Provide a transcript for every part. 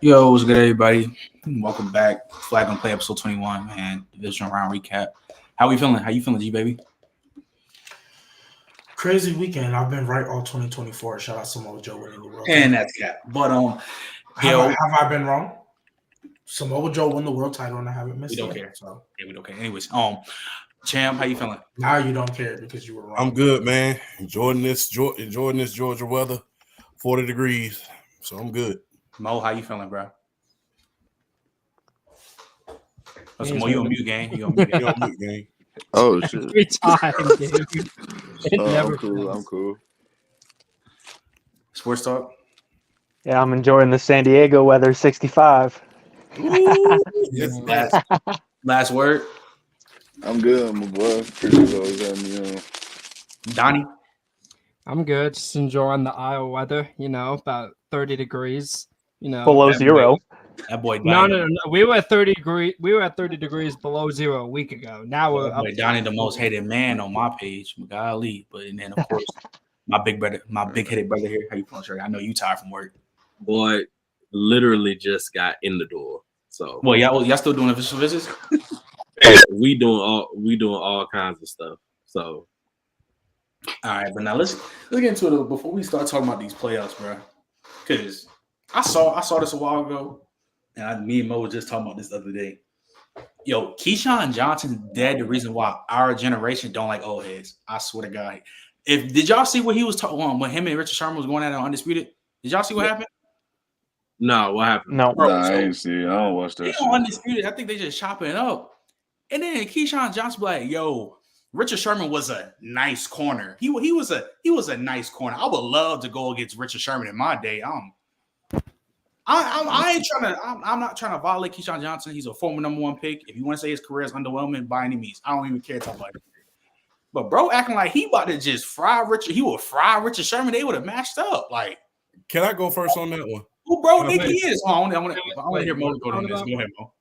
Yo, what's good, everybody? Welcome back. Flag on Play, episode 21, man. Divisional round recap. How we feeling? How you feeling, G baby? Crazy weekend. I've been right all 2024. Shout out Samoa Joe winning the world. And that's cap. But have I been wrong? Samoa Joe won the world title, and I haven't missed we it. don't care. So Yeah, we don't care. Anyways, Champ, how you feeling? now you don't care because you were wrong. I'm good, man. Enjoying this Georgia weather, 40 degrees. So I'm good. Mo, how you feeling, bro? Oh, Mo, you on mute, gang. You on mute, You on mute, gang. Oh shit! Every time, dude. It never I'm cool. Sports talk. Yeah, I'm enjoying the San Diego weather, 65. Yes, Last word. I'm good, my boy. Appreciate always having me on. Donnie. I'm good. Just enjoying the Iowa weather, about 30 degrees, Below that zero. That boy No, Donnie. no. We were at 30 degrees below zero a week ago. Now we're That up. boy Donnie, the most hated man on my page. Golly. But and then of course, my big headed brother here. How you feeling, Shirley? I know you tired from work. Boy, literally just got in the door. So Well, y'all still doing official visits? we doing all kinds of stuff. So All right, but now let's get into it before we start talking about these playoffs, bro. Because I saw this a while ago, and me and Mo were just talking about this the other day. Yo, Keyshawn Johnson's dead. The reason why our generation don't like old heads. I swear to God. Did y'all see what he was talking when him and Richard Sherman was going at it on Undisputed? Did y'all see what happened? no, what happened? No. Bro, I ain't see it. I don't watch that They shit. on Undisputed. I think they just chopping it up. And then Keyshawn Johnson be like, yo, Richard Sherman was a nice corner. He was a nice corner. I would love to go against Richard Sherman in my day. I'm not trying to violate Keyshawn Johnson. He's a former number one pick. If you want to say his career is underwhelming, by any means, I don't even care to talk about it. But bro, acting like he about to just fry Richard. He would fry Richard Sherman. They would have matched up. Like, Can I go first on that one? who bro Can I think say- he is? I want to hear Mo go on this. Go ahead, Mo.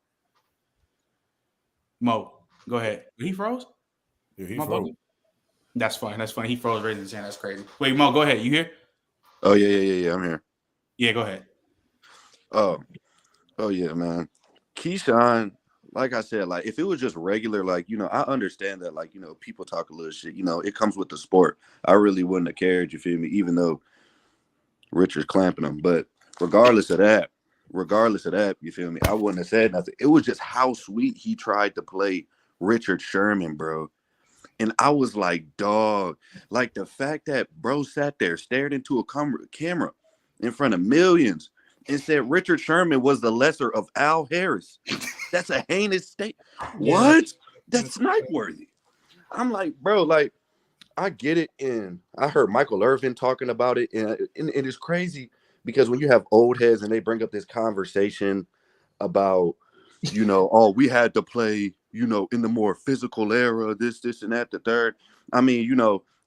Mo, go ahead. He froze? Yeah, he My froze. bad. That's fine. That's funny. He froze raising his hand. That's crazy. Wait, Mo, go ahead. You here? Oh yeah. I'm here. Yeah, go ahead. Oh yeah, man. Keyshawn, like I said, like if it was just regular, like I understand that, like people talk a little shit. It comes with the sport. I really wouldn't have cared. You feel me? Even though Richard's clamping him, but regardless of that, you feel me? I wouldn't have said nothing. It was just how sweet he tried to play Richard Sherman, bro. And I was like, dog, like the fact that bro sat there, stared into a camera in front of millions and said Richard Sherman was the lesser of Al Harris. That's a heinous state. What? That's snipe worthy. I'm like, bro, like, I get it. And I heard Michael Irvin talking about it. And it's crazy because when you have old heads and they bring up this conversation about, oh, we had to play, in the more physical era, this, and that, the third. I mean,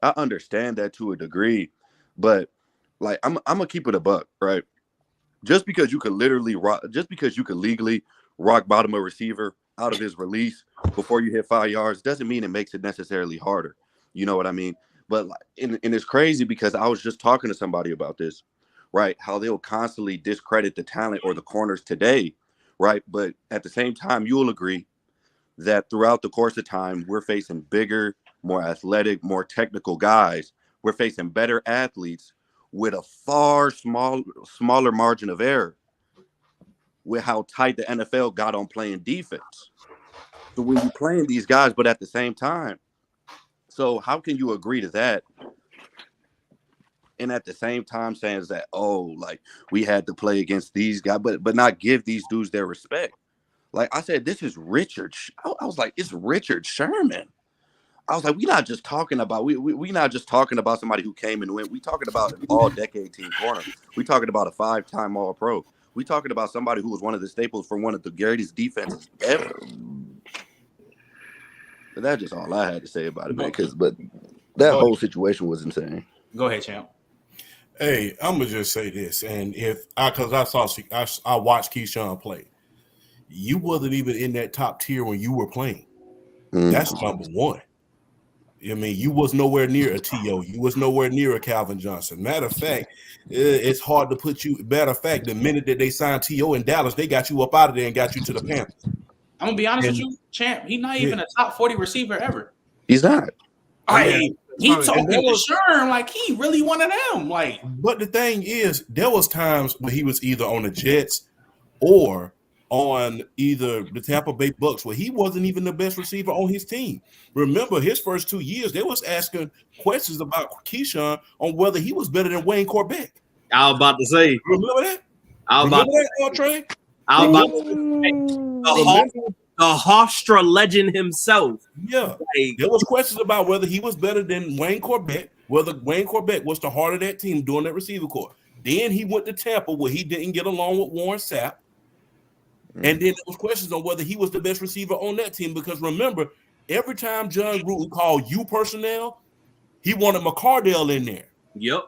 I understand that to a degree, but like, I'm gonna keep it a buck, right? Just because you could legally rock bottom a receiver out of his release before you hit 5 yards doesn't mean it makes it necessarily harder. You know what I mean? But and it's crazy because I was just talking to somebody about this, right? How they'll constantly discredit the talent or the corners today, right? But at the same time, you'll agree that throughout the course of time, we're facing bigger, more athletic, more technical guys. We're facing better athletes with a far smaller margin of error with how tight the NFL got on playing defense. So when you're playing these guys, but at the same time, so how can you agree to that? And at the same time saying that, oh, like we had to play against these guys, but not give these dudes their respect. Like I said, this is Richard. I was like, it's Richard Sherman. I was like, we not just talking about somebody who came and went. We talking about an all-decade team corner. We talking about a 5-time All-Pro. We talking about somebody who was one of the staples for one of the greatest defenses ever. But that's just all I had to say about it, man. But that whole situation was insane. Go ahead, champ. Hey, I'm gonna just say this, and because I watched Keyshawn play, you wasn't even in that top tier when you were playing. That's number one. I mean, you was nowhere near a T.O. You was nowhere near a Calvin Johnson. Matter of fact, it's hard to put you. Matter of fact, the minute that they signed T.O. in Dallas, they got you up out of there and got you to the Panthers. I'm gonna be honest with you, Champ. He's not even a top 40 receiver ever. He's not. He talking to Sherman like he really one of them. Like, but the thing is, there was times when he was either on the Jets or on either the Tampa Bay Bucks where he wasn't even the best receiver on his team. Remember, his first 2 years, they was asking questions about Keyshawn on whether he was better than Wayne Corbett. I was about to say. Remember that? Trey? I was about to say. The Hofstra legend himself. Yeah. There was questions about whether he was better than Wayne Corbett, whether Wayne Corbett was the heart of that team doing that receiver corps. Then he went to Tampa where he didn't get along with Warren Sapp. And then there was questions on whether he was the best receiver on that team. Because remember, every time John Gruden called you personnel, he wanted McCardell in there. Yep.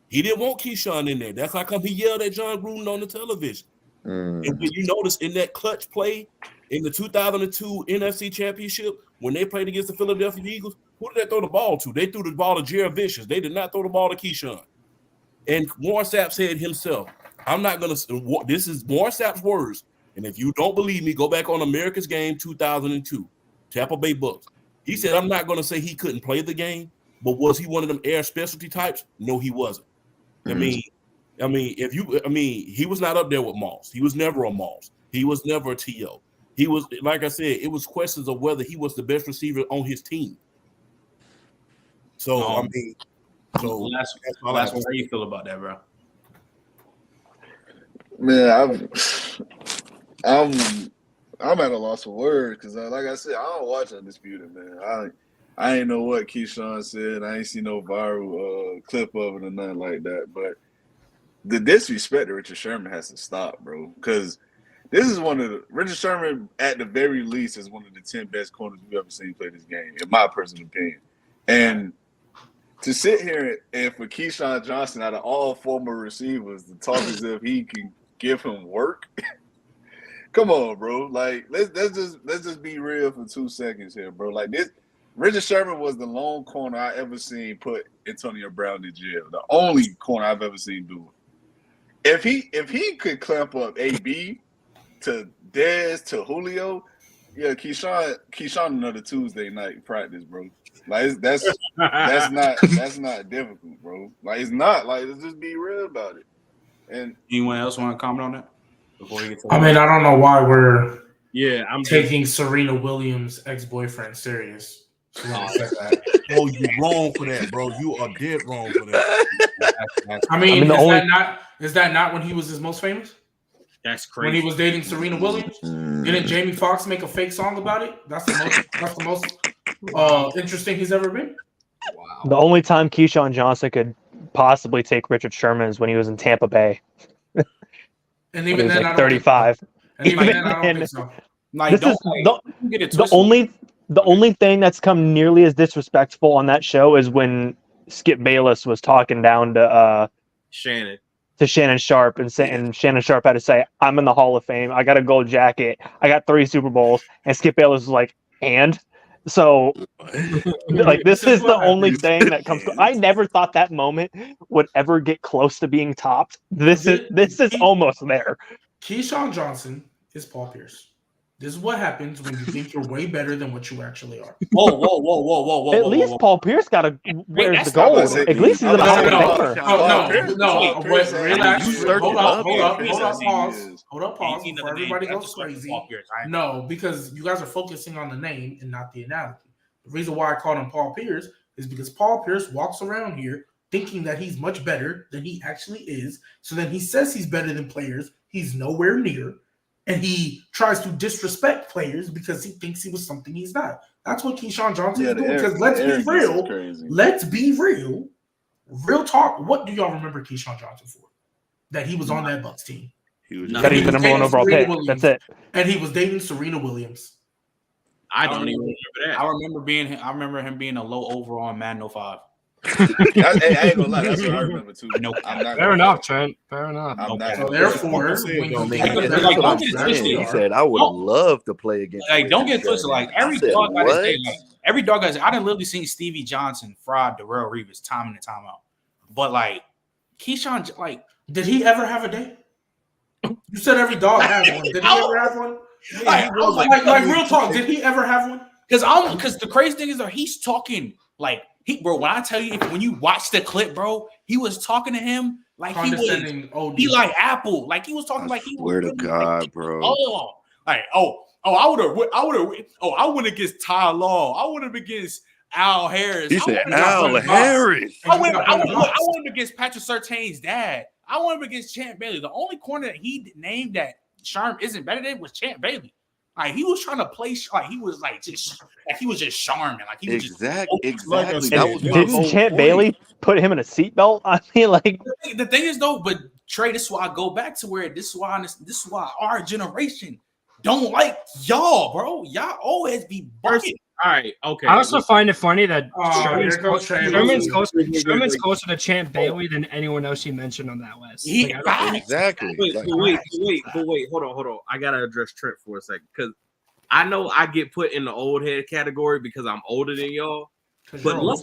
He didn't want Keyshawn in there. That's how come he yelled at John Gruden on the television. And when you notice in that clutch play in the 2002 NFC Championship, when they played against the Philadelphia Eagles, who did they throw the ball to? They threw the ball to Jared Vicious. They did not throw the ball to Keyshawn. And Warren Sapp said himself, I'm not going to – this is Warren Sapp's words. And if you don't believe me, go back on America's Game 2002, Tampa Bay Bucks. He said, I'm not going to say he couldn't play the game, but was he one of them air specialty types? No, he wasn't. I mean, he was not up there with Moss. He was never a Moss. He was never a T.O. He was, like I said, it was questions of whether he was the best receiver on his team. So, last one, how you feel about that, bro? Man, I'm at a loss of words because, like I said, I don't watch Undisputed, man. I ain't know what Keyshawn said. I ain't seen no viral clip of it or nothing like that. But the disrespect to Richard Sherman has to stop, bro. Because this is Richard Sherman, at the very least, is one of the 10 best corners we've ever seen play this game, in my personal opinion. And to sit here and for Keyshawn Johnson, out of all former receivers, to talk as if he can give him work. Come on, bro. Like, let's just be real for 2 seconds here, bro. Like this, Richard Sherman was the lone corner I ever seen put Antonio Brown in jail. The only corner I've ever seen do it. If he could clamp up AB to Dez to Julio, yeah, Keyshawn another Tuesday night practice, bro. Like that's not difficult, bro. Like it's not. Like let's just be real about it. And anyone else want to comment on that before we get to I don't know why we're I'm taking Serena Williams' ex-boyfriend serious. Oh, you're wrong for that, bro. You are dead wrong for that. Is that not when he was his most famous? That's crazy. When he was dating Serena Williams, didn't Jamie Foxx make a fake song about it? That's the most interesting he's ever been. Wow. The only time Keyshawn Johnson could possibly take Richard Sherman is when he was in Tampa Bay. And even then, like 35. And even then, I don't think so. Like, the only thing that's come nearly as disrespectful on that show is when Skip Bayless was talking down to Shannon Sharp and Shannon Sharp had to say, I'm in the Hall of Fame. I got a gold jacket. I got 3 Super Bowls. And Skip Bayless was like, and? So, like, this is the only thing that comes. I never thought that moment would ever get close to being topped. This is almost there. Keyshawn Johnson is Paul Pierce. This is what happens when you think you're way better than what you actually are. Whoa. At least Paul Pierce got a where's the gold. At least he's in the Hall of Famer. No. Relax. Hold up, pause. Before everybody goes crazy. No, because you guys are focusing on the name and not the analogy. The reason why I called him Paul Pierce is because Paul Pierce walks around here thinking that he's much better than he actually is. So then he says he's better than players he's nowhere near. And he tries to disrespect players because he thinks he was something he's not. That's what Keyshawn Johnson is doing. Because let's be real. Let's be real. Real talk. What do y'all remember Keyshawn Johnson for? That he was on that Bucks team. That he's the number 1 overall pick. That's it. And he was dating Serena Williams. I don't even remember that. I remember him being a low overall in Madden 05. I ain't gonna lie, that's what I remember too. Fair enough, Trent. Fair enough. So therefore, he said I would love to play against. Like, don't get twisted. Like every dog I say, like every dog guys. I done literally seen Stevie Johnson fry Darrell Reeves time in and time out. But like Keyshawn, like, did he ever have a day? You said every dog has one. Did he ever have one? Yeah, like real talk. Did he ever have one? Because the crazy thing is that he's talking like bro. When I tell you, when you watch the clip, bro, he was talking to him like he like Apple, like he was talking like he. Swear to God, bro. I went against Ty Law. I went up against Al Harris. He said Al Harris. I went up against Patrick Surtain's dad. I went up against Champ Bailey. The only corner that he named that Sherman isn't better than was Champ Bailey. Like he was trying to play, like he was just Sharman. Like he was exactly. Didn't Champ Bailey put him in a seatbelt? I mean, like the thing is though, but Trey, this is why I go back to where this is why our generation don't like y'all, bro. Y'all always be bugging. All right, okay. I also find it funny that Sherman's closer to Champ Bailey than anyone else you mentioned on that list. Exactly. Wait, hold on. I gotta address Trent for a second because I know I get put in the old head category because I'm older than y'all. But real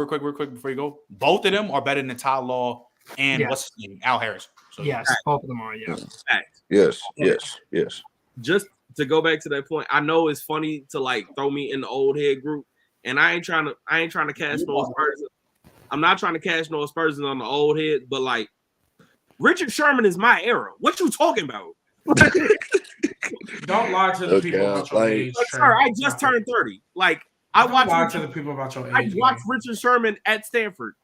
quick before you go, both of them are better than Ty Law and what's his name, Al Harris. So yes, both of them are. Yes. Just to go back to that point, I know it's funny to like throw me in the old head group, and I ain't trying to cast no aspersions. I'm not trying to cast no aspersions on the old head, but like Richard Sherman is my era. What you talking about? Don't lie to the people about your age. Sir, I just turned 30. Like I watched to the people about your age. I watched Richard Sherman at Stanford.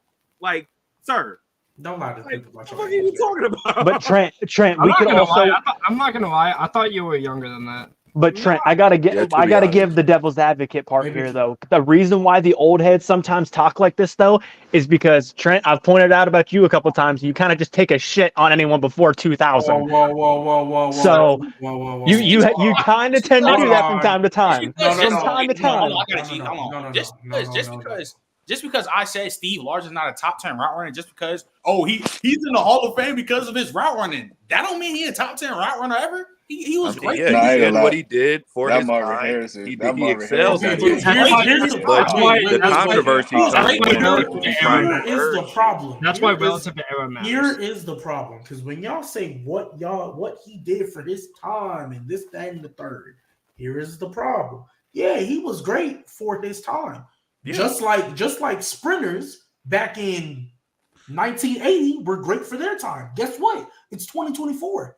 Like, sir. Don't lie to people about your age. What are you talking about? But Trent, we could also. I'm not gonna lie. I thought you were younger than that. But Trent, I gotta give the devil's advocate part here though. The reason why the old heads sometimes talk like this though is because Trent, I've pointed out about you a couple times. You kind of just take a shit on anyone before 2000. Whoa. So you kind of tend to do that from time to time. Just because I said Steve Large is not a top 10 route runner, just because he's in the Hall of Fame because of his route running, that don't mean he's a top 10 route runner ever. He was great. Yeah, he did what he did for his time. He excelled at it. The controversy is the problem. That's why relative to era matters. Here is the problem, because when y'all say what he did for this time and this, that, and the third, here is the problem. Yeah, he was great for his time. Yeah. Just like sprinters back in 1980 were great for their time. Guess what? It's 2024.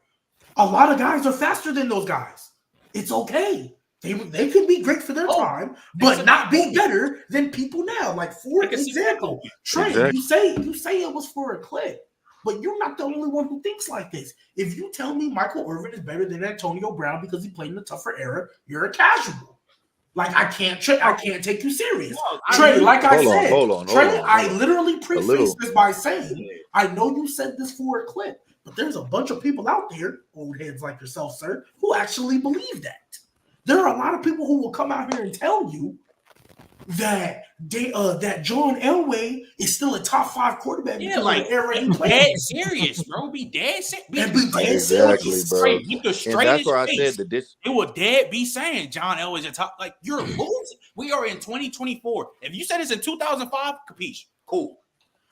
A lot of guys are faster than those guys. It's okay. They can be great for their time, but not be better than people now. Like for example, Trey, you say it was for a clip, but you're not the only one who thinks like this. If you tell me Michael Irvin is better than Antonio Brown because he played in a tougher era, you're a casual. Like I can't take you serious. Trey, I literally prefaced this by saying, I know you said this for a clip, but there's a bunch of people out there, old heads like yourself, sir, who actually believe that. There are a lot of people who will come out here and tell you that that John Elway is still a top 5 quarterback. Yeah, like be dead serious, bro. Be dead serious. Exactly, bro. And that's where I said that this. It will dead be saying John Elway's a top. Like you're losing. We are in 2024. If you said it's in 2005, capiche? Cool.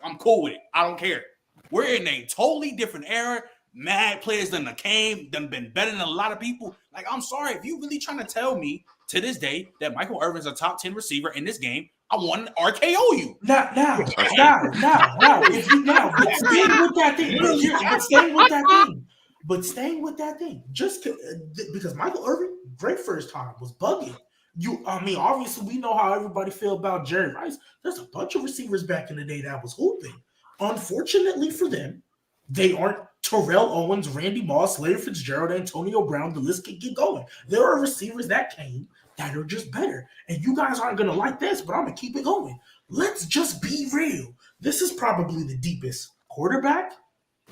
I'm cool with it. I don't care. We're in a totally different era. Mad players done been better than a lot of people. Like, I'm sorry, if you really trying to tell me to this day that Michael Irvin's a top 10 receiver in this game, I want to RKO you. Now, but staying with that thing, just because Michael Irvin, great first time, was bugging. Obviously, we know how everybody feel about Jerry Rice. There's a bunch of receivers back in the day that was hooping. Unfortunately for them, they aren't Terrell Owens, Randy Moss, Larry Fitzgerald, Antonio Brown. The list can get going. There are receivers that came that are just better. And you guys aren't going to like this, but I'm going to keep it going. Let's just be real. This is probably the deepest quarterback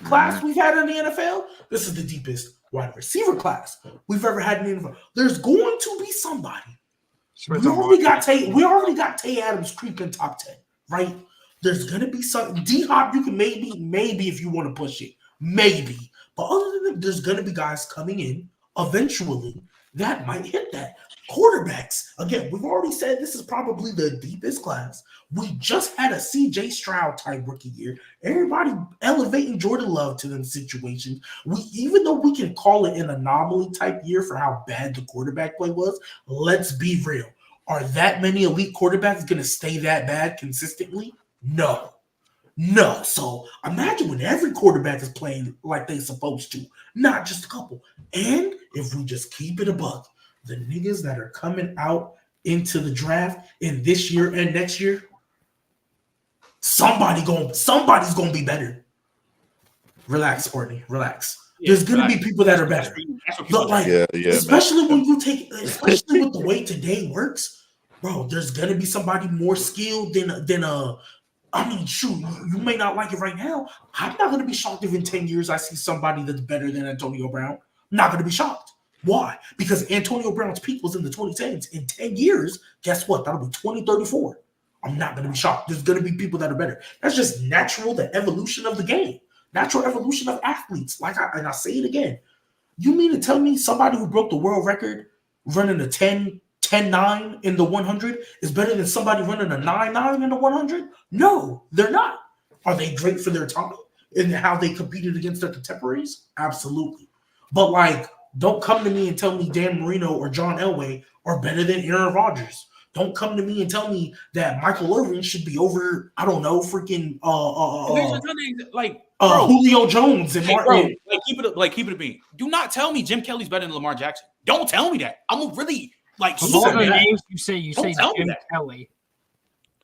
class we've had in the NFL. This is the deepest wide receiver class we've ever had in the NFL. There's going to be somebody. We already got Tay Adams creeping top 10, right? There's going to be some D-Hop. You can maybe if you want to push it, maybe. But other than that, there's going to be guys coming in eventually that might hit that. Quarterbacks, again, we've already said this is probably the deepest class. We just had a CJ Stroud type rookie year. Everybody elevating Jordan Love to them situations. Even though we can call it an anomaly type year for how bad the quarterback play was, let's be real. Are that many elite quarterbacks going to stay that bad consistently? No. So imagine when every quarterback is playing like they're supposed to, not just a couple. And if we just keep it a buck, the niggas that are coming out into the draft in this year and next year, somebody's gonna be better. Relax, Courtney. Relax. Yeah, there's gonna be people that are better. But like, especially when you take, especially with the way today works, bro. There's gonna be somebody more skilled than a. I mean, shoot, you may not like it right now. I'm not gonna be shocked if in 10 years I see somebody that's better than Antonio Brown. I'm not gonna be shocked. Why? Because Antonio Brown's peak was in the 2010s. In 10 years, guess what? That'll be 2034. I'm not going to be shocked. There's going to be people that are better. That's just natural, the evolution of the game. Natural evolution of athletes. And I say it again. You mean to tell me somebody who broke the world record running a 10-9 in the 100 is better than somebody running a 9-9 in the 100? No, they're not. Are they great for their time and how they competed against their contemporaries? Absolutely. But like, don't come to me and tell me Dan Marino or John Elway are better than Aaron Rodgers. Don't come to me and tell me that Michael Irvin should be over, I don't know, freaking Julio Jones and Martin. Keep it a beat. Do not tell me Jim Kelly's better than Lamar Jackson. Don't tell me that. I'm really like all the names you say Jim Kelly.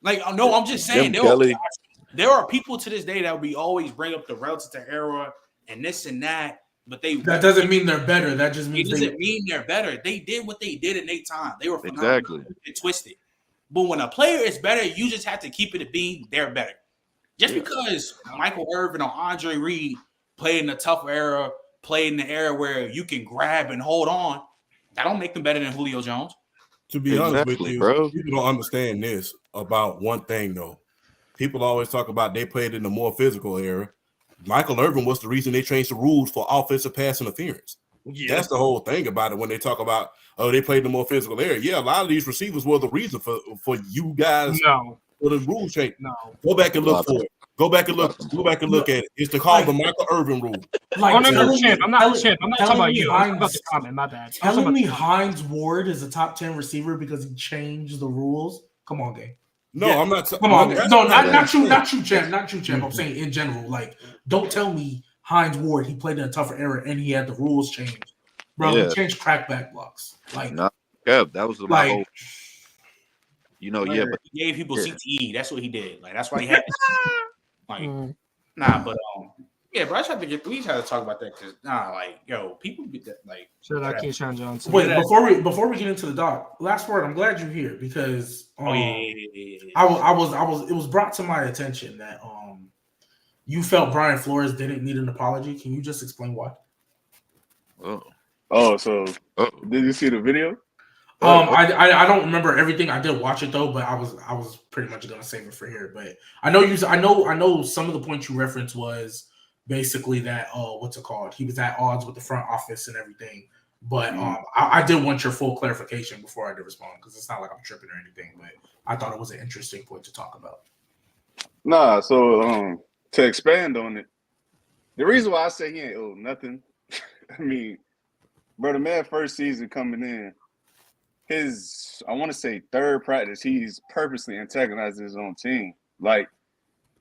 Like, no, I'm just saying there are people to this day that we always bring up the relative era and this and that. But that doesn't mean they're better. That just means they're better. They did what they did in their time. They were phenomenal. Exactly. And twisted. But when a player is better, you just have to keep it a being they're better. Just because Michael Irvin or Andre Reed played in a tougher era, played in the era where you can grab and hold on, that don't make them better than Julio Jones. To be honest with you, bro, people don't understand this about one thing though. People always talk about they played in a more physical era. Michael Irvin was the reason they changed the rules for offensive pass interference. Yeah. That's the whole thing about it when they talk about, they played in the more physical area. Yeah, a lot of these receivers were the reason for you guys for the rule change. No. Go back and look for it. Go back and look at it. It's called the Michael Irvin rule. I'm not talking about you. I'm about to comment. My bad. Telling me Hines Ward is a top 10 receiver because he changed the rules? Come on, gang. No, I'm not. Come on, not you, champ. I'm saying in general. Like, don't tell me Hines Ward. He played in a tougher era and he had the rules changed, bro. He changed crackback blocks. Like, that was my whole. But he gave people CTE. That's what he did. Like, that's why he had. But bro. I tried to get. We tried to talk about that because people get that. Like, shout out Keyshawn Johnson. Wait, before we get into the doc, last word. I'm glad you're here because it was brought to my attention that you felt Brian Flores didn't need an apology. Can you just explain why? Did you see the video? I don't remember everything. I did watch it though, but I was pretty much gonna save it for here. But I know some of the points you referenced was basically that what's it called? He was at odds with the front office and everything. But I did want your full clarification before I did respond because it's not like I'm tripping or anything. But I thought it was an interesting point to talk about. Nah, so to expand on it, the reason why I say he ain't owed nothing, I mean, bro, the man first season coming in, his, I want to say third practice, he's purposely antagonizing his own team. Like,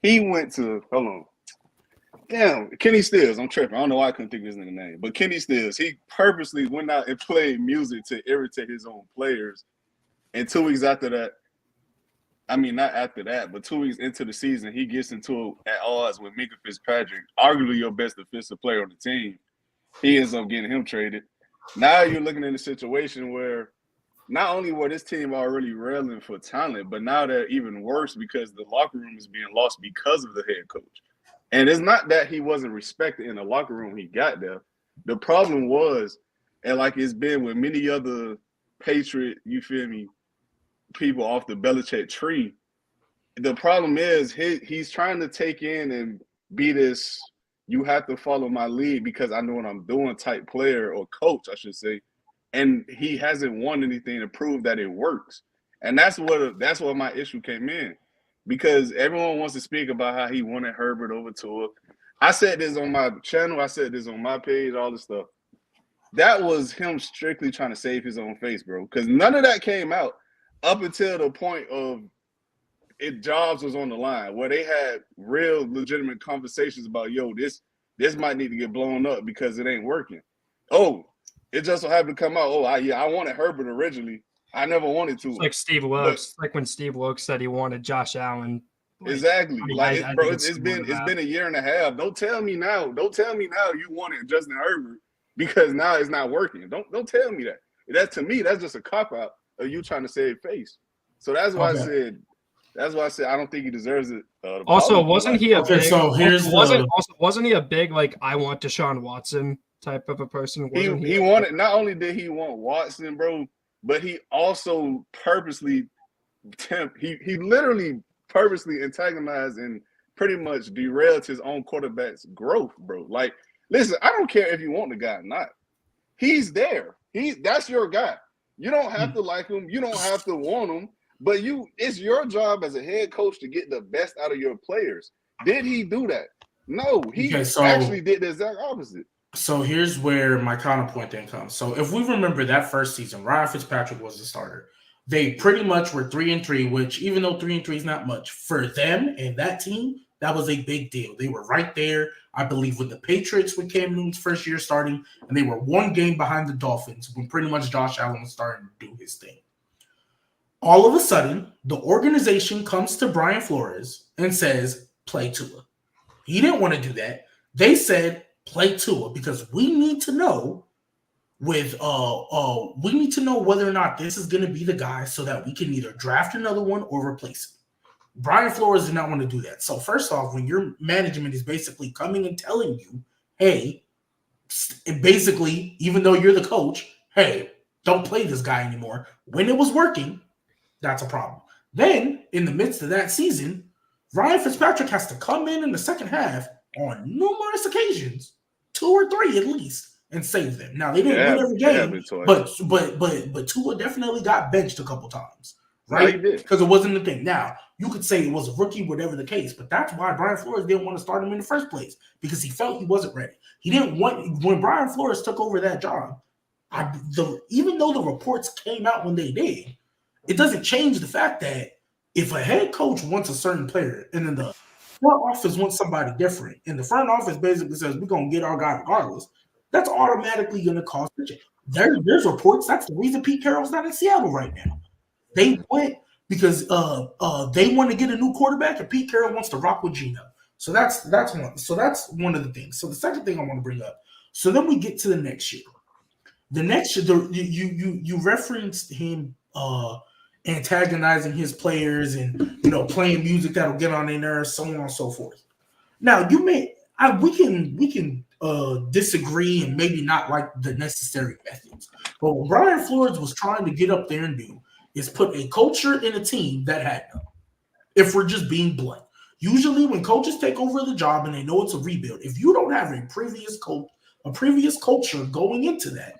he went to, Kenny Stills. I'm tripping. I don't know why I couldn't think of his nigga name. But Kenny Stills, he purposely went out and played music to irritate his own players. And 2 weeks after that, I mean, not after that, but 2 weeks into the season, he gets into at odds with Minka Fitzpatrick, arguably your best defensive player on the team. He ends up getting him traded. Now you're looking at a situation where not only were this team already railing for talent, but now they're even worse because the locker room is being lost because of the head coach. And it's not that he wasn't respected in the locker room when he got there. The problem was, and like it's been with many other Patriot, you feel me, people off the Belichick tree, the problem is he's trying to take in and be this, you have to follow my lead because I know what I'm doing type player or coach, I should say. and he hasn't won anything to prove that it works. And that's what my issue came in, because everyone wants to speak about how he wanted Herbert over Tua. I said this on my channel. I said this on my page, all this stuff. That was him strictly trying to save his own face, bro, because none of that came out up until the point of Jobs was on the line, where they had real legitimate conversations about, yo, this might need to get blown up because it ain't working. Oh, it just so happened to come out. Oh, I wanted Herbert originally. I never wanted to. It's like Steve Wilkes, like when Steve Wilkes said he wanted Josh Allen. Exactly. It's been a year and a half. Don't tell me now you wanted Justin Herbert because now it's not working. Don't tell me that. To me, that's just a cop out of you trying to save face. So that's why I said I don't think he deserves it. Also, wasn't he a big? So wasn't he a big like I want Deshaun Watson type of a person? He wanted. Not only did he want Watson, bro, but he also purposely he literally purposely antagonized and pretty much derailed his own quarterback's growth, bro. Like, listen, I don't care if you want the guy or not. He's there. That's your guy. You don't have to like him. You don't have to want him. But it's your job as a head coach to get the best out of your players. Did he do that? No, he actually did the exact opposite. So here's where my counterpoint then comes. So if we remember that first season, Ryan Fitzpatrick was the starter. They pretty much were 3-3, which even though 3-3 is not much for them and that team, that was a big deal. They were right there, I believe, with the Patriots when Cam Newton's first year starting, and they were one game behind the Dolphins when pretty much Josh Allen was starting to do his thing. All of a sudden, the organization comes to Brian Flores and says, play Tua. He didn't want to do that. They said, play Tua, because we need to know whether or not this is going to be the guy so that we can either draft another one or replace him. Brian Flores did not want to do that. So first off, when your management is basically coming and telling you, hey, basically, even though you're the coach, hey, don't play this guy anymore, when it was working, that's a problem. Then, in the midst of that season, Ryan Fitzpatrick has to come in the second half on numerous occasions, 2 or 3 at least, and save them. Now, they didn't win every game, but Tua definitely got benched a couple times, right? Because it wasn't the thing. Now, you could say it was a rookie, whatever the case, but that's why Brian Flores didn't want to start him in the first place, because he felt he wasn't ready. He didn't want – when Brian Flores took over that job, even though the reports came out when they did, it doesn't change the fact that if a head coach wants a certain player and then the front office wants somebody different, and the front office basically says we're going to get our guy regardless, that's automatically going to cause the change. There's reports that's the reason Pete Carroll's not in Seattle right now. They went because they want to get a new quarterback, and Pete Carroll wants to rock with Gino. So that's one. So that's one of the things. So the second thing I want to bring up. So then we get to the next year. The next year, you referenced him antagonizing his players and playing music that'll get on their nerves, so on and so forth. Now we can disagree and maybe not like the necessary methods, but what Brian Flores was trying to get up there and do is put a culture in a team that had none. If we're just being blunt, usually when coaches take over the job and they know it's a rebuild, if you don't have a previous culture going into that,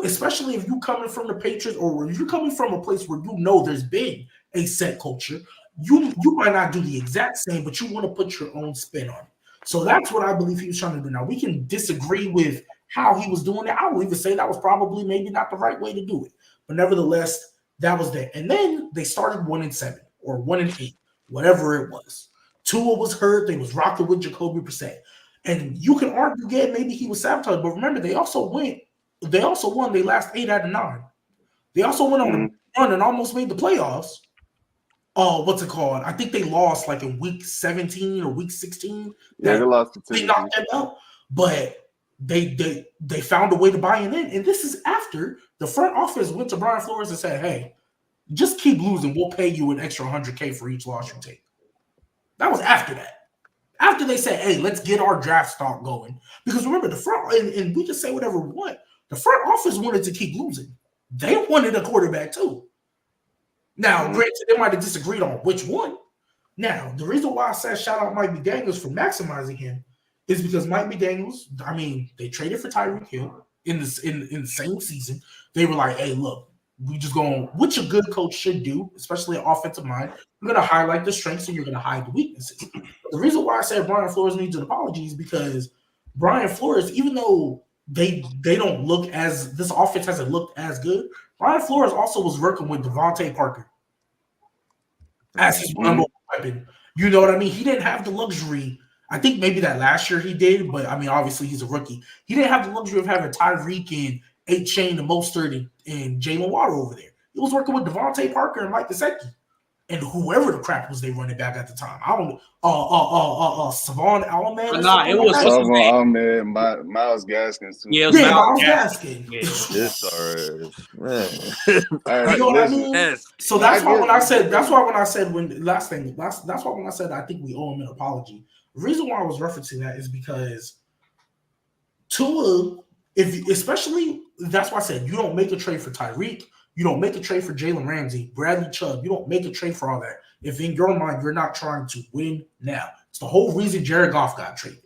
especially if you're coming from the Patriots or if you're coming from a place where there's been a set culture, you might not do the exact same, but you want to put your own spin on it. So that's what I believe he was trying to do. Now, we can disagree with how he was doing it. I will even say that was probably maybe not the right way to do it. But nevertheless, that was there. And then they started 1-7 or 1-8, whatever it was. Tua was hurt. They was rocking with Jacoby Brissett. And you can argue, yeah, maybe he was sabotaged. But remember, they also won their last 8 out of 9. They also went on a run and almost made the playoffs. What's it called? I think they lost like in week 17 or week 16. Yeah, they lost to They knocked them out. But they found a way to buy it in. And this is after the front office went to Brian Flores and said, hey, just keep losing. We'll pay you an extra $100K for each loss you take. That was after that. After they said, hey, let's get our draft stock going. Because remember, the front, and we can say whatever we want, the front office wanted to keep losing. They wanted a quarterback too. Now, granted, they might have disagreed on which one. Now, the reason why I said shout out Mike McDaniels for maximizing him is because Mike McDaniels, they traded for Tyreek Hill. in the same season, they were like, hey, look, we just going, which a good coach should do, especially an offensive mind. You're going to highlight the strengths and you're going to hide the weaknesses. The reason why I said Brian Flores needs an apology is because Brian Flores, even though they don't look as, this offense hasn't looked as good, Brian Flores also was working with Devontae Parker as his number one weapon. You know what I mean? He didn't have the luxury. I think maybe that last year he did, but I mean, obviously he's a rookie. He didn't have the luxury of having Tyreek and A-Chain and Mostert and Jalen Waddle over there. He was working with Devontae Parker and Mike Gesicki and whoever the crap was they running back at the time. I don't know. Savon Alman. Nah, it was Savon Alman, Miles Gaskins too. Yeah, Miles Gaskins. This already, man. You know what I mean? So that's why when I said that's why when I said I think we owe him an apology. The reason why I was referencing that is because Tua, especially that's why I said you don't make a trade for Tyreek. You don't make a trade for Jalen Ramsey, Bradley Chubb. You don't make a trade for all that if in your mind you're not trying to win now. It's the whole reason Jared Goff got traded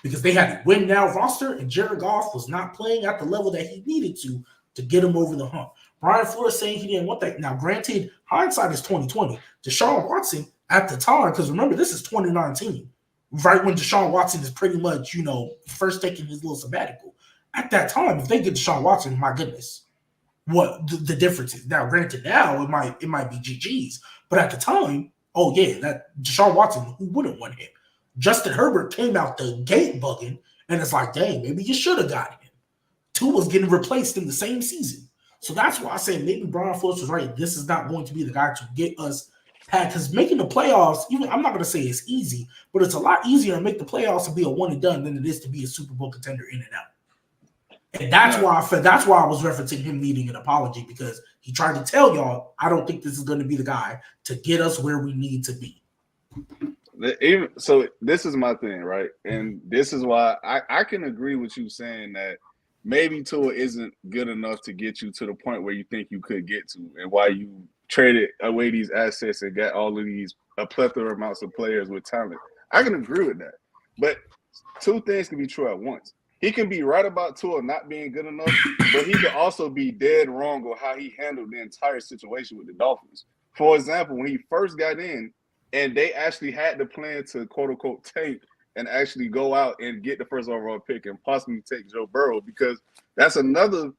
because they had a win now roster and Jared Goff was not playing at the level that he needed to get him over the hump. Brian Flores saying he didn't want that. Now, granted, hindsight is 2020. Deshaun Watson at the time, because remember, this is 2019, right when Deshaun Watson is pretty much, first taking his little sabbatical. At that time, if they get Deshaun Watson, my goodness. What the difference is. Now, granted, now it might be GG's, but at the time, oh yeah, that Deshaun Watson, who wouldn't want him? Justin Herbert came out the gate bugging, and it's like, dang, maybe you should have got him. Tua was getting replaced in the same season, so that's why I said maybe Brian Flores was right. This is not going to be the guy to get us past, because making the playoffs, even I'm not going to say it's easy, but it's a lot easier to make the playoffs and be a one and done than it is to be a Super Bowl contender in and out. And that's why I was referencing him needing an apology, because he tried to tell y'all, I don't think this is going to be the guy to get us where we need to be. So this is my thing, right? And this is why I can agree with you saying that maybe Tua isn't good enough to get you to the point where you think you could get to, and why you traded away these assets and got all of these a plethora amounts of players with talent. I can agree with that. But two things can be true at once. He can be right about Tua not being good enough, but he could also be dead wrong on how he handled the entire situation with the Dolphins. For example, when he first got in and they actually had the plan to quote-unquote tank and actually go out and get the first overall pick and possibly take Joe Burrow, because that's another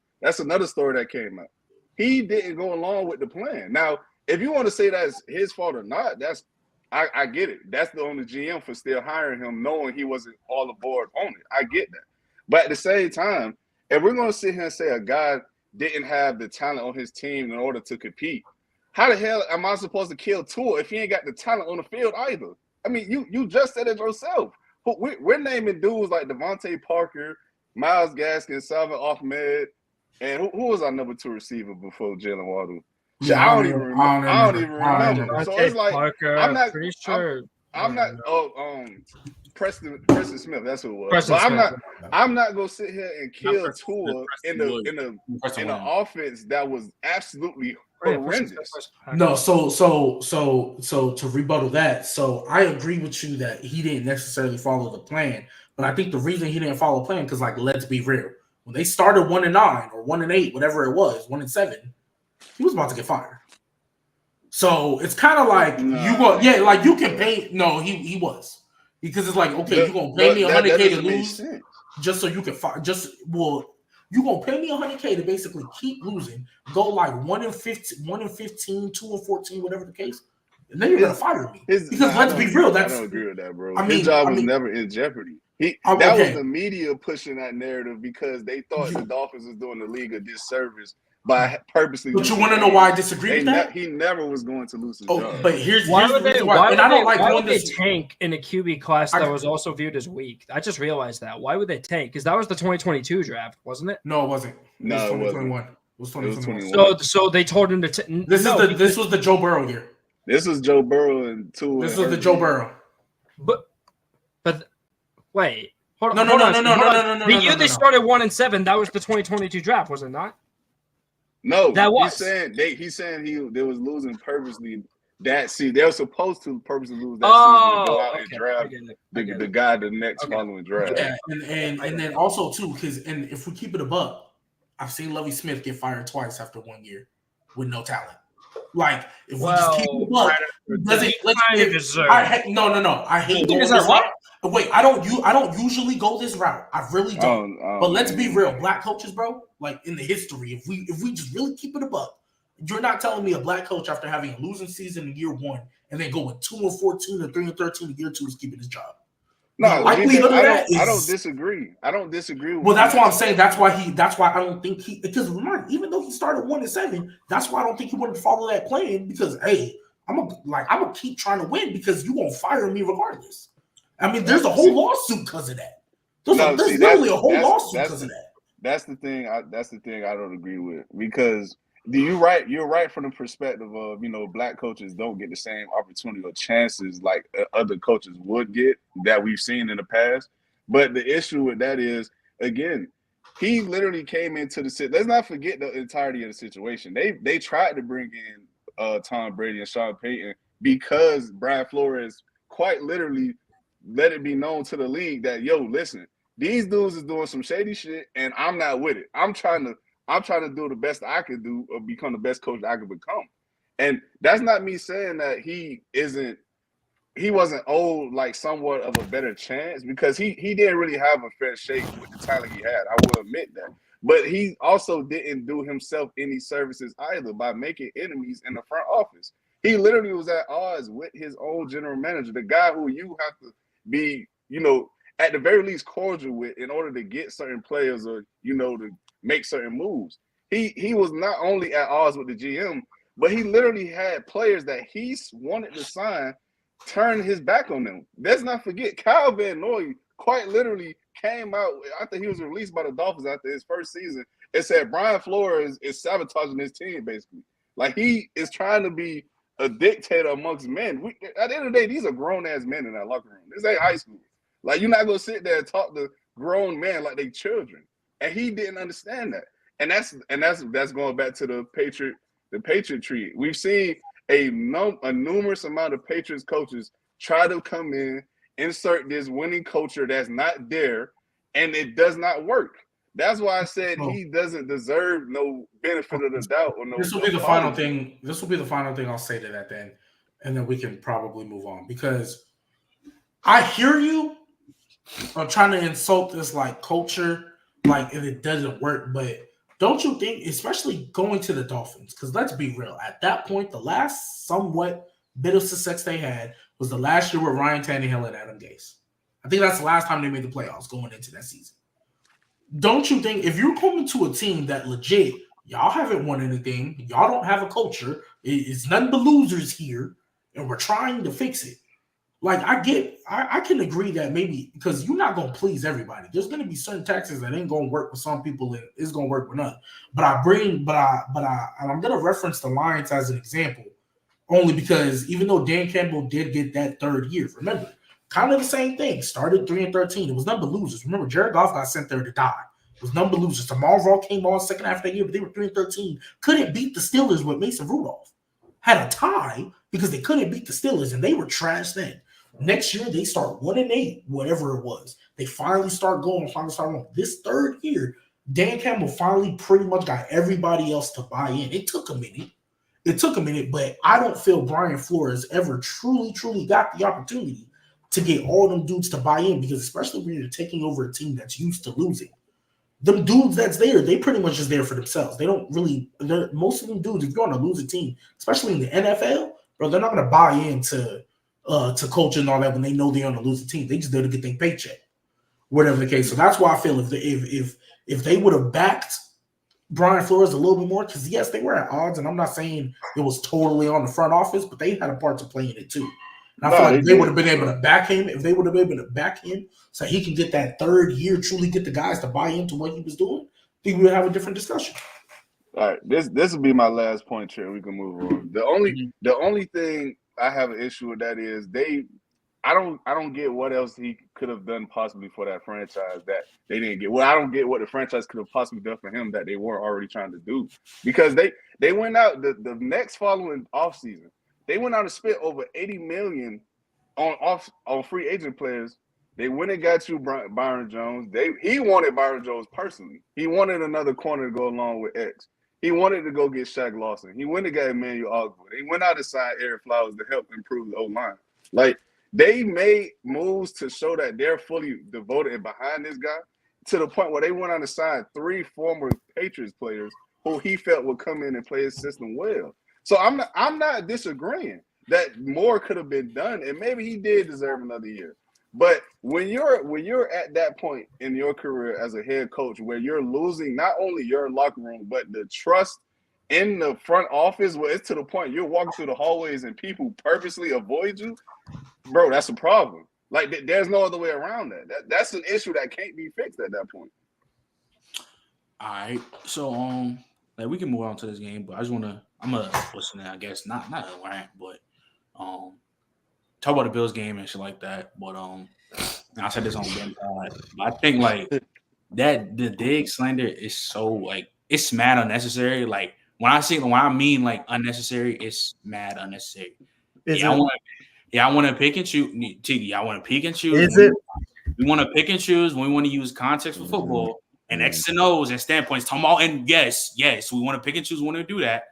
story that came out. He didn't go along with the plan. Now, if you want to say that's his fault or not, I get it. That's on the GM for still hiring him, knowing he wasn't all aboard on it. I get that. But at the same time, if we're going to sit here and say a guy didn't have the talent on his team in order to compete, how the hell am I supposed to kill Tua if he ain't got the talent on the field either? I mean, you just said it yourself. We're naming dudes like Devontae Parker, Miles Gaskins, Salvin Ahmed, and who was our number 2 receiver before Jalen Waddle? Yeah, I don't even remember. So it's like, Parker, I'm not pretty sure. I'm not. Preston Smith, that's who it was. But I'm not gonna sit here and kill Tua in an offense that was absolutely horrendous. No, so to rebuttal that, so I agree with you that he didn't necessarily follow the plan, but I think the reason he didn't follow the plan, because let's be real, when they started 1-9 or 1-8, whatever it was, 1-7, he was about to get fired. So it's kind of like you can pay. No, he was. Because it's like, okay, you're going to pay me $100K to lose just so you can fire. You're going to pay me $100K to basically keep losing, go 1-15, 2-14, whatever the case, and then you're going to fire me. Because let's be real, I don't agree with that, bro. His job was never in jeopardy. That was the media pushing that narrative because they thought the Dolphins was doing the league a disservice by purposely. But you want to know why I disagree with that? He never was going to lose his job. But here's why the would they? reason Why and I don't like why doing would they this. tank in a QB class that was also viewed as weak? I just realized that. Why would they tank? Because that was the 2022 draft, wasn't it? No, it wasn't. It was 2021. It was 2021. So they told him to. This was the Joe Burrow year. This was Joe Burrow and Tua. This was the Joe Burrow. But wait. Hold on. No. The year they started 1-7, that was the 2022 draft, was it not? No, that was. He's saying they was losing purposely they were supposed to purposely lose that season to go out and draft the guy the next following draft. Yeah, and then also too, because if we keep it a buck, I've seen Lovie Smith get fired twice after 1 year with no talent. Like if we just keep it a buck, no. I hate going this route. Wait, I don't usually go this route. I really don't. But let's be real, black coaches, bro. Like in the history, if we just really keep it a buck, you're not telling me a black coach after having a losing season in year 1 and then going 2-14 and 3-13 in year 2 is keeping his job. No, I don't disagree. I don't disagree with that's why I'm saying that's why I don't think because remember, even though he started 1-7, that's why I don't think he wanted to follow that plan because hey, I'm gonna keep trying to win because you won't fire me regardless. I mean, there's a whole lawsuit because of that. There's literally a whole lawsuit because of that. That's the thing. That's the thing I don't agree with because you're right from the perspective of black coaches don't get the same opportunity or chances like other coaches would get that we've seen in the past. But the issue with that is again, he literally came into the let's not forget the entirety of the situation. They tried to bring in Tom Brady and Sean Payton because Brian Flores quite literally let it be known to the league that listen, these dudes is doing some shady shit and I'm not with it. I'm trying to do the best I could do or become the best coach I could become. And that's not me saying that he wasn't owed like somewhat of a better chance because he didn't really have a fair shake with the talent he had. I will admit that. But he also didn't do himself any services either by making enemies in the front office. He literally was at odds with his own general manager, the guy who you have to be, at the very least cordial with in order to get certain players or, to make certain moves. He was not only at odds with the GM, but he literally had players that he wanted to sign turn his back on them. Let's not forget, Kyle Van Noy quite literally came out after he was released by the Dolphins after his first season and said Brian Flores is sabotaging his team, basically. Like, he is trying to be a dictator amongst men. At the end of the day, these are grown-ass men in that locker room. This ain't high school. Like, you're not going to sit there and talk to grown men like they children. And he didn't understand that. And that's going back to the Patriot tree. We've seen a numerous amount of Patriots coaches try to come in, insert this winning culture that's not there, and it does not work. That's why I said he doesn't deserve no benefit of the doubt. Or no. This will be the final thing. This will be the final thing I'll say to that then, and then we can probably move on because I hear you. I'm trying to insult this like culture, like if it doesn't work, but don't you think, especially going to the Dolphins, because let's be real, at that point, the last somewhat bit of success they had was the last year with Ryan Tannehill and Adam Gase. I think that's the last time they made the playoffs going into that season. Don't you think if you're coming to a team that legit, y'all haven't won anything, y'all don't have a culture, it's nothing but losers here, and we're trying to fix it. Like, I can agree that maybe because you're not going to please everybody. There's going to be certain taxes that ain't going to work with some people and it's going to work with none. But I'm going to reference the Lions as an example only because even though Dan Campbell did get that third year, remember, kind of the same thing. Started 3-13. It was none but losers. Remember, Jared Goff got sent there to die. It was none but losers. Tomorrow came on second half of that year, but they were 3-13. Couldn't beat the Steelers with Mason Rudolph. Had a tie because they couldn't beat the Steelers, and they were trash then. Next year, they start 1-8, whatever it was. They finally start going. This third year, Dan Campbell finally pretty much got everybody else to buy in. It took a minute, but I don't feel Brian Flores ever truly got the opportunity to get all them dudes to buy in because especially when you're taking over a team that's used to losing. Them dudes that's there, they pretty much just there for themselves. They don't really – most of them dudes, if you're on a losing team, especially in the NFL, bro, they're not going to buy into to culture and all that when they know they're on a losing team. They just there to get their paycheck, whatever the case. So that's why I feel if they would have backed Brian Flores a little bit more, because yes, they were at odds, and I'm not saying it was totally on the front office, but they had a part to play in it too. And I feel like they would have been able to back him if they would have been able to back him so he can get that third year, truly get the guys to buy into what he was doing. I think we would have a different discussion. All right, this will be my last point, Trey. We can move on. The only thing I have an issue with that is I don't get what else he could have done possibly for that franchise that they didn't get. Well, I don't get what the franchise could have possibly done for him that they weren't already trying to do. Because they went out the next following offseason. They went out and spent over $80 million on free agent players. They went and got you Byron Jones. He wanted Byron Jones personally. He wanted another corner to go along with X. He wanted to go get Shaq Lawson. He went and got Emmanuel Ogba. He went out and signed Eric Flowers to help improve the O-line. Like, they made moves to show that they're fully devoted and behind this guy to the point where they went out and signed 3 former Patriots players who he felt would come in and play his system well. So I'm not disagreeing that more could have been done, and maybe he did deserve another year. But when you're at that point in your career as a head coach where you're losing not only your locker room but the trust in the front office, where it's to the point you're walking through the hallways and people purposely avoid you, bro, that's a problem. Like, there's no other way around that. That's an issue that can't be fixed at that point. All right, so like we can move on to this game, but I'm gonna listen. I guess not a rant, but talk about the Bills game and shit like that. But and I said this on game pod, but I think like that the Diggs slander is so like it's mad unnecessary. Like when I mean like unnecessary, it's mad unnecessary. I want to pick and choose. TD, I want to pick and choose. Is it? We want to pick and choose when we want to use context for football and X's and O's and standpoints. Talking about and yes, we want to pick and choose when to do that.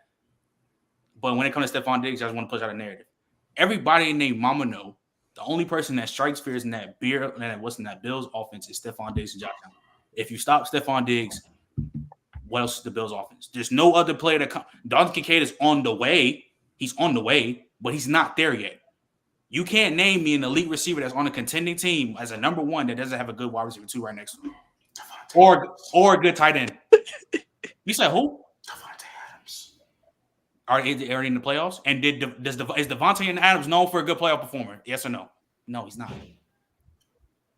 But when it comes to Stefon Diggs, I just want to push out a narrative. Everybody named Mama know the only person that strikes fears in that Bills offense is Stefon Diggs and Josh Allen. If you stop Stefon Diggs, what else is the Bills offense? There's no other player that Dalton Kincaid is on the way. He's on the way, but he's not there yet. You can't name me an elite receiver that's on a contending team as a number one that doesn't have a good wide receiver 2 right next to him. Or a good tight end. You said who? Davante Adams. Are they in the playoffs? And is Davante Adams known for a good playoff performer? Yes or no? No, he's not.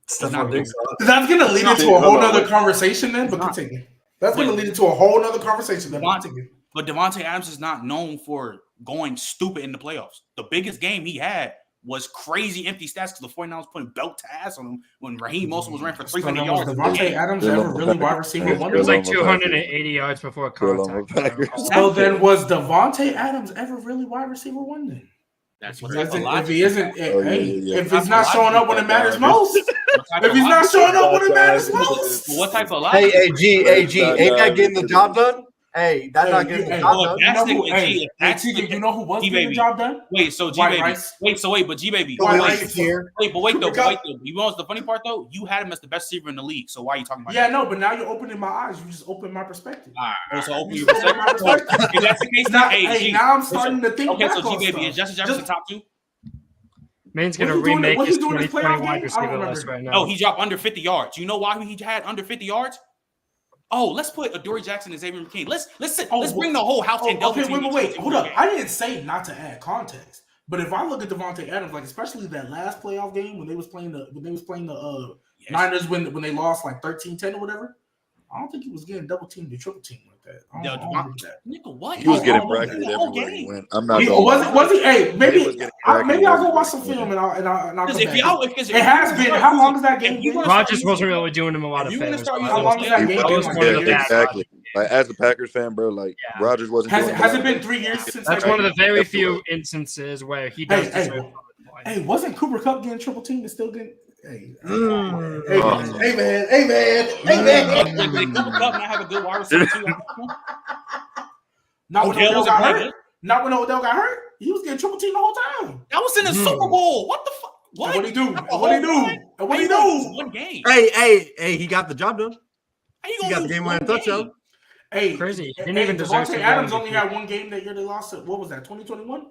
Stefon Diggs. That's going to lead into a whole other conversation then, but continue. That's going to lead into a whole other conversation then. But Davante Adams is not known for going stupid in the playoffs. The biggest game he had was crazy empty stats because the 49ers putting belt to ass on him when Raheem Mostert was ran for 300 yards. Davante Adams ever really wide receiver one? It was like 280 yards before contact. So then was Davante Adams ever really wide receiver one then? That's what if he isn't, if he's not showing up when it matters most, if he's not showing up when it matters most, what type of logic? Hey, G, ain't that getting the job done? Hey, that's not getting the job done. You know who was getting the job done? Wait, so G-Baby. But G-Baby. Wait, though. You know what's the funny part, though? You had him as the best receiver in the league, so why are you talking about that? Yeah, no, but now you're opening my eyes. You just opened my perspective. All right, so open your perspective. If that's the case, now I'm starting to think. Okay, so G-Baby, is Justin Jefferson top 2? Man's going to remake his 2020 wide receiver list right now. No, he dropped under 50 yards. You know why he had under 50 yards? Oh, let's put Adoree Jackson and Xavier McKinney. Let's bring the whole house and Delta team. Wait. Hold up. I didn't say not to add context, but if I look at Davante Adams, like especially that last playoff game when they was playing the Niners when they lost like 13-10 or whatever, I don't think he was getting double teamed or triple teamed like that. Nigga, what? He was getting bracketed everywhere he went. I'm not. Was he? Hey, maybe I'll go watch some film and I'll come back. It has been. How long is that game? Rodgers wasn't really doing him a lot of favors. How long is that game? Exactly. Like as a Packers fan, bro, like Rodgers wasn't. Has it been 3 years since? That's one of the very few instances where he does deserve. Hey, wasn't Cooper Kupp getting triple teamed and still getting? Hey man. Did Cooper Kupp not have a good wide receiver too? Not when Odell got hurt. Not when Odell got hurt. He was getting triple teamed the whole time. That was in the Super Bowl. What the fuck? What? What'd he do? What'd he do? One game. Hey, he got the job done. He got the game-winning touchdown. Hey, crazy. He didn't even deserve Davante Adams only had one game that year they lost. What was that? 2021.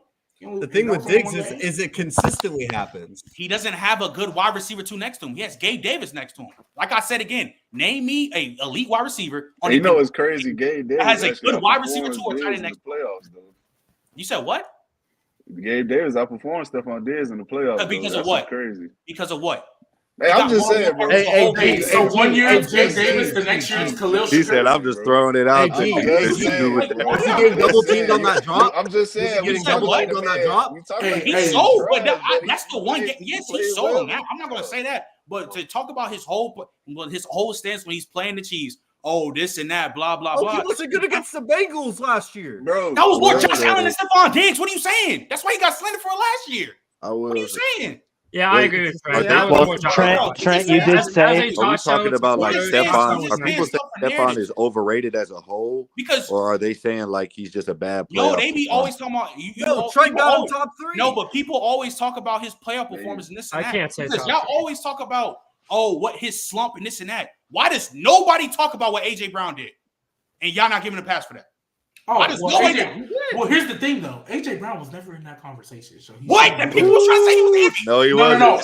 The thing with Diggs is it consistently happens. He doesn't have a good wide receiver 2 next to him. He has Gabe Davis next to him. Like I said again, name me a elite wide receiver. You know it's crazy. Gabe Davis has a good wide receiver 2 or tight end next playoffs. Though. You said what? Gabe Davis outperformed Stephon Diggs in the playoffs. Because of what? Crazy. Because of what? Hey, I'm just saying, bro. So 1 year it's Gabe Davis, the next year it's Khalil. He said, "I'm just throwing it out." He getting double teamed on that drop. I'm just saying, getting double teamed on that drop. He's sold, but that's the one game. Yes, he's sold. I'm not going to say that, but to talk about his whole stance when he's playing the Chiefs, oh, this and that, blah, blah, Oh, blah. he wasn't good against the Bengals last year. Bro, That was more Josh Allen and Stefon Diggs. What are you saying? That's why he got slandered for last year. What are you saying? Yeah, I agree with Trent. That was more Trent, you did say. Are we talking about like Stefon? Are people saying Stefon is overrated as a whole? Or are they saying like he's just a bad player? No, they be always talking about Trent got him top 3. No, but people always talk about his playoff performance and this and that. I can't say because y'all always talk about what his slump and this and that. Why does nobody talk about what AJ Brown did? And y'all not giving a pass for that? Well, here's the thing, though. AJ Brown was never in that conversation. So what? And people was trying to say he was MVP. No, he wasn't. No,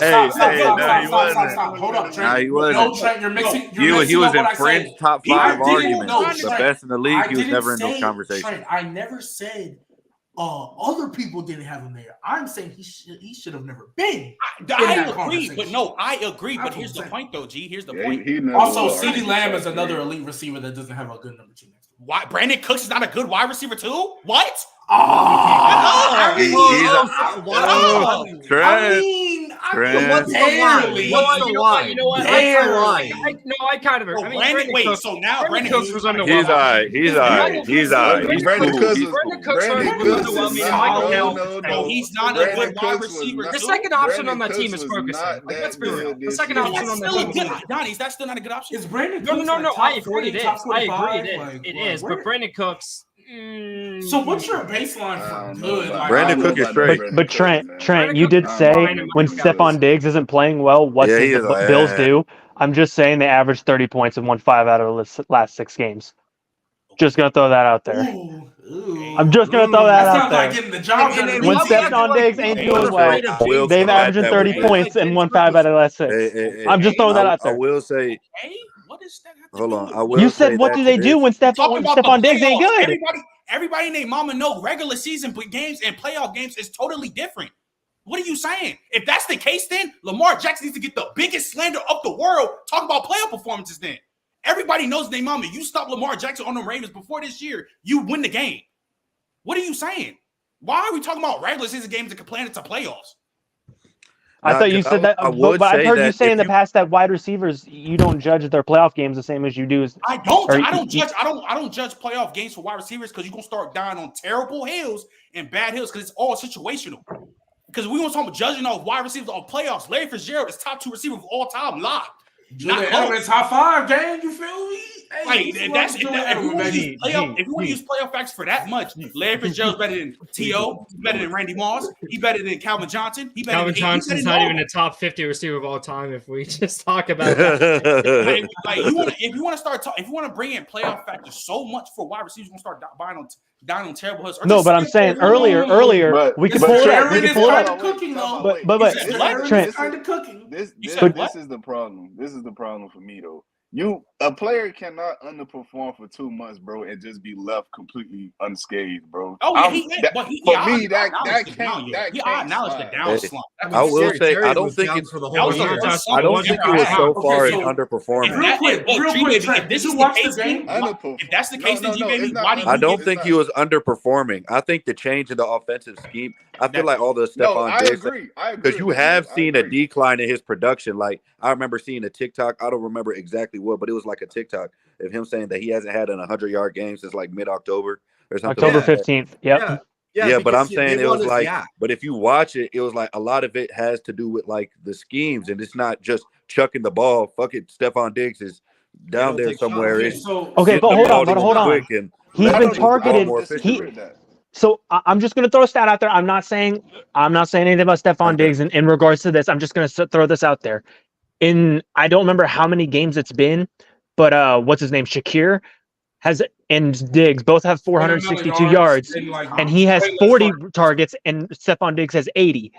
Stop. Hold up, Trent. Nah, he wasn't. No, Trent, you're mixing. He was in French top 5 arguments. The Trent, best in the league. He was never in those conversations. Trent, I never said other people didn't have him there. I'm saying he should have never been. I agree, but no, I agree. But here's the point, though, G. Here's the point. Also, CeeDee Lamb is another elite receiver that doesn't have a good number 2 next to him. Why Brandon Cooks is not a good wide receiver too? What? I mean, what's the line? You know what? I kind of agree. I mean, Brandon, wait, so now Brandon Cooks was underwhelming. He's all right. He's Brandon Cooks No, he's not a good wide receiver. The second option on that team is Ferguson. Like, let's be real. The second option on that team. Donnie, is that still not a good option? Is Brandon Cooks? No. I agree it is. It is. But Brandon Cooks. So what's your baseline for good? Brandon Cook is straight. But Trent, you did say when Stefon Diggs isn't playing well, what did the Bills do? I'm just saying they averaged 30 points and won 5 out of the last 6 games. Just gonna throw that out there. I'm just gonna throw that out there. Like getting the job done. When Stefon Diggs ain't doing well, they've averaged 30 points and won 5 out of the last 6. I'm just throwing that out there. I will say. What is that? Hold on. You said what do they do when Stefon Diggs ain't good? Everybody and their mama know regular season games and playoff games is totally different. What are you saying? If that's the case, then Lamar Jackson needs to get the biggest slander of the world. Talk about playoff performances then. Everybody knows their mama. You stop Lamar Jackson on the Ravens before this year, you win the game. What are you saying? Why are we talking about regular season games and complaining to playoffs? I thought you said that, but I've heard you say in the past that wide receivers, you don't judge their playoff games the same as you do. I don't judge playoff games for wide receivers because you're gonna start dying on terrible hills and bad hills because it's all situational. Because we want to talk about judging off wide receivers on playoffs. Larry Fitzgerald is top 2 receiver of all time live. Not close. Top 5 game, you feel me? Hey, if you want to use playoff facts for that much, Larry Fitzgerald's better than T.O., better than Randy Moss, he better than Calvin Johnson. Calvin Johnson's not even a top 50 receiver of all time if we just talk about that. If you want to bring in playoff factors so much for wide receivers, you're going to start dying on terrible hills. No, but I'm saying earlier, we could pull it up. We could pull it up. But Trent, this is the problem. This is the problem for me though. A player cannot underperform for 2 months, bro, and just be left completely unscathed, bro. I acknowledge the down slump. I will say, I don't think it's for the whole year. I don't think it was so far in underperforming. If that's the case, then why do you? I don't think he was underperforming. I think the change in the offensive scheme. I feel like all the Stefon Diggs, because you have seen a decline in his production. Like I remember seeing a TikTok. I don't remember exactly what, but it was like a TikTok of him saying that he hasn't had an 100-yard game since like mid-October or something. October 15th. Yep. Yeah, but I'm saying it was like, but if you watch it, it was like a lot of it has to do with like the schemes, and it's not just chucking the ball. Fuck it, Stefon Diggs is down there somewhere. Okay, but hold on. He's been targeted. So I'm just going to throw a stat out there. I'm not saying anything about Stefon Diggs in regards to this. I'm just going to throw this out there. I don't remember how many games it's been, but what's his name? Shakir and Diggs both have 462 yards, and he has 40 targets, and Stefon Diggs has 80.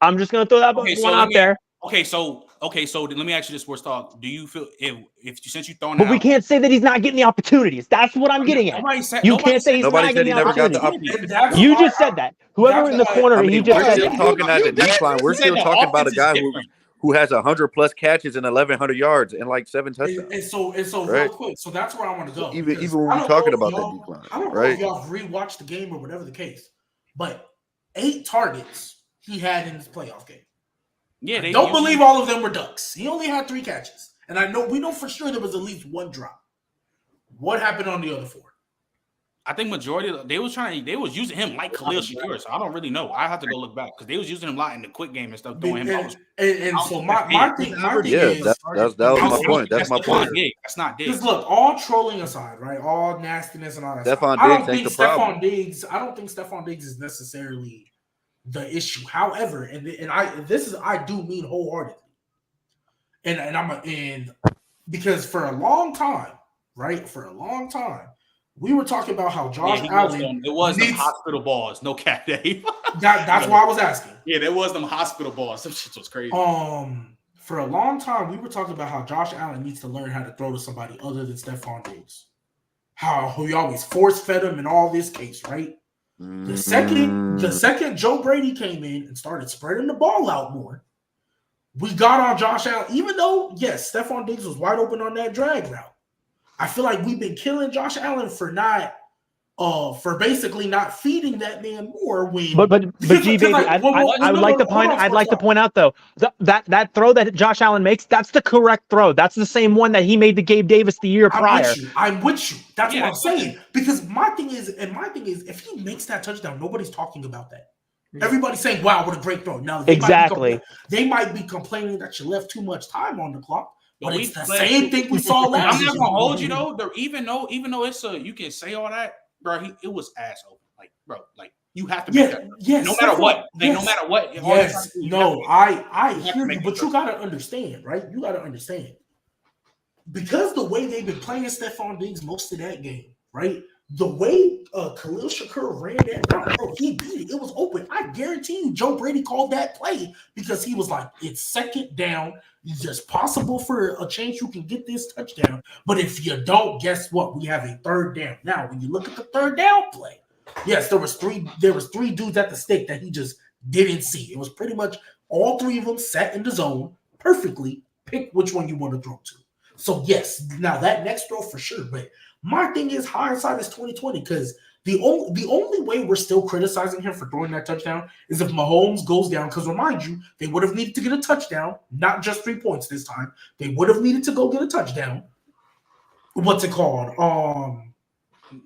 I'm just going to throw that one out there. Okay, so let me ask you this, Sports Talk. Do you feel since you throwing? But we can't say that he's not getting the opportunities. That's what I'm getting at. You can't say he's not getting the opportunities. You just said that. Whoever in the corner, he just said that. Talking at the decline. We're still talking about a guy who has 100+ catches and 1,100 yards and like 7 touchdowns. And so real quick. So that's where I want to go. Even when we're talking about that decline, I don't know if y'all rewatched the game or whatever the case, but 8 targets he had in his playoff game. Yeah, I don't believe all of them were ducks. He only had 3 catches. And we know for sure there was at least 1 drop. What happened on the other 4? I think majority of they was using him like Khalil Shakir, so I don't really know. I have to go look back because they was using him a lot in the quick game and stuff. Throwing him. So my thing is that was my point. That's my point. That's not Diggs. Because look, all trolling aside, right? All nastiness and all that. Stefon Diggs I don't think Stefon Diggs is necessarily the issue. However, I do mean wholeheartedly, and because for a long time, right? For a long time. We were talking about how Josh Allen. It was them hospital balls, no cap day. That's why I was asking. Yeah, there was them hospital balls. Some shit was crazy. For a long time, we were talking about how Josh Allen needs to learn how to throw to somebody other than Stefon Diggs. How he always force fed him in all this case, right? The second Joe Brady came in and started spreading the ball out more, we got on Josh Allen. Even though, yes, Stefon Diggs was wide open on that drag route. I feel like we've been killing Josh Allen for basically not feeding that man more. But G baby, I'd like to point out though that throw that Josh Allen makes, that's the correct throw. That's the same one that he made to Gabe Davis the year prior. I'm with you. That's what I'm saying. Because my thing is, if he makes that touchdown, nobody's talking about that. Everybody's saying, "Wow, what a great throw!" Now they might be complaining that you left too much time on the clock. But it's the same thing we saw last year. I'm not gonna hold you though. Even though it's you can say all that, bro. It was ass open. Like, bro, like you have to make that. Yes. No matter what. No matter what. Yes. No, I hear you, but you gotta understand, right? You gotta understand because the way they've been playing Stefon Diggs most of that game, right? The way Khalil Shakir ran that route, bro, he beat it. It was open. I guarantee you, Joe Brady called that play because he was like, "It's second down. There's possible for a chance you can get this touchdown. But if you don't, guess what? We have a third down." Now, when you look at the third down play, yes, there was three dudes at the stick that he just didn't see. It was pretty much all 3 of them sat in the zone perfectly. Pick which one you want to throw to. So yes, now that next throw for sure. But my thing is hindsight is 2020 because the only way we're still criticizing him for throwing that touchdown is if Mahomes goes down. Because remind you, they would have needed to get a touchdown, not just 3 points this time. They would have needed to go get a touchdown. What's it called?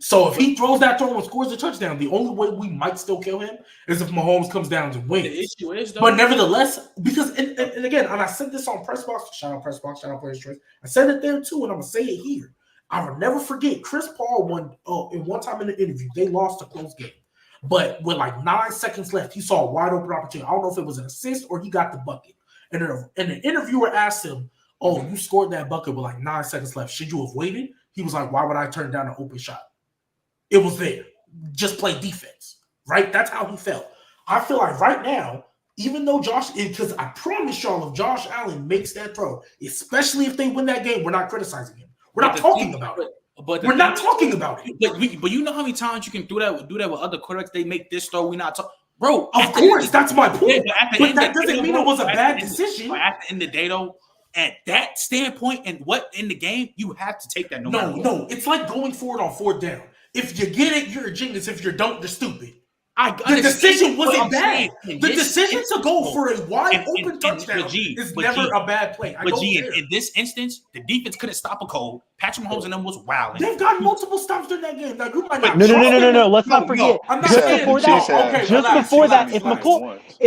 So if he throws that throw and scores a touchdown, the only way we might still kill him is if Mahomes comes down and wins. The issue is, though, but nevertheless, because and again, and I said this on Press Box, shout out Press Box, shout out Players Choice. I said it there too, and I'm gonna say it here. I will never forget Chris Paul one time in the interview, they lost a close game. But with like 9 seconds left, he saw a wide open opportunity. I don't know if it was an assist or he got the bucket. And the interviewer asked him, "Oh, you scored that bucket with like 9 seconds left. Should you have waited?" He was like, "Why would I turn down an open shot? It was there. Just play defense." Right? That's how he felt. I feel like right now, even though because I promise y'all, if Josh Allen makes that throw, especially if they win that game, we're not criticizing him. We're not talking about it. But we're not talking about it. But you know how many times you can do that with other quarterbacks? They make this throw. We're not talking. Bro, of course, that's my point. But that doesn't mean it was a bad decision. At the end of the day, though, at that standpoint and what in the game, you have to take that. No, it's like going forward on 4th down. If you get it, you're a genius. If you don't, you're stupid. The decision wasn't bad. The decision to go for a wide open touchdown is never a bad play. But in this instance, the defense couldn't stop a cold. Patrick Mahomes and them was wild. They've got multiple stops during that game. Like, you might not no. Let's not forget. Just before that, if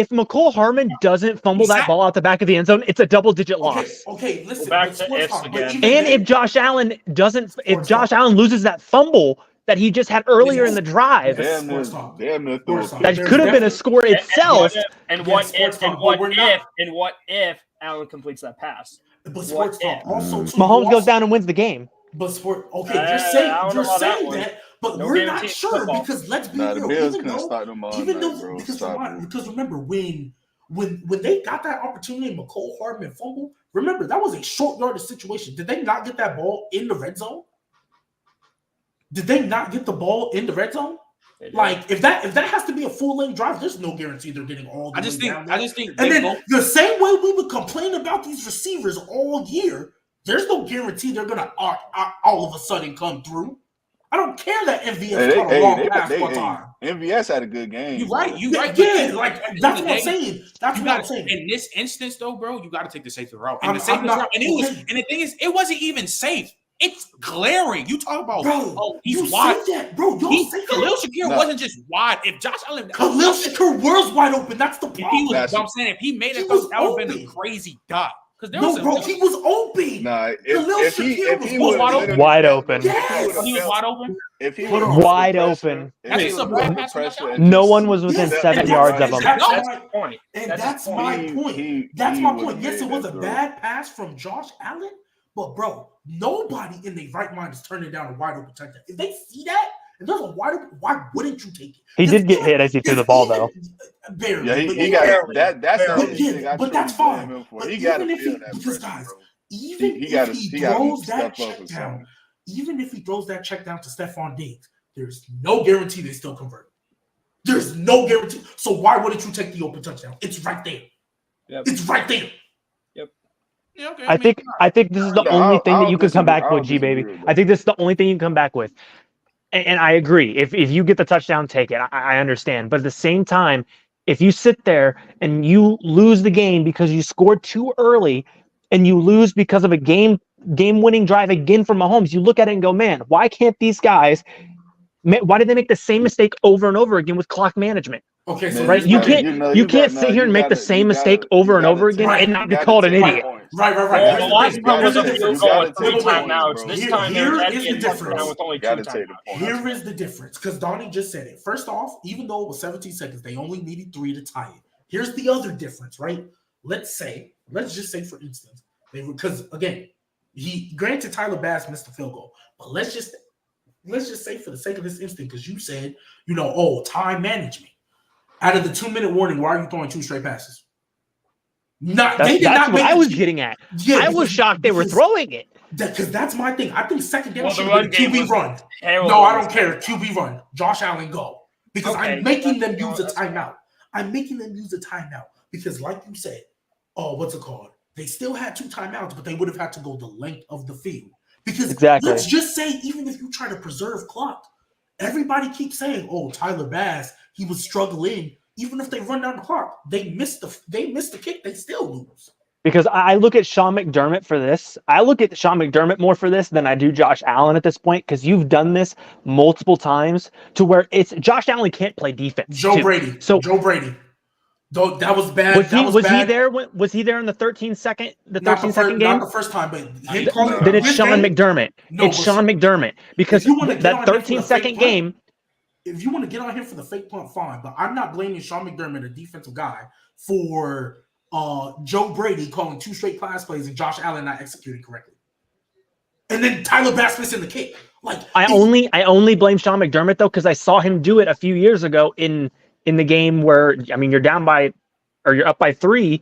McCole Harmon doesn't fumble that ball out the back of the end zone, it's a double-digit loss. Okay, listen. Back to ifs again. And if Josh Allen loses that fumble that he just had earlier in the drive, that could have been a score itself. And what if Allen completes that pass? But sports talk also too. Mahomes goes down and wins the game. But you're saying that, but we're not sure because let's be real. Because remember when they got that opportunity, McCole Hardman fumble. Remember that was a short yardage situation. Did they not get that ball in the red zone? Did they not get the ball in the red zone? Like if that has to be a full lane drive, there's no guarantee they're getting all the way down there. I just think and then the same way we would complain about these receivers all year, there's no guarantee they're gonna all of a sudden come through. I don't care that MVS caught a long pass one time. MVS had a good game. You're right. Yeah, like that's what I'm saying. That's what I'm saying. In this instance, though, bro, you got to take the safer route. And the safest route, and the thing is, it wasn't even safe. It's glaring. You talk about, he's wide. That, bro. Khalil Shakir wasn't just wide. If Josh Allen, Khalil Shakir was wide open. That's the problem. I'm saying if he made it, that would have been a crazy dot. He was open. Nah, if he was wide open. Yes. He was wide open. If he was wide open. No one was within 7 yards of him. That's my point. That's my point. That's my point. Yes, it was a bad pass from Josh Allen, but bro, nobody in their right mind is turning down a wide open touchdown. If they see that, if there's a wide open, why wouldn't you take it? He did get hit as he threw the ball, though. Barely. Yeah, he got that. That's the only thing I but that's fine. But he got to feel that because pressure, guys, bro. even if he throws that check down, even if he throws that check down to Stefon Diggs, there's no guarantee they still convert. There's no guarantee. So why wouldn't you take the open touchdown? It's right there. Yep. It's right there. Yep. Yeah, okay. I think this is the only thing that you could come back with, G baby. I think this is the only thing you can come back with. And I agree. If you get the touchdown, take it. I understand. But at the same time, if you sit there and you lose the game because you scored too early and you lose because of a game-winning drive again from Mahomes, you look at it and go, man, why can't these guys – why did they make the same mistake over and over again with clock management? Okay, so right, you can't sit here and make the same mistake over and over again and not be called an idiot. Right. The last time was a field goal with 3 timeouts. This time here is the difference. With only 2 timeouts. Here is the difference, because Donnie just said it. First off, even though it was 17 seconds, they only needed 3 to tie it. Here's the other difference, right? Let's just say, for instance, because again, granted Tyler Bass missed the field goal, but let's just say for the sake of this instant, because you said, time management. Out of the 2-minute warning, why are you throwing 2 straight passes? That's what I was getting at. Yeah, I was shocked they were throwing it. Because that's my thing. I think second down should have been QB run. No, I don't care. QB run. Josh Allen, go. Because I'm making them use a timeout. Because like you said, what's it called? They still had 2 timeouts, but they would have had to go the length of the field. Because let's just say, even if you try to preserve clock, everybody keeps saying, Tyler Bass, he was struggling. Even if they run down the clock, they miss the kick, they still lose. Because I look at Sean McDermott for this. I look at Sean McDermott more for this than I do Josh Allen at this point, because you've done this multiple times to where it's Josh Allen can't play defense. Joe Brady. Though that was bad. Was he there in the 13-second game? Not the first time, but then it's Sean McDermott. Sean McDermott, because that 13-second game. If you want to get on him for the fake punt, fine. But I'm not blaming Sean McDermott, a defensive guy, for Joe Brady calling 2 straight pass plays and Josh Allen not executing correctly. And then Tyler Bass missing the kick. I only blame Sean McDermott though, because I saw him do it a few years ago in the game where you're you're up by 3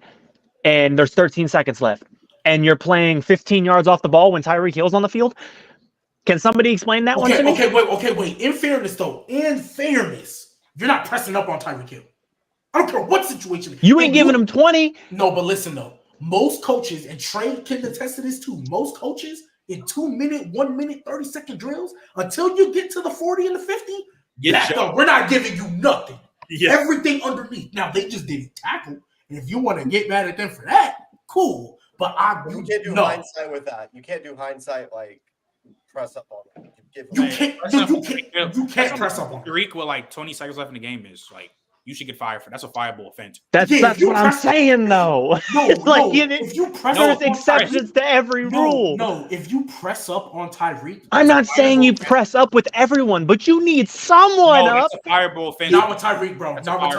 and there's 13 seconds left and you're playing 15 yards off the ball when Tyreek Hill's on the field. Can somebody explain that one to me? Okay, wait. In fairness, you're not pressing up on Tyreek Hill. I don't care what situation. You ain't giving him 20. No, but listen, though. Most coaches, and Trey can attest to this too, most coaches in 2-minute, 1-minute, 30-second drills, until you get to the 40 and the 50, we're not giving you nothing. Yeah. Everything underneath. Now, they just didn't tackle. And if you want to get mad at them for that, cool. But you can't do hindsight with that. You can't do hindsight press up on him. You can't press up on him. Tariq with 20 seconds left in the game is you should get fired for. That's a fireable offense. That's what I'm saying though. If you press there's exceptions to every rule. No, if you press up on Tyreek, I'm not saying you press up with everyone, but you need someone up. That's a fireable offense. Not with Tyreek, bro. Not with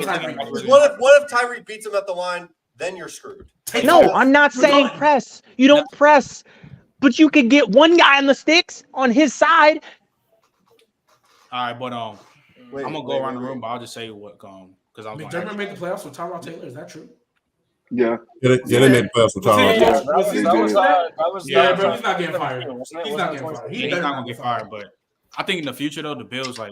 Tyreek. What if Tyreek beats him at the line? Then you're screwed. No, I'm not saying press. You don't press. But you could get one guy on the sticks on his side. All right, but I'm gonna go around the room, but I'll just say what because I was McDermott made the playoffs with Tyrod Taylor. Is that true? Yeah. They made the playoffs with Tyrod Taylor. Bro, he's not getting fired. He's not gonna get fired. But I think in the future though, the Bills I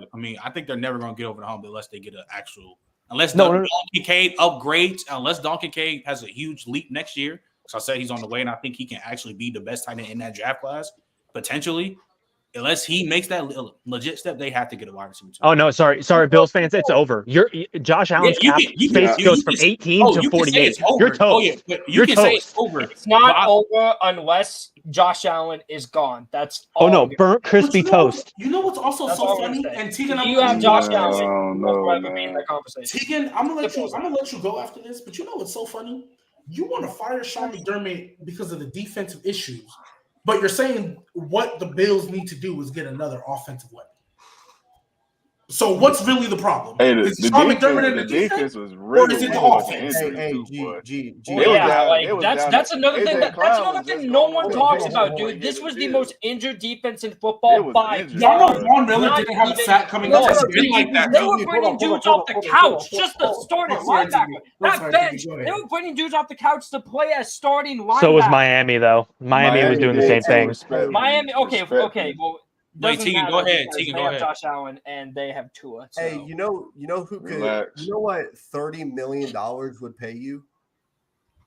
think they're never gonna get over the hump unless they get an actual Don Kincaid upgrades, unless Don Kincaid has a huge leap next year. So I said he's on the way, and I think he can actually be the best tight end in that draft class, potentially. unless he makes that legit step, they have to get a wide receiver. Oh no, sorry, Bills fans, it's over. Josh Allen's cap space goes from 18 to 48. You're toast. Oh yeah, but you can say it's over. It's not over unless Josh Allen is gone. That's all. Oh no, burnt crispy toast. You know what's also so funny? And Tegan, you have Josh Allen. Tegan, I'm gonna let you go after this. But you know what's so funny? You want to fire Sean McDermott because of the defensive issues, but you're saying what the Bills need to do is get another offensive weapon. So what's really the problem? Hey, is it Sean McDermott in the defense was really or is it the offense? That's another thing. That's another thing no one talks about, dude. This was the most injured defense in football by y'all know Von Miller didn't have a sack coming up. They were bringing dudes off the couch just to start at linebacker. Not bench. They were bringing dudes off the couch to play as starting linebacker. So was Miami though. Miami was doing the same thing. Miami. Okay. Well. Wait, Tegan, go ahead. Tegan, go ahead. Josh Allen and they have Tua. So. Hey, you know who could? Relax. You know what $30 million would pay you?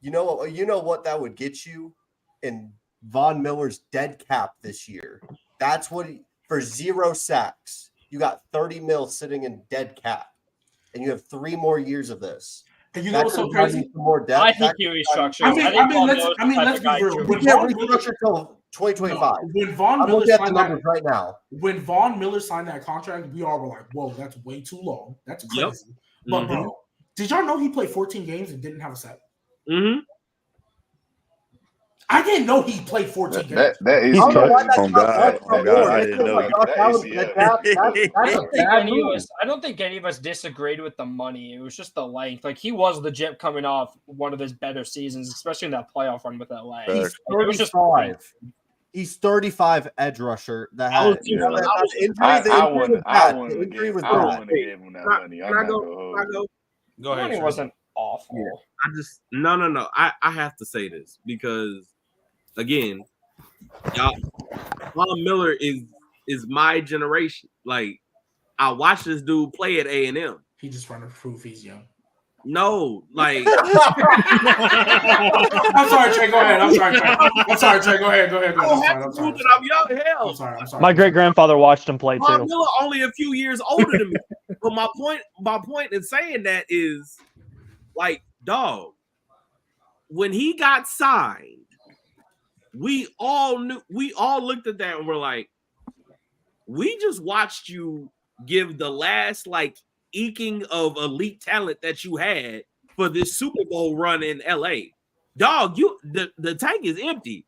You know what that would get you in Von Miller's dead cap this year. That's what for 0 sacks. You got 30 mil sitting in dead cap, and you have 3 more years of this. And you know what's so crazy? More depth. I think you restructure. I mean, let's be real. We can't restructure until 2025. When Von Miller signed that right now. When Von Miller signed that contract, we all were like, "Whoa, that's way too long. That's crazy." Yep. But bro, did y'all know he played 14 games and didn't have a sack? Mm-hmm. I didn't know he played 14 games. That is I didn't know. I don't think any of us disagreed with the money. It was just the length. Like he was legit coming off one of his better seasons, especially in that playoff run with LA. He's 35. He's 35 edge rusher. That had I wouldn't give him that money. Go ahead. Money wasn't awful. No. I have to say this because again, y'all, Von Miller is my generation. Like I watched this dude play at A&M. He just trying to prove he's young. No, like I'm sorry, Trey. Go ahead. I'm sorry, Trey. Go ahead. I'm young. Hell, I'm sorry. My great grandfather watched him play too. Von Miller only a few years older than me. But my point in saying that is, like, dog, when he got signed, we all looked at that and we're like, we just watched you give the last like eking of elite talent that you had for this Super Bowl run in LA. Dog, the tank is empty.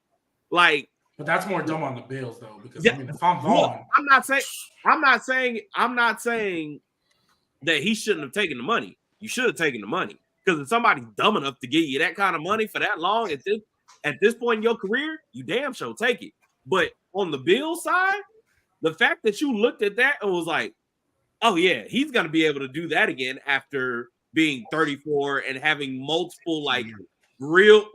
Like, but that's more dumb on the Bills though, because I mean, if I'm Vaughn, I'm not saying that he shouldn't have taken the money. You should have taken the money. Because if somebody's dumb enough to give you that kind of money for that long at this point in your career, you damn sure take it. But on the Bills side, the fact that you looked at that and was like, oh yeah, he's gonna be able to do that again after being 34 and having multiple real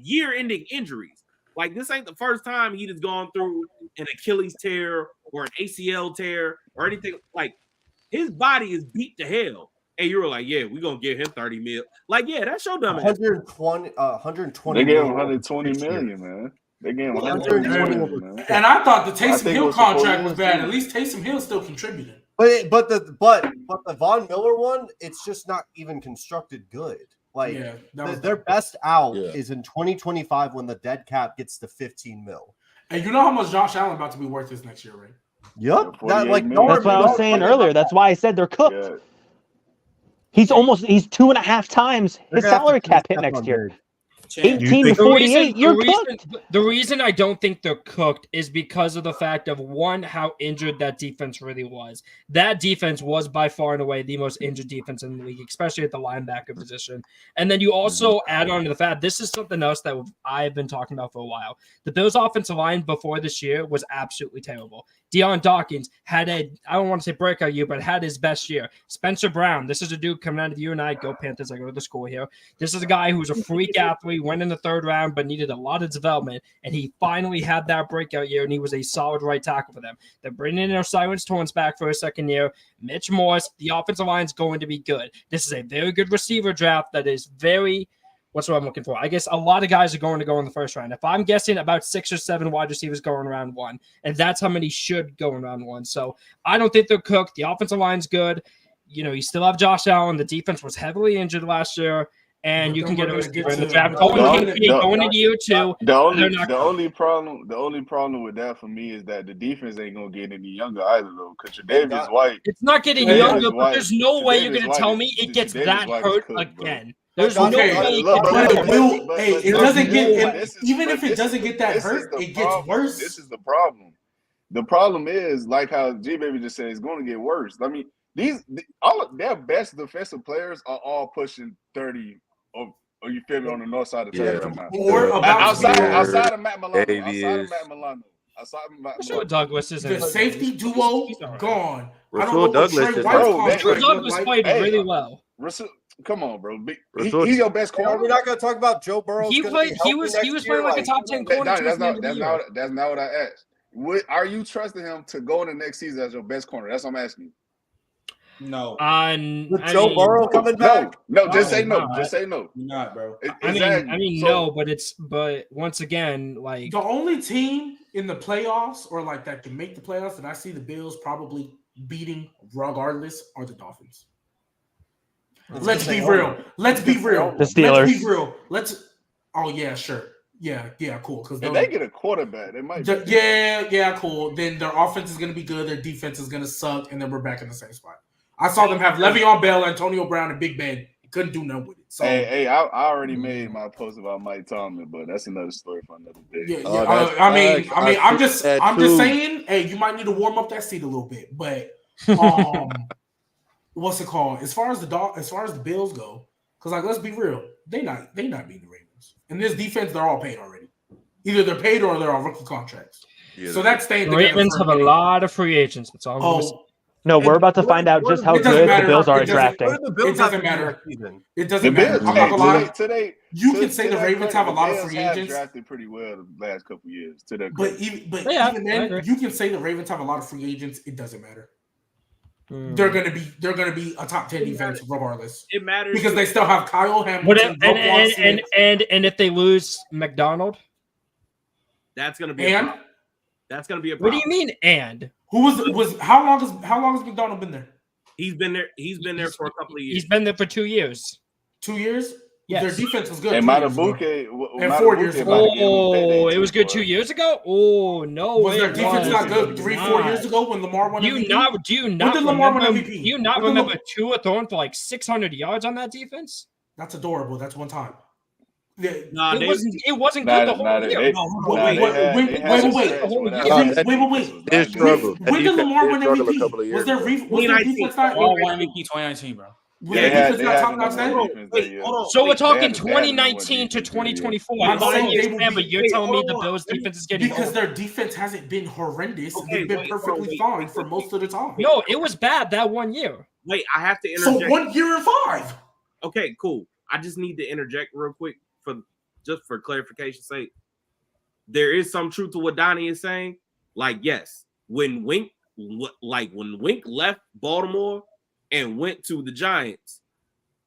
year-ending injuries. Like this ain't the first time he has gone through an Achilles tear or an ACL tear or anything. Like his body is beat to hell. And you were like, yeah, we're gonna give him 30 mil. Like, yeah, that's your dumb. 120. They gave him 120 million, man. They gave him 120 million, man. And I thought the Taysom Hill contract was bad. At least Taysom Hill still contributing. But the Von Miller one, it's just not even constructed good. Like their best out is in 2025 when the dead cap gets to 15 mil. And you know how much Josh Allen about to be worth this next year, right? Yep. That's what I was saying earlier. That's why I said they're cooked. Yeah. He's 2.5 times his salary cap hit next year. 18 to 48, you're cooked. The reason I don't think they're cooked is because of the fact of, one, how injured that defense really was. That defense was by far and away the most injured defense in the league, especially at the linebacker position. And then you also add on to the fact, this is something else that I've been talking about for a while. The Bills' offensive line before this year was absolutely terrible. Deion Dawkins had I don't want to say breakout year, but had his best year. Spencer Brown, this is a dude coming out of UNI, go Panthers, I go to the school here. This is a guy who's a freak athlete, went in the 3rd round, but needed a lot of development, and he finally had that breakout year, and he was a solid right tackle for them. They're bringing in Osiris Torrance back for his 2nd year. Mitch Morse, the offensive line is going to be good. This is a very good receiver draft that is very what's what I'm looking for? I guess a lot of guys are going to go in the first round. If I'm guessing about 6 or 7 wide receivers going round 1, and that's how many should go in round 1. So I don't think they're cooked. The offensive line's good. You still have Josh Allen. The defense was heavily injured last year, and you can get in the draft going into year 2. The only problem with that for me is that the defense ain't gonna get any younger either though. Because Tre'Davious White, it's not getting younger, but there's no way you're gonna tell me it gets that hurt again. There's no way. It doesn't get. Even if it doesn't get that hurt, it gets worse. This is the problem. The problem is like how G Baby just said, it's going to get worse. I mean, all of their best defensive players are all pushing 30. Or you feel me on the north side of town? Or outside of Matt Milano. Rashawn Douglas is the safety duo gone. Rashawn Douglas played really well. Come on, bro. He's your best corner. We're not going to talk about Joe Burrow. He was playing like a top 10 corner. That's not what I asked. Are you trusting him to go in the next season as your best corner? That's what I'm asking you. No. With Joe Burrow coming back? No, just say no. Just say no. You're not, bro. No, but once again, like the only team in the playoffs or like that can make the playoffs that I see the Bills probably beating regardless are the Dolphins. Let's be real. The Steelers. Let's be real. Oh yeah, sure. Yeah, cool. Because if they get a quarterback, they might. Cool. Then their offense is going to be good. Their defense is going to suck, and then we're back in the same spot. I saw them have Le'Veon Bell, Antonio Brown, and Big Ben. Couldn't do nothing with it. So, I already made my post about Mike Tomlin, but that's another story for another day. I'm just saying. Hey, you might need to warm up that seat a little bit, but what's it called? As far as the Bills go, because like let's be real, they not beating the Ravens. And this defense, they're all paid already. Either they're paid or they're on rookie contracts. Yeah, so that's staying. The Ravens have a lot of free agents. That's all. No, we're about to find out just how good the Bills are at drafting. It doesn't matter. It doesn't matter. I'm not gonna lie. You can say the Ravens have a lot of free agents. Drafted pretty well the last couple years. But even then, you can say the Ravens have a lot of free agents. It doesn't matter. They're gonna be a top 10 defense regardless. It matters because they still have Kyle Hamilton. And if they lose McDonald, that's gonna be that's gonna be a problem. What do you mean? And how long has McDonald been there? He's been there for a couple of years. He's been there for 2 years. 2 years? Yes. Their defense was good. And Matabuke, and 4 years ago. Oh, it was good 2 years ago? Oh, no. Was their defense not good 3-4 years ago when Lamar won MVP? Do you not remember Tua throwing for like 600 yards on that defense? That's adorable. That's one time. It wasn't good the whole year. Wait. When did Lamar win MVP? Was their defense not MVP 2019, bro? So we're talking 2019 to 2024. But you're telling me the Bills' defense is getting because their defense hasn't been horrendous. They've been perfectly fine for most of the time. No, it was bad that 1 year. Wait, I have to interject. So 1 year and 5. Okay, cool. I just need to interject real quick for clarification's sake. There is some truth to what Donnie is saying. Like, yes, when Wink left Baltimore and went to the Giants,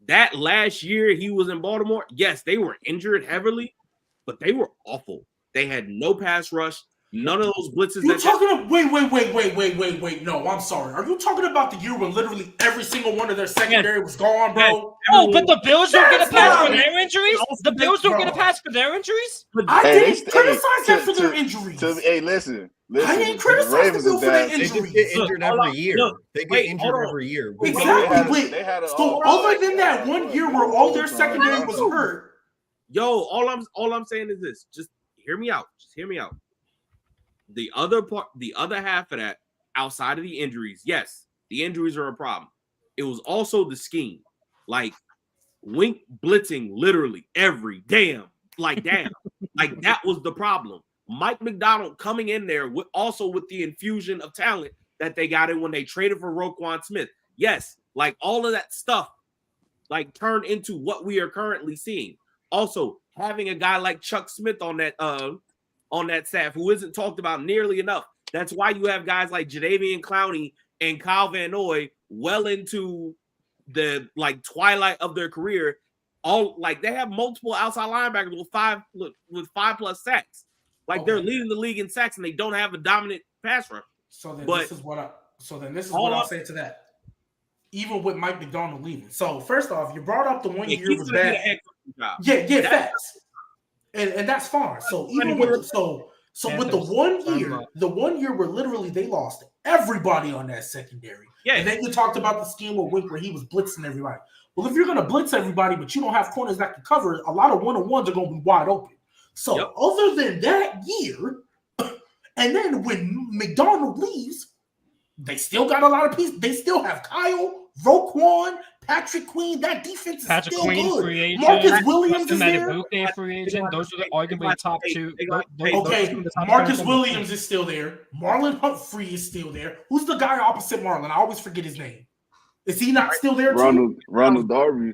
that last year he was in Baltimore, yes, they were injured heavily, but they were awful. They had no pass rush, none of those blitzes. Wait. No, I'm sorry. Are you talking about the year when literally every single one of their secondary was gone, bro? Oh, but the Bills don't get a pass for their injuries? The Bills don't get a pass for their injuries? I didn't criticize them for their injuries. Listen. I didn't criticize the Bills for their injuries. They just get injured every year. They get injured every year. Exactly. So other than that 1 year where all their secondary was hurt. Yo, all I'm saying is this. Just hear me out. The other half of that, outside of the injuries, yes, the injuries are a problem. It was also the scheme. Like Wink blitzing literally every damn. Like that was the problem. Mike McDonald coming in there with the infusion of talent that they got in when they traded for Roquan Smith. Yes, like all of that stuff like turned into what we are currently seeing. Also, having a guy like Chuck Smith on that staff who isn't talked about nearly enough. That's why you have guys like Jadeveon Clowney and Kyle Van Noy well into the like twilight of their career they have multiple outside linebackers with 5+ sacks. Like they're leading the league in sacks, and they don't have a dominant pass rush. So then this is what I'll say to that. Even with Mike McDonald leaving. So first off, you brought up the 1 year was bad. Yeah, facts. And that's fine. So even with with the 1 year where literally they lost everybody on that secondary. Yeah. And then you talked about the scheme with Wink where he was blitzing everybody. Well, if you're gonna blitz everybody, but you don't have corners that can cover it, a lot of one-on-ones are gonna be wide open. So other than that year, and then when McDonald leaves, they still got a lot of pieces. They still have Kyle, Roquan, Patrick Queen. That defense is still good. Free agent. Marcus Williams is there. Free agent. Those are the arguably top two. Marcus Williams is still there. Marlon Humphrey is still there. Who's the guy opposite Marlon? I always forget his name. Is he not still there too? Ronald Darby.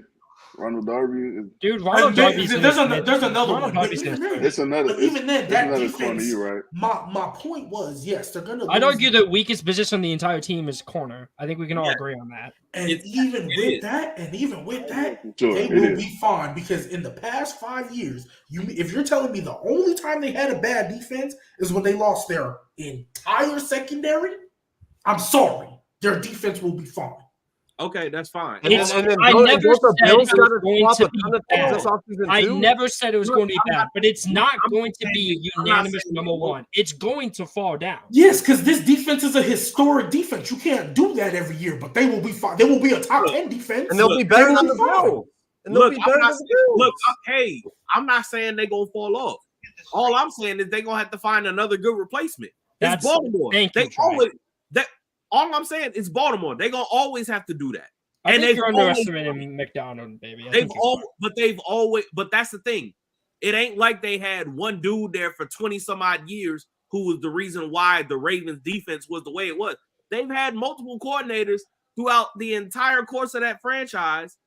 Ronald Darby is Ronald Darby. There's another one. It's another. But even then, that defense. Corner, you're right. My point was, yes, they're gonna. I'd argue the weakest position on the entire team is corner. I think we can all agree on that. And even with that, they will be fine because in the past 5 years, if you're telling me the only time they had a bad defense is when they lost their entire secondary, I'm sorry, their defense will be fine. Okay, that's fine. I never said it was going to be bad, but it's not going to be a unanimous number one. It's going to fall down. Yes, because this defense is a historic defense. You can't do that every year, but they will be fine. They will be a top 10 defense, and they'll be better than the Bills. Look, hey, I'm not saying they're gonna fall off. All I'm saying is they're gonna have to find another good replacement. It's Baltimore. All I'm saying is Baltimore. They're gonna always have to do that. I think you're underestimating McDonald, baby. But that's the thing. It ain't like they had one dude there for 20 some odd years who was the reason why the Ravens defense was the way it was. They've had multiple coordinators throughout the entire course of that franchise,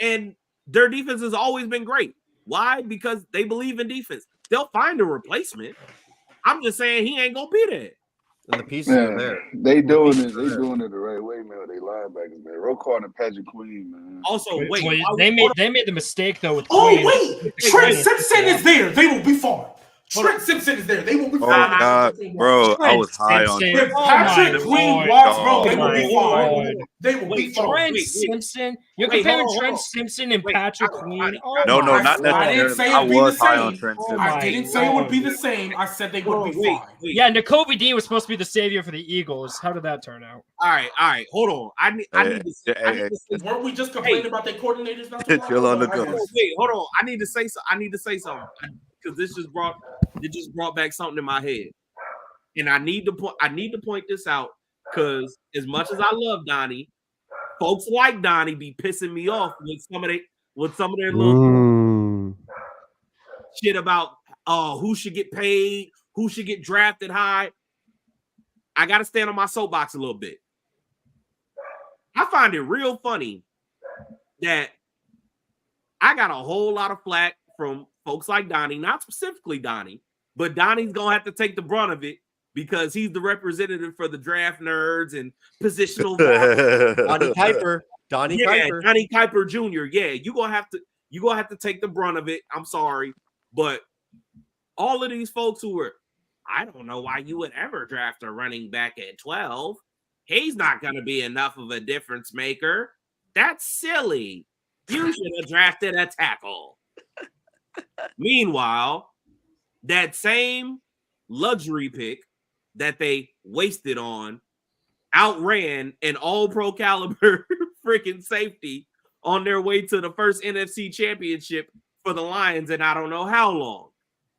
and their defense has always been great. Why? Because they believe in defense. They'll find a replacement. I'm just saying he ain't gonna be there. And the pieces are there. They doing it the right way, man. They linebackers, man. Roquan and Patrick Queen, man. Also, they made the mistake though with Trent Simpson is there. They will be fine. Trent Simpson is there. They will be fine. Oh God, bro, I was high on Trent. Patrick Queen walks, bro. They will be fine. They will be fine. Trent Simpson. You're comparing Trent Simpson and Patrick Queen. No, not necessarily. I was high on Trent Simpson. I didn't say it would be the same. I said they would be fine. Yeah, N'Kobe Dean was supposed to be the savior for the Eagles. How did that turn out? All right. Hold on. I need to say. Weren't we just complaining about their coordinators? Chill on the go. Wait, hold on. I need to say something. Because this just brought back something in my head, and I need to point this out because as much as I love Donnie, folks like Donnie be pissing me off with some of their little shit about who should get paid, who should get drafted high. I got to stand on my soapbox a little bit. I find it real funny that I got a whole lot of flack from folks like Donnie, not specifically Donnie, but Donnie's going to have to take the brunt of it because he's the representative for the draft nerds and positional. Donnie Kuiper. Donnie Kuiper Jr. Yeah, you're going to have to take the brunt of it. I'm sorry. But all of these folks who were, I don't know why you would ever draft a running back at 12. He's not going to be enough of a difference maker. That's silly. You should have drafted a tackle. Meanwhile, that same luxury pick that they wasted on outran an all-pro caliber freaking safety on their way to the first NFC championship for the Lions in I don't know how long.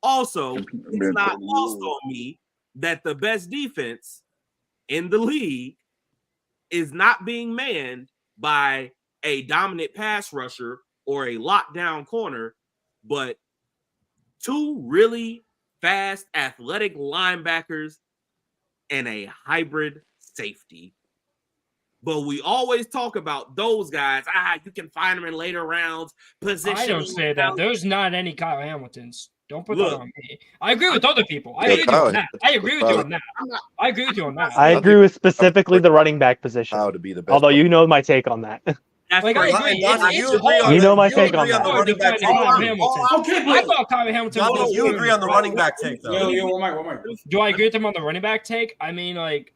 Also, it's not lost on me that the best defense in the league is not being manned by a dominant pass rusher or a lockdown corner, but two really fast, athletic linebackers and a hybrid safety. But we always talk about those guys. You can find them in later rounds. I don't say that. There's not any Kyle Hamiltons. Don't put that on me. I agree with other people. I agree with you on that. I agree with you on that. I agree with specifically the running back position. How to be the best. Although you know my take on that. Like I agree. You know my take on that. running back take. Okay, I thought Kyle Hamilton. Donnie, you agree on the running back take though? Yo, do I agree with him on the running back take? I mean, like,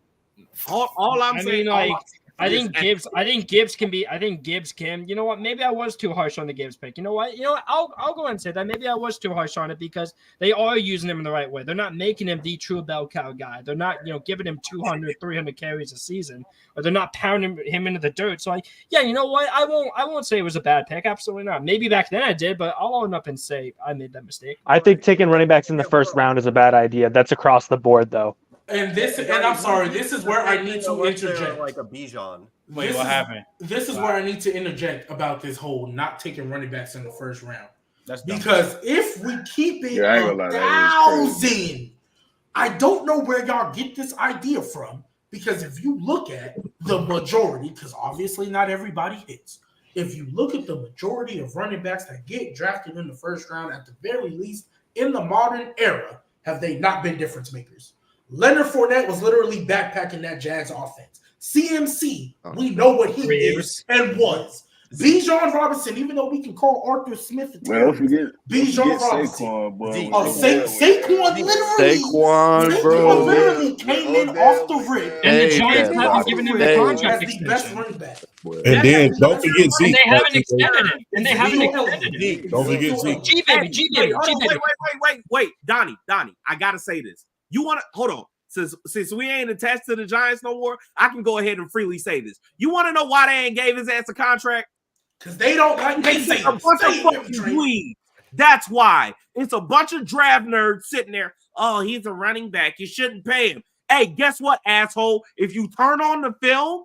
all I'm saying, I think Gibbs can. You know what? Maybe I was too harsh on the Gibbs pick. You know what? I'll go and say that. Maybe I was too harsh on it because they are using him in the right way. They're not making him the true bell cow guy. They're not, giving him 200, 300 carries a season, or they're not pounding him into the dirt. So you know what? I won't say it was a bad pick. Absolutely not. Maybe back then I did, but I'll own up and say I made that mistake. I think taking running backs in the first round is a bad idea. That's across the board, though. And I'm sorry, this is where I need to interject. Like a Bijan. Wait, what happened? This is where I need to interject about this whole not taking running backs in the first round. That's dumb. Because if we keep it 1,000, I don't know where y'all get this idea from. Because if you look at the majority, because obviously not everybody hits. If you look at the majority of running backs that get drafted in the first round, at the very least in the modern era, have they not been difference makers? Leonard Fournette was literally backpacking that Jags offense. CMC, we know what he is and was. Bijan Robinson, even though we can call Arthur Smith, Bijan Robinson. Saquon literally came in off the rip, and the Giants haven't given him the contract as the best running back. And then don't forget Zeke. And they haven't extended him. Don't forget Zeke. G baby. Wait, Donnie, I gotta say this. You want to hold on? Since we ain't attached to the Giants no more, I can go ahead and freely say this. You want to know why they ain't gave his ass a contract? Because they don't like they say a bunch of fucking dweebs. That's why. It's a bunch of draft nerds sitting there. Oh, he's a running back. You shouldn't pay him. Hey, guess what, asshole? If you turn on the film,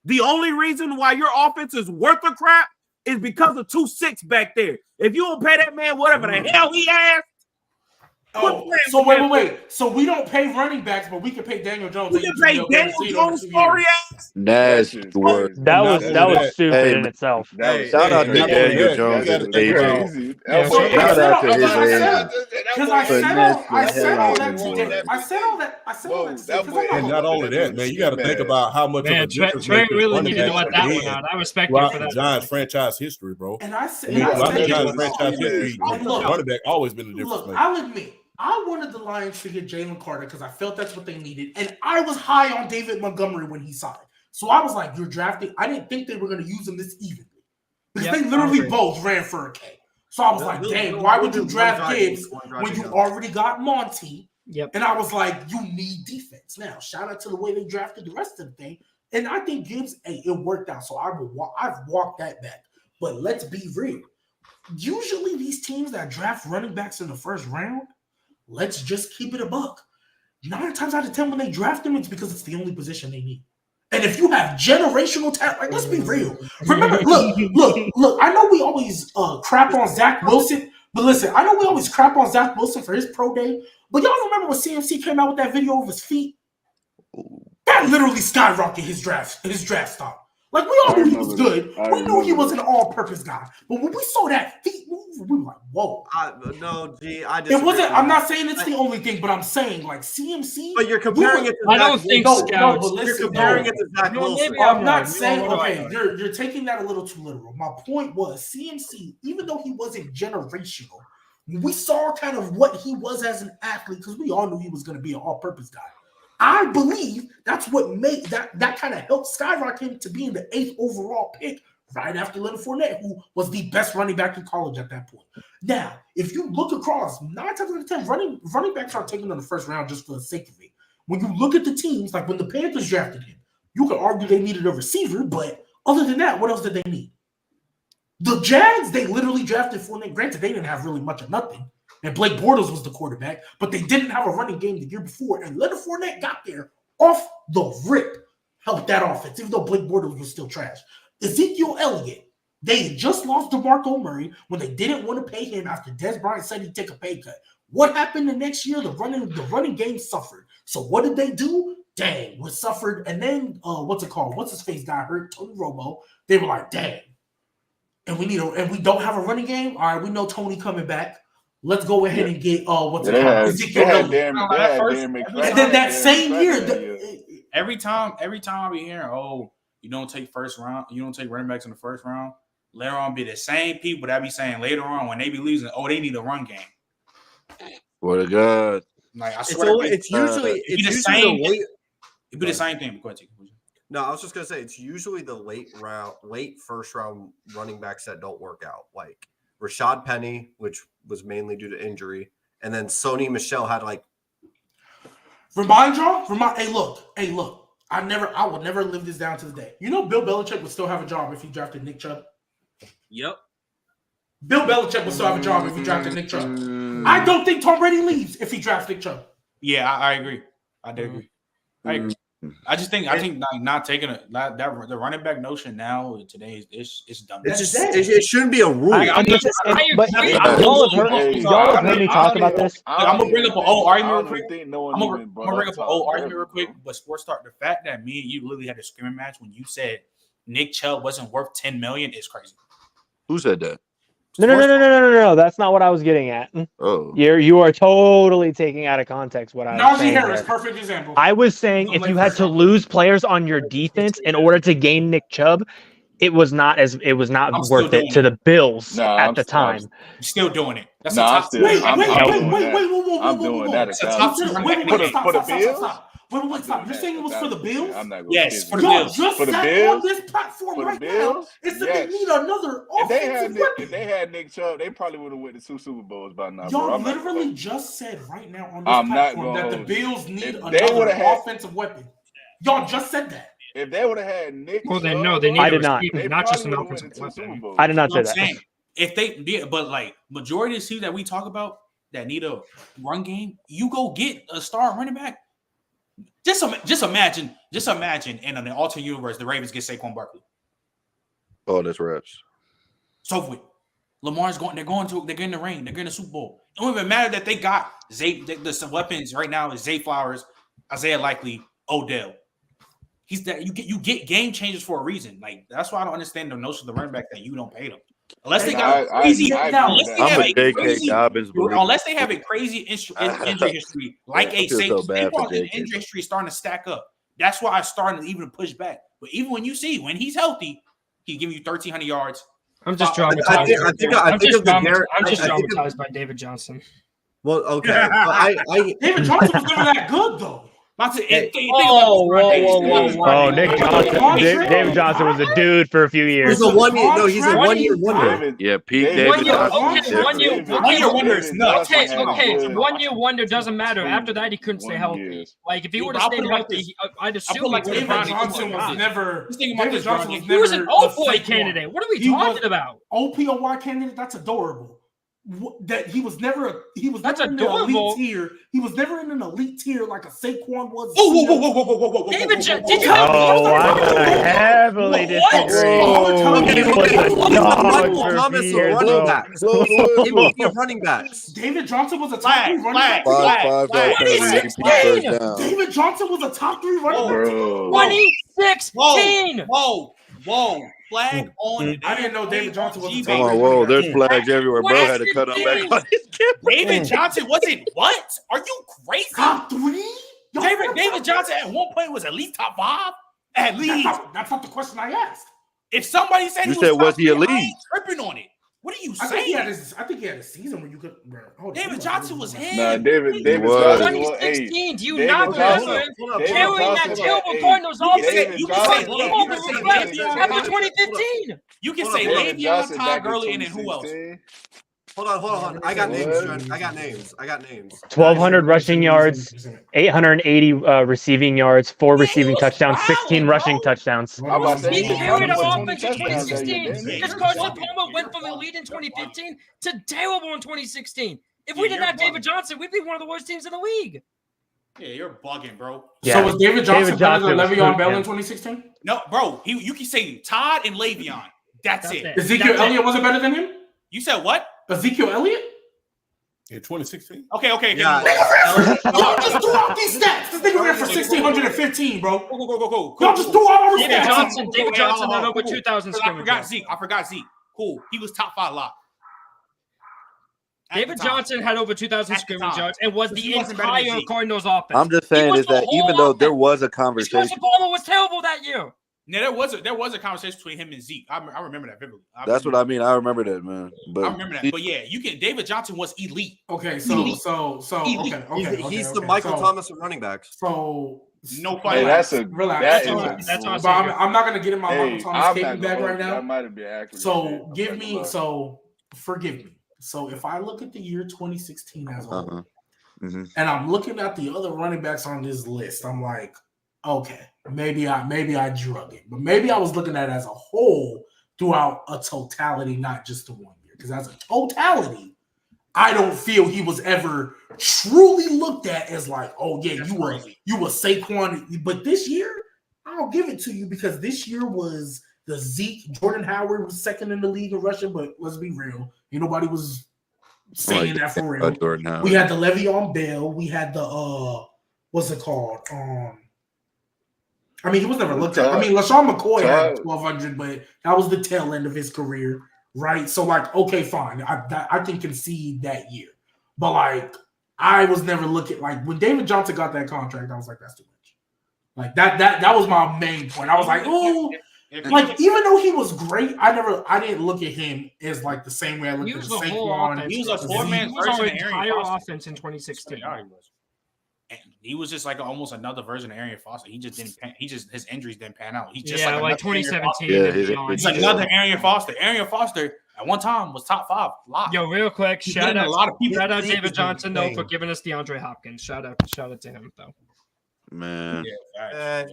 the only reason why your offense is worth a crap is because of 2-6 back there. If you don't pay that man whatever the hell he asked. Oh, so wait. So we don't pay running backs, but we can pay Daniel Jones. We can pay Daniel Jones, sorry ass. Nasty word. That was stupid in itself. Shout out to Daniel Jones and AJ. Shout out to his ass. Because I said all that today. I said all that. And not only that, man, you got to think about how much of a difference Trey really needed to let that one out. I respect you for that. Giants franchise history, bro. And I said, Giants franchise history, running back always been the difference. Look, I'll admit, I wanted the Lions to get Jalen Carter because I felt that's what they needed. And I was high on David Montgomery when he signed. So I was like, you're drafting. I didn't think they were going to use him this evenly. Because they literally both ran for a K. So I was like, dang, why would you draft Gibbs when you already got Monty? Yep. And I was like, you need defense. Now, shout out to the way they drafted the rest of the thing. And I think Gibbs, it worked out. So I've walked that back. But let's be real. Usually these teams that draft running backs in the first round, let's just keep it a buck. 9 times out of 10 when they draft them, it's because it's the only position they need. And if you have generational talent, like, let's be real. Remember, look. I know we always crap on Zach Wilson, but listen, I know we always crap on Zach Wilson for his pro day. But y'all remember when CMC came out with that video of his feet? That literally skyrocketed his draft stock. Like, we all knew he was good. We knew he was an all-purpose guy. But when we saw that feet move, we were like, whoa. It wasn't, I'm not saying it's the only thing, but I'm saying, like, CMC. But you're comparing it to I don't think scouts. But listen, you're comparing it to Zach Wilson. I'm not saying, okay, you're taking that a little too literal. My point was, CMC, even though he wasn't generational, we saw kind of what he was as an athlete because we all knew he was going to be an all-purpose guy. I believe that's what made that kind of helped skyrocket him to being the 8th overall pick right after Leonard Fournette, who was the best running back in college at that point. Now, if you look across, 9 times out of 10, running backs aren't taken in the first round just for the sake of it. When you look at the teams, like when the Panthers drafted him, you could argue they needed a receiver, but other than that, what else did they need? The Jags, they literally drafted Fournette. Granted, they didn't have really much of nothing. And Blake Bortles was the quarterback, but they didn't have a running game the year before. And Leonard Fournette got there off the rip, helped that offense, even though Blake Bortles was still trash. Ezekiel Elliott, they had just lost DeMarco Murray when they didn't want to pay him after Des Bryant said he'd take a pay cut. What happened the next year? The running game suffered. So what did they do? Dang, was suffered. And then, what's it called? What's his face got hurt? Tony Romo. They were like, dang. And we don't have a running game? All right, we know Tony coming back. Let's go ahead and get Ezekiel Elliott. And then that same year, every time I be hearing, you don't take first round, you don't take running backs in the first round. Later on, be the same people that be saying later on when they be losing, oh, they need a run game. What a God. Like I swear, it's usually the same. It'd be the same thing. Go ahead, No, I was just gonna say it's usually the late first round running backs that don't work out, like Rashad Penny, which was mainly due to injury, and then Sony Michel had like. Hey, look. I would never live this down to the day. You know, Bill Belichick would still have a job if he drafted Nick Chubb. Yep. Bill Belichick would still have a job if he drafted Nick Chubb. I don't think Tom Brady leaves if he drafts Nick Chubb. Yeah, I agree. I do agree. I agree. I think not taking the running back notion now today is dumb. It shouldn't be a rule. Y'all have heard me talk about this. I'm gonna bring up an old argument real quick. I'm gonna bring up an old argument real quick. But Sports Talk, the fact that me and you literally had a screaming match when you said Nick Chubb wasn't worth $10 million is crazy. Who said that? No. That's not what I was getting at. Oh, you are totally taking out of context what I was saying. Najee Harris, perfect example. I was saying if you had to lose players on your defense in order to gain Nick Chubb, it was not worth it to the Bills at the time. I'm still doing it. That's I'm doing that. For the Bills. Wait, stop. You're saying it was for the Bills? I'm not yes, for the Bills. Just for the sat Bills? on this platform For the right Bills? now. It's that they need another offensive weapon. If they had Nick Chubb, they probably would have won the 2 Super Bowls by now. Y'all literally just said right now on this platform that the Bills need another offensive weapon. Y'all just said that. If they would have had Nick Chubb, they need I did not. Not just an offensive weapon. I did not say that. If they did, but like majority of the teams that we talk about that need a run game, you go get a star running back. Just imagine in an alternate universe, the Ravens get Saquon Barkley. Oh, that's raps. So with Lamar's going, they're getting the ring, they're getting the Super Bowl. It don't even matter that they got the weapons right now is Zay Flowers, Isaiah Likely, Odell. He's that you get game changers for a reason. Like that's why I don't understand the notion of the running back that you don't pay them. Unless they got crazy, unless they have a crazy injury history, like a safety, injury history starting to stack up. That's why I started even to push back. But even when he's healthy, he's giving you 1,300 yards. I'm just traumatized. I'm just traumatized by David Johnson. Well, okay. David Johnson was never that good though. Nick Johnson. David Johnson was a dude for a few years. He's a 1 year. No, he's a 1 year wonder. Yeah, Pete David Johnson. 1 year wonder is nuts. Okay. 1 year wonder doesn't matter. After that, he couldn't stay healthy. Like if he would have stayed healthy, I'd assume David Johnson was never. He was an OPOY candidate. What are we talking about? OPOY candidate? That's adorable. That he was never in an elite tier. He was never in an elite tier like a Saquon was. Whoa. David, did you? I'm gonna heavily disagree. He was a running backs. David Johnson was a top 3 running back. 5 David Johnson was a top 3 running back. 2016. Whoa. Flag on. I didn't know David Johnson was. Come on, whoa! There's flags everywhere, bro. Had to cut him back on his camera. David Johnson wasn't what? Are you crazy? Top 3? David Johnson at one point was at least top 5. At least. That's not the question I asked. If somebody said you said was he elite? I ain't tripping on it. What are you saying? I think he had a season where you could. David Johnson was him. Nah, David Johnson 2016. Do you not remember carrying that terrible Cardinals offense? You can say after 2015. You can say Le'Veon, Todd Gurley, and then who else? Hold on. I got names. 1,200 rushing yards, 880 receiving yards, 4 receiving touchdowns, 16 rushing touchdowns. He carried our offense in 2016. Because Carson Palmer went from elite in 2015 to terrible in 2016. If we didn't have David Johnson, we'd be one of the worst teams in the league. Yeah, you're bugging, bro. Yeah. So was David Johnson better than Le'Veon Bell in 2016? No, bro. You can say Todd and Le'Veon. That's it. Ezekiel Elliott wasn't better than him? You said what? Ezekiel Elliott? In 2016? Okay. Y'all just threw out these stats. This nigga ran for 1,615, bro. Go. Y'all just threw out all the stats. David Johnson had over 2,000 scrimmage. I forgot Zeke. Cool. He was top 5 lock. David Johnson had over 2,000 scrimmage yards and was the entire Cardinals offense. I'm just saying is that even though there was a conversation. Carson Palmer was terrible that year. Yeah, there was a conversation between him and Zeke. I remember that vividly. That's what I mean. I remember that, man. But I remember that. But yeah, David Johnson was elite. Okay, elite. Okay. He's the Michael Thomas of running backs. So no fun. Hey, relax. That's but I'm not gonna get in my Michael Thomas cake bag right now. That might have been accurate. So forgive me. So if I look at the year 2016 as a whole, and I'm looking at the other running backs on this list, I'm like, okay, maybe I drug it, but maybe I was looking at it as a whole throughout a totality, not just the 1 year. Because as a totality, I don't feel he was ever truly looked at as like, oh yeah, you were Saquon. But this year, I'll give it to you because this year was the Zeke. Jordan Howard was second in the league in rushing, but let's be real, nobody was saying that for real. We had the Le'Veon Bell. We had the what's it called? I mean, he was never looked at. I mean, LaShawn McCoy had 1,200, but that was the tail end of his career, right? So, like, okay, fine. I can concede that year. But, like, I was never looking – like, when David Johnson got that contract, I was like, that's too much. Like, that was my main point. I was like, oh – like, even though he was great, I didn't look at him as, like, the same way I looked at Saquon. He was a four-man version of entire offense in 2016. And he was just like almost another version of Arian Foster. He just didn't. His injuries didn't pan out. He's just like 2017. It's another Arian Foster. Arian Foster at one time was top 5. Lock. Yo, real quick, shout out David Johnson though for giving us DeAndre Hopkins. Shout out to him though. Man,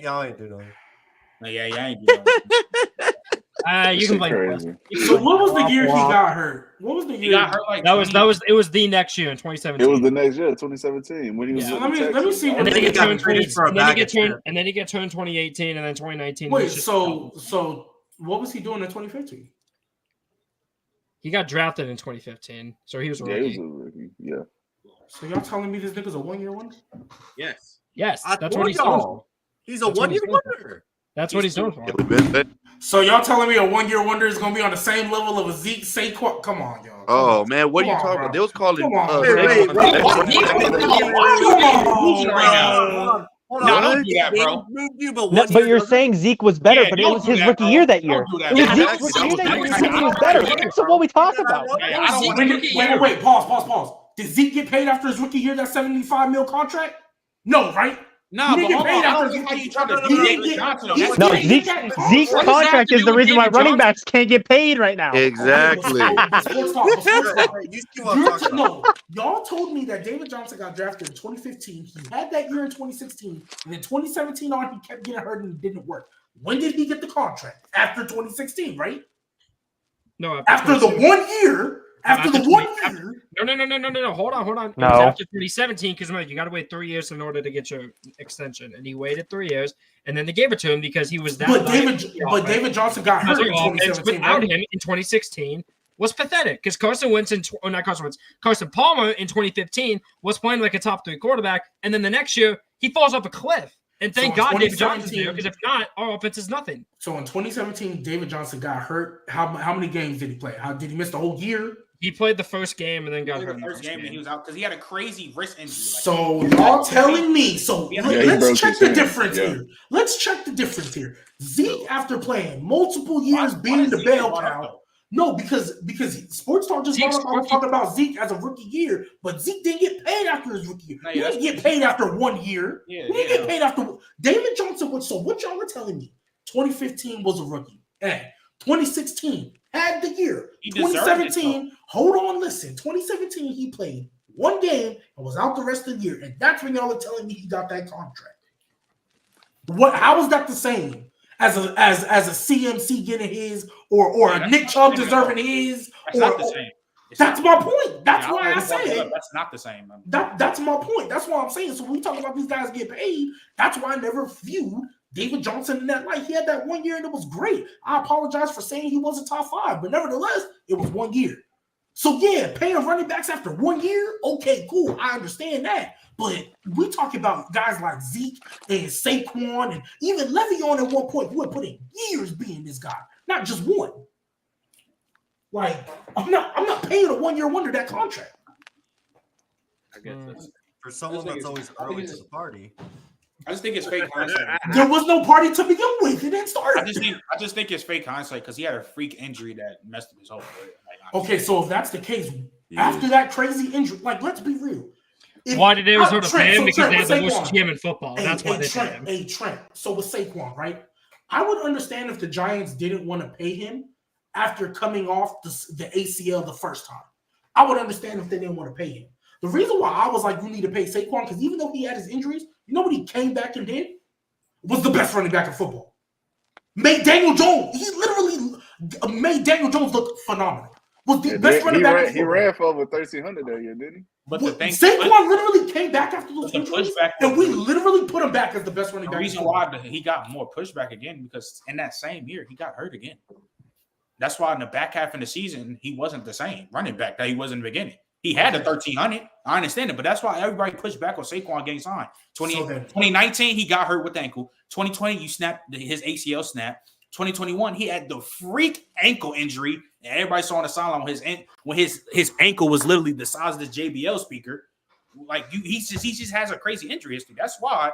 y'all ain't doing it. Yeah, y'all ain't doing it. You can blame. So what was the year he got hurt? What was the year he got hurt? Like it was the next year in 2017. It was the next year, 2017, when he was. So let me see. And then he got turned 2018, and then 2019. Wait, so what was he doing in 2015? He got drafted in 2015, so he was a rookie. He was a rookie. Yeah. So y'all telling me this nigga's a 1 year wonder? Yes. That's what he's doing. He's a 1 year wonder. That's what he's doing for. So y'all telling me a 1 year wonder is gonna be on the same level of a Zeke Saquon? Come on, y'all. Oh man, what are you talking about? They was calling. Hold on. Don't do that, bro. But you're saying Zeke was better, but it was his rookie year that year. It was Zeke's rookie year that year. You're saying he was better. So what we talk about? Wait. Pause. Did Zeke get paid after his rookie year? That $75 million contract? No, right? No, but hold on. I don't think how you try to do David Johnson. No, Zeke's contract is the reason why running backs can't get paid right now. Exactly. No, y'all told me that David Johnson got drafted in 2015. He had that year in 2016, and in 2017 on, he kept getting hurt and it didn't work. When did he get the contract? After 2016, right? No, after the 1 year. After the 1 year. No. Hold on. No. It was after 2017 because you got to wait 3 years in order to get your extension, and he waited 3 years, and then they gave it to him because he was that. David Johnson got hurt in 2017. Without him in 2016 was pathetic because Carson Palmer in 2015 was playing like a top 3 quarterback, and then the next year he falls off a cliff. And thank God David Johnson's there, because if not, our offense is nothing. So in 2017, David Johnson got hurt. How many games did he play? Did he miss the whole year? He played the first game and then got hurt. The first game and he was out because he had a crazy wrist injury. So y'all telling me? So let's check the difference here. Let's check the difference here. Zeke, after playing multiple years, being the bell cow. No, because Sports Talk just was talking about Zeke as a rookie year, but Zeke didn't get paid after his rookie year. He didn't get paid after 1 year. He didn't get paid after David Johnson. So what y'all are telling me? 2015 was a rookie. 2016 had the year. 2017, hold on, listen. 2017, he played 1 game and was out the rest of the year, and that's when y'all are telling me he got that contract. How is that the same as a CMC getting his, or a Nick Chubb deserving his? That's not the same. That's my point. That's why I say that's not the same. That's my point. That's why I'm saying. So when we talk about these guys get paid, that's why I never viewed David Johnson in that light. He had that 1 year and it was great. I apologize for saying he wasn't top 5, but nevertheless, it was 1 year. So yeah, paying running backs after 1 year, okay, cool. I understand that. But we talk about guys like Zeke and Saquon and even Le'Veon at one point. We're putting years being this guy, not just one. Like I'm not paying a 1 year wonder that contract. I guess for someone that's always early to the party. I just think it's fake hindsight. There was no party to begin with. It didn't start. I just think it's fake hindsight because he had a freak injury that messed up his whole career. Okay, so if that's the case, after that crazy injury, like let's be real. Why did Arizona pay him? Because they had the worst GM in football. That's why they paid him. Trent. So with Saquon, right? I would understand if the Giants didn't want to pay him after coming off the ACL the first time. I would understand if they didn't want to pay him. The reason why I was like, you need to pay Saquon, because even though he had his injuries, you know what he came back and did? Was the best running back in football. Made Daniel Jones. He literally made Daniel Jones look phenomenal. Was the best running back in football. He ran for over 1,300 that year, didn't he? But the thing, Saquon literally came back after those injuries, and we literally put him back as the best running back. The reason why he got more pushback again, because in that same year, he got hurt again. That's why in the back half of the season, he wasn't the same running back that he was in the beginning. He had the 1,300. I understand it, but that's why everybody pushed back on Saquon getting signed. 2019, he got hurt with the ankle. 2020, his ACL snapped. 2021, he had the freak ankle injury, and everybody saw on the sideline when his ankle was literally the size of this JBL speaker. Like he just has a crazy injury history. That's why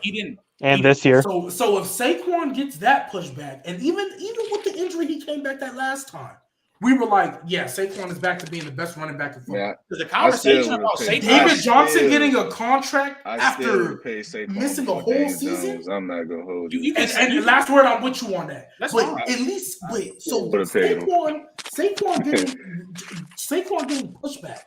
he didn't. And this year, so if Saquon gets that pushback, and even with the injury he came back that last time, we were like, yeah, Saquon is back to being the best running back in football. Because the conversation about Saquon, David Johnson getting a contract after missing a whole season. I'm not gonna hold you. And last word, I'm with you on that. But at least Saquon getting pushback.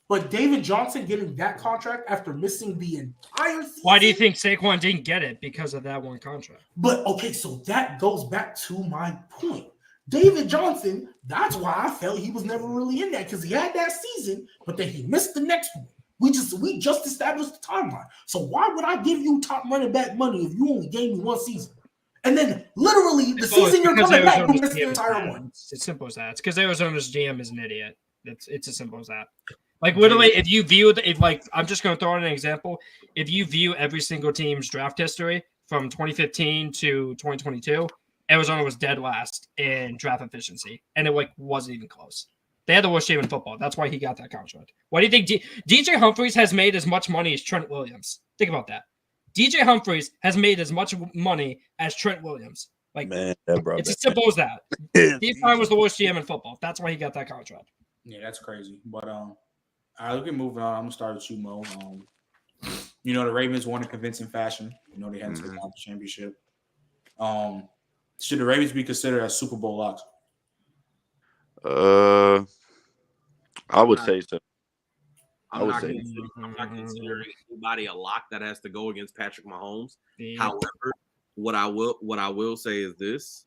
But David Johnson getting that contract after missing the entire season. Why do you think Saquon didn't get it? Because of that one contract. But okay, so that goes back to my point. David Johnson, that's why I felt he was never really in that, because he had that season, but then he missed the next one. We just established the timeline. So why would I give you top running back money if you only gave me one season? And then literally the season you're coming back, you missed the entire one. It's as simple as that. It's because Arizona's GM is an idiot. It's as simple as that. Like literally, if you view I'm just going to throw in an example. If you view every single team's draft history from 2015 to 2022, Arizona was dead last in draft efficiency, and it wasn't even close. They had the worst team in football. That's why he got that contract. Why do you think DJ Humphries has made as much money as Trent Williams? Think about that. DJ Humphries has made as much money as Trent Williams. It's as simple as that. Steve Stein was the worst GM in football. That's why he got that contract. Yeah, that's crazy. But all right, we can move on. I'm gonna start with you, Mo. The Ravens won in convincing fashion. They had to take the championship. Should the Ravens be considered as Super Bowl locks? I would say so. I'm not considering anybody a lock that has to go against Patrick Mahomes. Yeah. However, what I will say is this: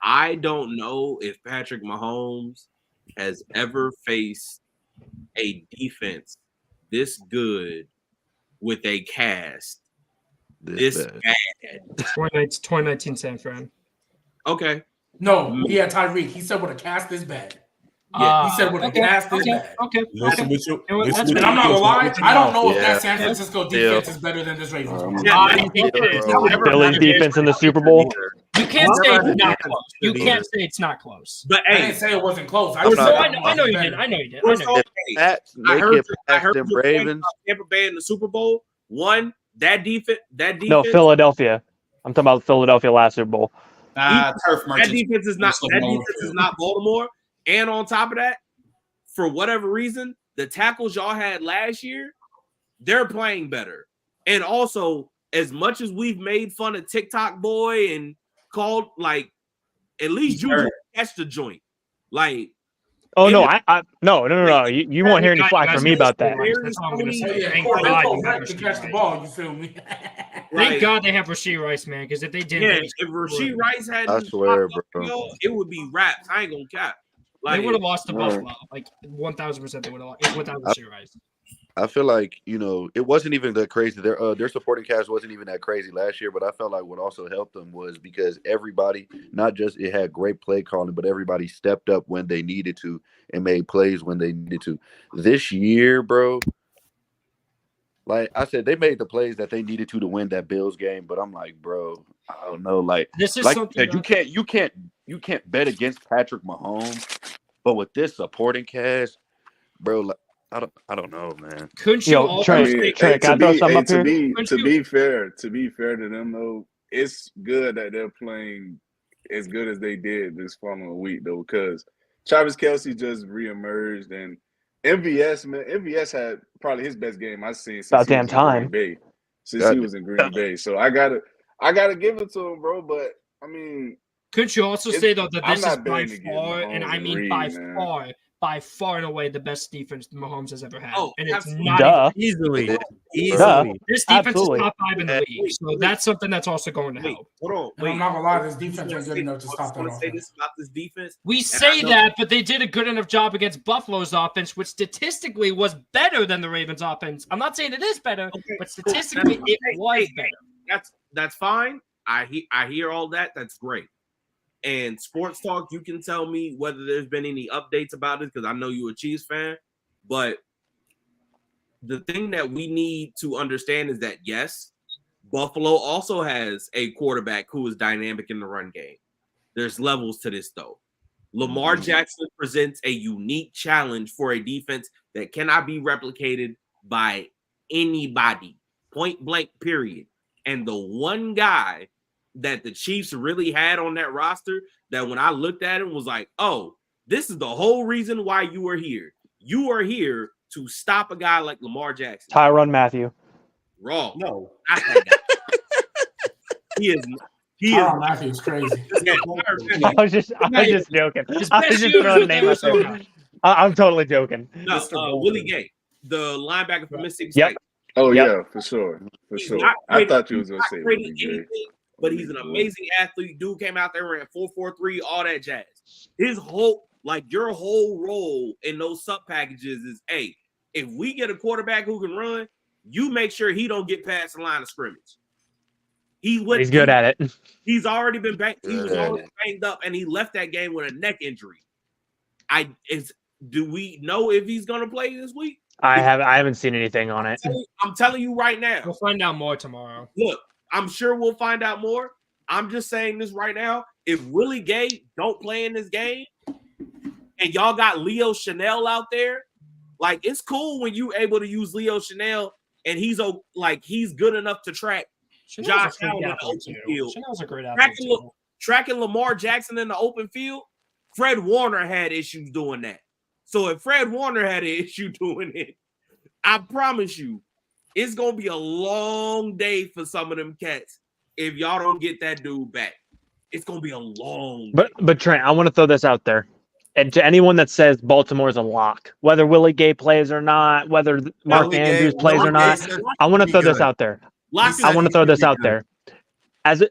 I don't know if Patrick Mahomes has ever faced a defense this good with a cast this bad. 2019 San Fran. Okay. No, he had Tyreek. He said with a cast this bad. Yeah, he said with a cast this bad. Okay. And I'm not gonna lie, I don't know if that San Francisco defense is better than this Ravens. Billy's defense in the Super Bowl. You can't say it's not close. You can't say it's not close. But I didn't say it wasn't close. I know you did. I heard the Ravens. Tampa Bay in the Super Bowl. That defense. No, Philadelphia. I'm talking about Philadelphia last Super Bowl. That defense is not Baltimore. And on top of that, for whatever reason, the tackles y'all had last year, they're playing better. And also, as much as we've made fun of TikTok boy and called at least you catch the joint. No. You won't hear any flack from me about that. That's all I'm gonna say. Thank God to catch the ball. You feel me? Thank God they have Rasheed Rice, man. Because if they didn't, if Rasheed Rice had, I swear, bro, it would be raps. I ain't gonna cap. They would have lost to Buffalo. 1,000% they would have lost without Rasheed Rice. I feel like, it wasn't even that crazy. Their supporting cast wasn't even that crazy last year, but I felt like what also helped them was because everybody, not just it had great play calling, but everybody stepped up when they needed to and made plays when they needed to. This year, bro, like I said, they made the plays that they needed to win that Bills game, but I'm like, bro, I don't know. This is you can't bet against Patrick Mahomes, but with this supporting cast, bro, I don't know, man. Couldn't you also to be fair to them though, it's good that they're playing as good as they did this following week though, because Travis Kelce just reemerged and MVS had probably his best game I've seen since he was in Green Bay. So I gotta give it to him, bro. But I mean, couldn't you also say though that this is by far, and I mean by far and away the best defense Mahomes has ever had. Oh, and it's absolutely. not easily. This defense is top 5 in the league, so that's something that's also going to help. Hold on, I'm not gonna lie, this defense is good enough to stop that offense. Say this about this defense. We say that, but they did a good enough job against Buffalo's offense, which statistically was better than the Ravens' offense. I'm not saying it is better, but statistically it was better. That's fine. I hear all that. That's great. And Sports Talk, you can tell me whether there's been any updates about it because I know you're a Chiefs fan. But the thing that we need to understand is that, yes, Buffalo also has a quarterback who is dynamic in the run game. There's levels to this, though. Lamar Jackson presents a unique challenge for a defense that cannot be replicated by anybody, point blank, period. And the one guy that the Chiefs really had on that roster that when I looked at him was like, oh, this is the whole reason why you are here. You are here to stop a guy like Lamar Jackson. Tyrann Mathieu. Wrong. No. Not that guy. He is Mathieu is crazy. I was just joking. I was just throwing a name out there. I'm totally joking. No, Willie Gay, the linebacker from Mississippi State. Oh, yeah, for sure. I thought you was going to say Willie Gay. But he's an amazing athlete. Dude came out there, ran 4.43, all that jazz. His whole, your whole role in those sub packages is, hey, if we get a quarterback who can run, you make sure he don't get past the line of scrimmage. He's good at it. He's already been banged. He was already banged up, and he left that game with a neck injury. Do we know if he's going to play this week? I haven't seen anything on it. I'm telling you right now. We'll find out more tomorrow. Look. I'm sure we'll find out more. I'm just saying this right now. If Willie Gay don't play in this game and y'all got Leo Chanel out there, it's cool when you able to use Leo Chanel and he's good enough to track Josh Allen in the open field. Chanel's a great athlete. Tracking Lamar Jackson in the open field, Fred Warner had issues doing that. So if Fred Warner had an issue doing it, I promise you, it's going to be a long day for some of them cats if y'all don't get that dude back. It's going to be a long day. But Trent, I want to throw this out there. And to anyone that says Baltimore's a lock, whether Willie Gay plays or not, whether Mark Andrews plays or not, I want to throw this out there. I want to throw this out there. And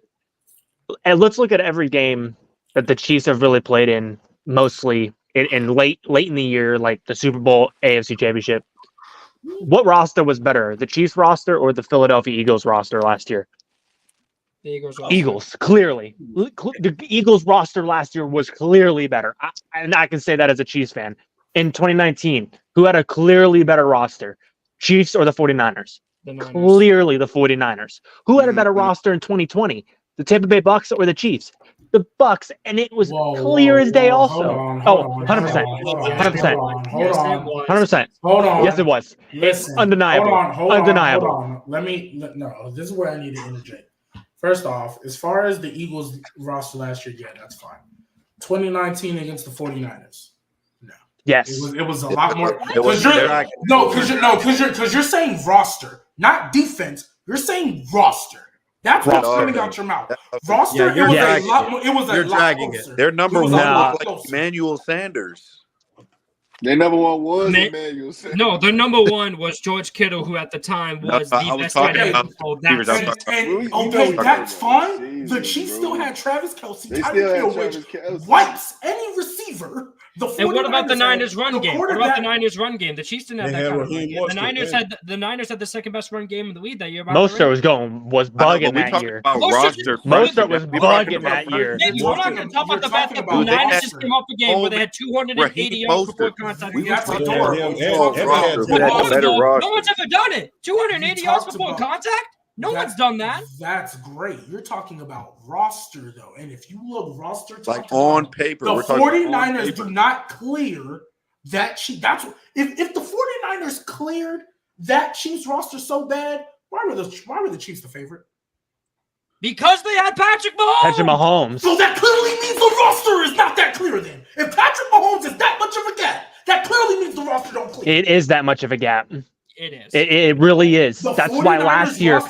let's look at every game that the Chiefs have really played in, mostly in late in the year, like the Super Bowl, AFC Championship. What roster was better, the Chiefs roster or the Philadelphia Eagles roster last year? The Eagles roster. Eagles, clearly. The Eagles roster last year was clearly better. And I can say that as a Chiefs fan. In 2019, who had a clearly better roster? Chiefs or the 49ers? Clearly the 49ers. Who had a better roster in 2020? The Tampa Bay Bucks or the Chiefs? The Bucks, and it was clear as day also. 100%. 100%. Hold on. Yes, it was. Listen. Undeniable. Undeniable. Hold on. No, this is where I need to interject. First off, as far as the Eagles roster last year, yeah, that's fine. 2019 against the 49ers. No. Yes. It was a lot more. Because you're saying roster, not defense. You're saying roster. That's what's coming out your mouth. Roster, it was a lot more. It was a lot closer. Their number one was like Emmanuel Sanders. Their number one was Emmanuel Sanders. No, their number one was George Kittle, who at the time was the best tight end. Okay, that's fine. The Chiefs still had Travis Kelce. They still had Travis Kelce. Wipes any receiver. And what about the Niners run game? What about the Niners run game? The Chiefs didn't have that kind of run game. The Niners had the second best run game in the league that year. Mostert was bugging that year. Mostert was bugging that year. We're not going to talk about the fact that the Niners just came off a game where they had 280 yards before contact. No one's ever done it. 280 yards before contact? No one's done that. That's great. You're talking about roster, though. And if you look roster, like on paper, the 49ers do not clear that sheet. That's what, if the 49ers cleared that Chiefs roster so bad, why were the Chiefs the favorite? Because they had Patrick Mahomes. So that clearly means the roster is not that clear then. If Patrick Mahomes is that much of a gap, that clearly means the roster don't clear. It is that much of a gap. It is. It really is. That's why last year,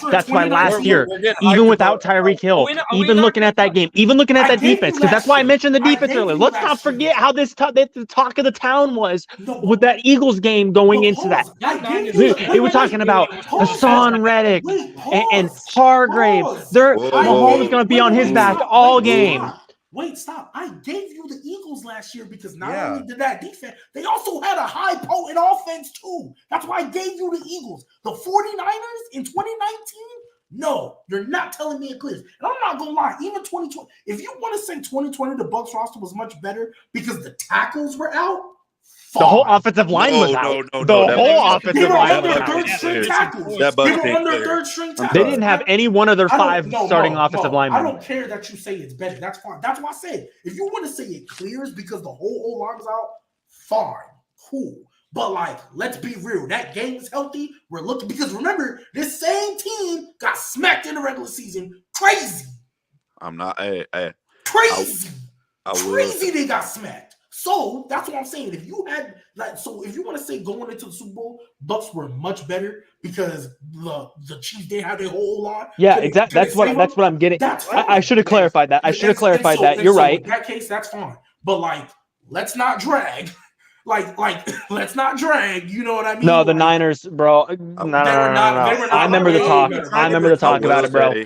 even without Tyreek Hill, even looking at that game, even looking at that defense, because that's why I mentioned the defense earlier. Let's not forget how the talk of the town was with that Eagles game going into that. They were talking about Hassan Reddick and Hargrave. Mahomes is going to be on his back all game. Wait, stop. I gave you the Eagles last year because not only did that defense, they also had a high potent offense too. That's why I gave you the Eagles. The 49ers in 2019? No, you're not telling me it clears. And I'm not going to lie, even 2020, if you want to say 2020, the Bucs roster was much better because the tackles were out, the whole offensive line was out. The whole offensive line was out. They were under third string tackles. They didn't have any one of their five starting offensive linemen. I don't care that you say it's better. That's fine. That's why I said if you want to say it clears because the whole line was out, fine, cool. But like, let's be real. That game is healthy. We're looking because remember, this same team got smacked in the regular season. Crazy. I'm not. Crazy. Crazy. They got smacked. So that's what I'm saying. If you had if you want to say going into the Super Bowl, Bucs were much better because the Chiefs didn't have their whole line. Yeah, exactly. That's what I'm getting. I should have clarified that. You're right. In that case, that's fine. But like, let's not drag. Let's not drag. You know what I mean? No, the Niners, bro. No. I remember the talk. I remember the talk about it, bro.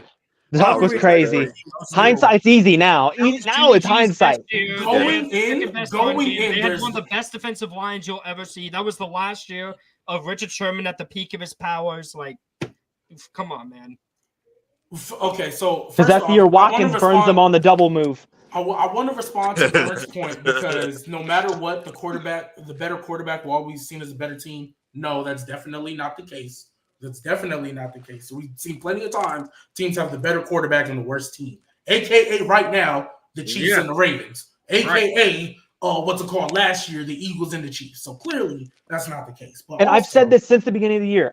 The talk was crazy. Hindsight's easy now. Now it's hindsight. Going in, they had one of the best defensive lines you'll ever see. That was the last year of Richard Sherman at the peak of his powers. Like, come on, man. Okay, so because that's the year Watkins burns them on the double move. I want to respond to the first point because no matter what, the better quarterback will always seen as a better team. No, that's definitely not the case. That's definitely not the case. So we've seen plenty of times teams have the better quarterback and the worst team. AKA right now, the Chiefs and the Ravens. AKA what's it called last year, the Eagles and the Chiefs. So clearly that's not the case. But I've said this since the beginning of the year.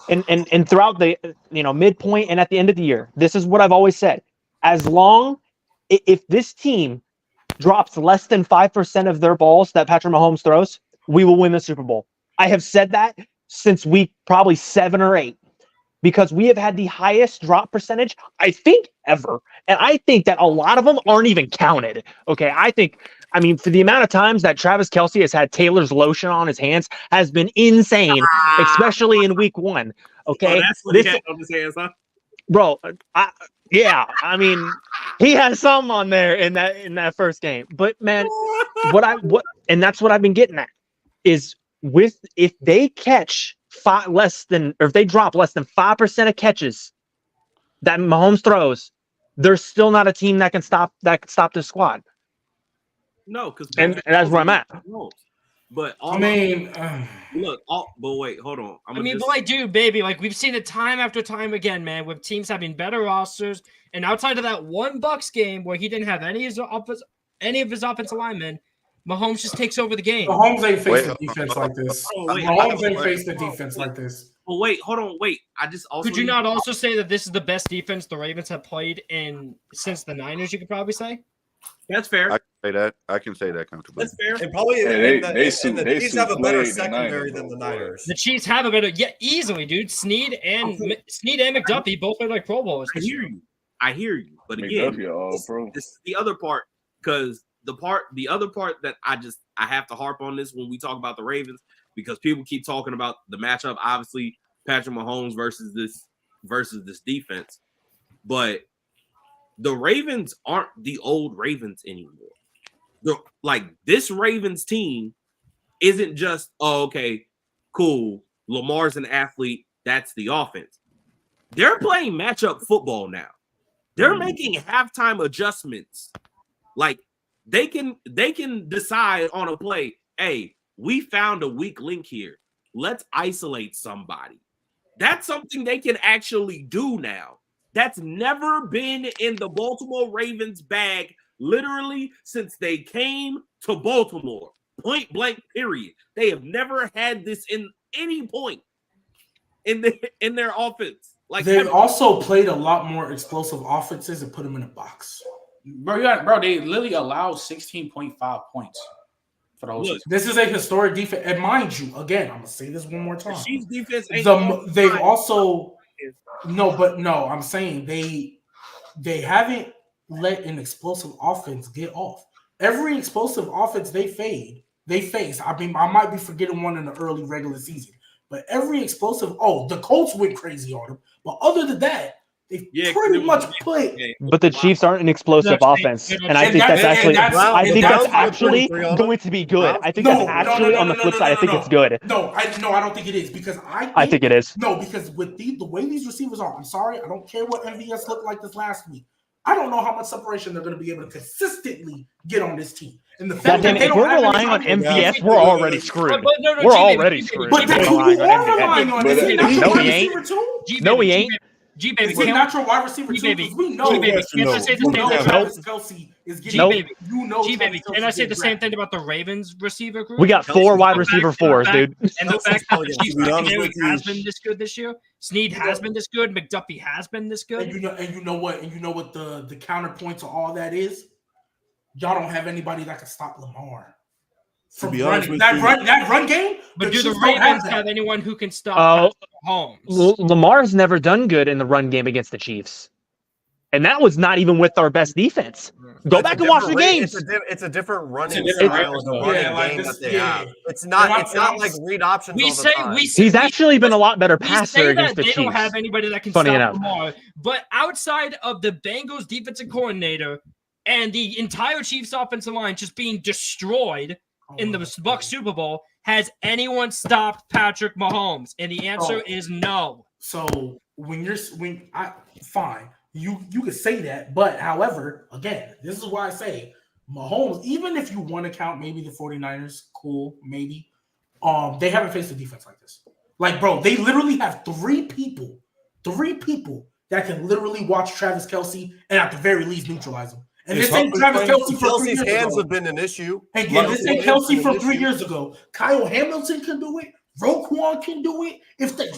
And throughout the midpoint and at the end of the year. This is what I've always said. As long if this team drops less than 5% of their balls that Patrick Mahomes throws, we will win the Super Bowl. I have said that since week probably 7 or 8, because we have had the highest drop percentage, I think, ever. And I think that a lot of them aren't even counted. Okay, I mean, for the amount of times that Travis Kelce has had Taylor's lotion on his hands has been insane, especially in week 1. Okay, that's what he had on his hands, huh? Bro, I mean, he has some on there in that first game. But man, and that's what I've been getting at is if they catch if they drop less than 5% of catches that Mahomes throws, they're still not a team that can stop this squad. No, because and that's where I'm at. But but wait, hold on. But like, dude, baby, like we've seen it time after time again, man, with teams having better rosters. And outside of that one Bucs game where he didn't have any of his offensive linemen, Mahomes just takes over the game. Mahomes ain't faced a defense like this. Mahomes ain't faced a defense like this. But wait, hold on, wait. I just also could you not also say that this is the best defense the Ravens have played since the Niners? You could probably say. That's fair. I can say that comfortably. That's fair. And probably the Chiefs have a better secondary than the Niners. The Chiefs have a better, easily, dude. Snead and McDuffie both are like Pro Bowlers. I hear you. But again, this is the other part, because the other part that I have to harp on this when we talk about the Ravens, because people keep talking about the matchup, obviously Patrick Mahomes versus this defense, but the Ravens aren't the old Ravens anymore. This Ravens team isn't just, okay, cool, Lamar's an athlete, that's the offense. They're playing matchup football now. They're making halftime adjustments. Like, they can decide on a play, hey, we found a weak link here. Let's isolate somebody. That's something they can actually do now. That's never been in the Baltimore Ravens bag literally since they came to Baltimore. point blank. Period. They have never had this in any point in their offense. Like they've also played a lot more explosive offenses and put them in a box. Bro, they literally allowed 16.5 points for the whole season. This is a historic defense, and mind you, again, I'm gonna say this one more time. The Chiefs defense ain't they've also I'm saying they haven't let an explosive offense get off. Every explosive offense they face. I mean, I might be forgetting one in the early regular season, but every explosive. The Colts went crazy on them. But other than that, they pretty much played. But the Chiefs aren't an explosive offense, and I think that's actually going to be good. I think that's actually on the flip side. I think it's good. No, I don't think it is because I think it is. No, because with the way these receivers are, I'm sorry, I don't care what MVS looked like this last week. I don't know how much separation they're going to be able to consistently get on this team. And the fact that if we're relying on MVS, we're already screwed. We're already screwed. But you are relying on MVS. No, he ain't. G-Baby, is he not your wide receiver too? We know. G-Baby, can I say the same thing? Travis Kelce is getting. G-Baby, can I say the same thing about the Ravens receiver group? We got 4 wide receiver 4s, dude. And the fact that the Chiefs secondary has been this good this year. Snead has been this good. McDuffie has been this good. And you know what the counterpoint to all that is? Y'all don't have anybody that can stop Lamar. To be honest with that run game. But do the Ravens have anyone who can stop Mahomes? Lamar's never done good in the run game against the Chiefs, and that was not even with our best defense. Go back and watch the games. It's a different running style of the running game that they have. It's not like read options. He's actually been a lot better passer against the Chiefs. They don't have anybody that can stop Lamar. But outside of the Bengals defensive coordinator and the entire Chiefs offensive line just being destroyed in the Bucs Super Bowl, has anyone stopped Patrick Mahomes? And the answer is no. So fine, you could say that, but however, again, this is why I say Mahomes, even if you want to count maybe the 49ers, cool, maybe. They haven't faced a defense like this. Like, bro, they literally have three people that can literally watch Travis Kelce and at the very least neutralize him. And this ain't Travis Kelce for 3 years ago. Hands have been an issue. And again, this ain't Kelce from 3 years ago. Kyle Hamilton can do it. Roquan can do it. If the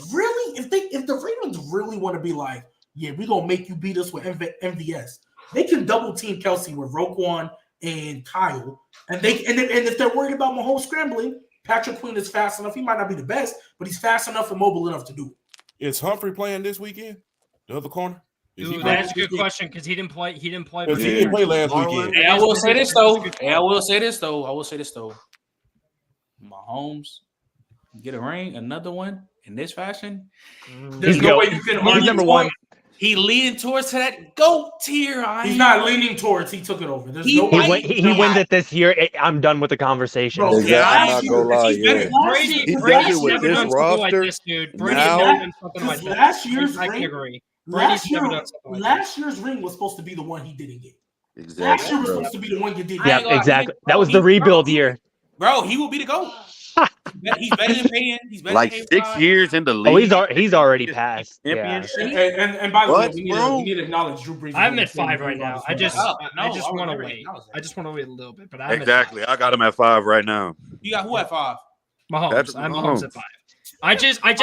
Ravens really want to be like, yeah, we're gonna make you beat us with MVS, they can double team Kelce with Roquan and Kyle. And if they're worried about Mahomes scrambling, Patrick Queen is fast enough. He might not be the best, but he's fast enough and mobile enough to do it. Is Humphrey playing this weekend? The other corner? Ooh, that's a good question because he didn't play. He didn't play. He didn't play last weekend. Hey, I will say this though. Mahomes get a ring, another one in this fashion. There's no way you can argue. He's number one. He leaning towards to that GOAT tier. He's not leaning towards. He took it over. He wins it this year. I'm done with the conversation. Bro, I'm not gonna lie. Yeah. Brady's never done something like this, dude. Brady's never done something like this. Last year's I ring. can agree. Last year's ring was supposed to be the one he didn't get. Exactly. Last year was supposed to be the one you did. Yeah, exactly. That was the rebuild year. Bro, he will be the GOAT. He's better than Payne. He's better like than 6 years in the league. Oh, he's already passed. Yeah. And by the way, we need to acknowledge Drew Brees. I'm at 5 right now. I just want to wait. I just want to wait a little bit, but I'm exactly. I got him at 5 right now. You got who at 5? Mahomes. I'm Mahomes at 5. I just want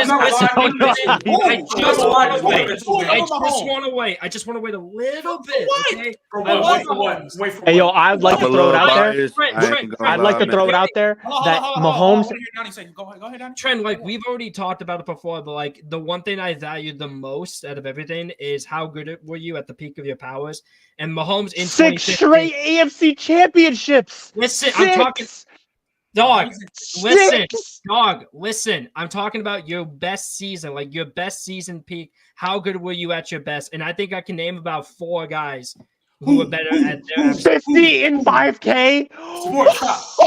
to wait. I just want to wait a little bit. Okay? Hey, yo, I'd like to throw it out there. I'd like to throw it out there that Mahomes. Go ahead, Trent, like we've already talked about it before, but like the one thing I value the most out of everything is how good were you at the peak of your powers. And Mahomes in 6 straight AFC championships. Listen, I'm talking. Dog, listen. I'm talking about your best season, like your best season peak. How good were you at your best? And I think I can name about 4 guys who were better at their 50 in 5K.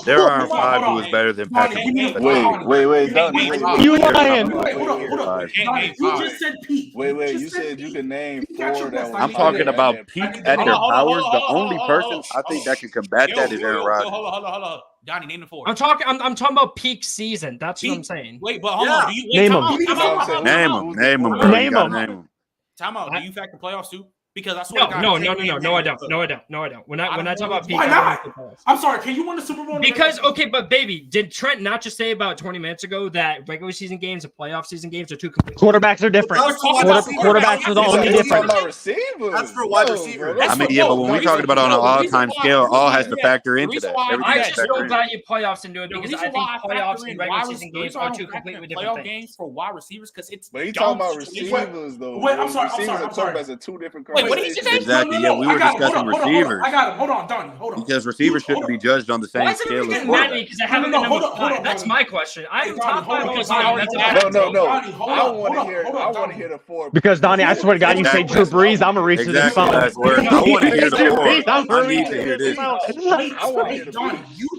There are 5 who was better than Patrick. Wait. You lying? You just said peak. Wait. You said you can name 4 that. I'm talking about peak at their powers. The only person I think that can combat that is Aaron Rodgers. Hold on. Johnny, name the 4. I'm talking about peak season. That's what I'm saying. Wait, but hold on. Do you name them. Name them. Time out. Do you factor playoffs too? Because I swear no, I don't. When I talk about peak, why not? I'm sorry. Can you win the Super Bowl? Because but baby, did Trent not just say about 20 minutes ago that regular season games and playoff season games are two complete? Quarterbacks are different. Quarterbacks are the only different. That's for wide receivers. I mean, yeah, but when we're talking about on an all-time scale, all has to factor into that. I just don't value playoffs into it because I think playoffs and regular season games are two completely different things. Games for wide receivers because it's. But he's talking about receivers though. Wait, I'm sorry. Quarterbacks are two different. Wait, what did he say? Exactly. Yeah, we were discussing receivers. I got him. Hold on, Donnie. Hold on. Because receivers shouldn't be judged on the same scale as quarterbacks. Because I haven't been number 5. That's my question. I am top 5 all the time. No. I want to hear the 4. Because Donnie, I swear to God, you say Drew Brees, I'm gonna reach to this phone. I want to hear the 4. I need to hear this.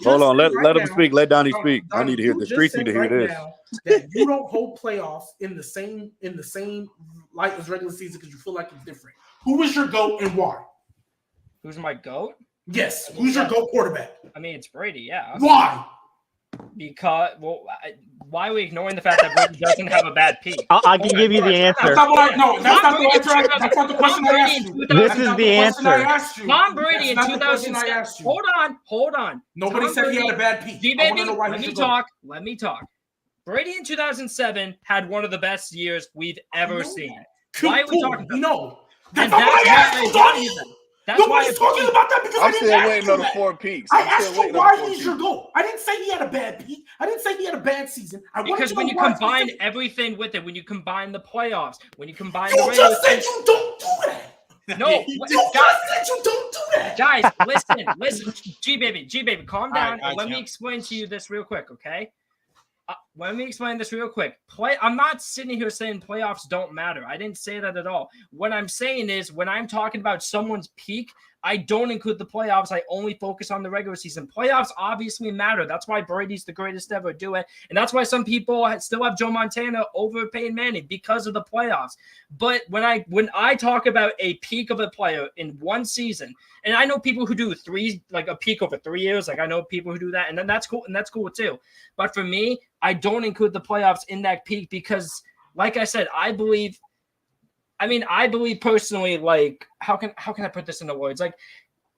Hold on, let him speak. Let Donnie speak. I need to hear the streets need to hear this. That you don't hold playoffs in the same light as regular season because you feel like it's different. Who is your GOAT and why? Who's my GOAT? Yes. Who's your GOAT quarterback? I mean, it's Brady, yeah. Why? Because, why are we ignoring the fact that Brady doesn't have a bad peak? I can give you the answer. That's not what that's not the question I asked you. This is the answer. Tom Brady in 2007. Hold on. Nobody said he had a bad peak. G-Baby, let me talk. Brady in 2007 had one of the best years we've ever seen. Why are we talking about No. That's not what I asked you. Nobody's talking about that because I'm still waiting on the 4 peaks. I asked you why he's your GOAT. I didn't say he had a bad peak. I didn't say he had a bad season. Because when you combine everything with it, when you combine the playoffs, when you combine you just said you don't do that. No, you just said you don't do that. Guys, listen. G-Baby, calm down. And let me explain to you this real quick, okay? Let me explain this real quick. I'm not sitting here saying playoffs don't matter. I didn't say that at all. What I'm saying is when I'm talking about someone's peak, I don't include the playoffs. I only focus on the regular season. Playoffs obviously matter. That's why Brady's the greatest ever do it. And that's why some people still have Joe Montana over Peyton Manning because of the playoffs. But when I talk about a peak of a player in one season, and I know people who do a peak over 3 years. Like I know people who do that, and then that's cool, and that's cool too. But for me, I don't include the playoffs in that peak because, like I said, I believe personally, like, how can I put this into words? Like,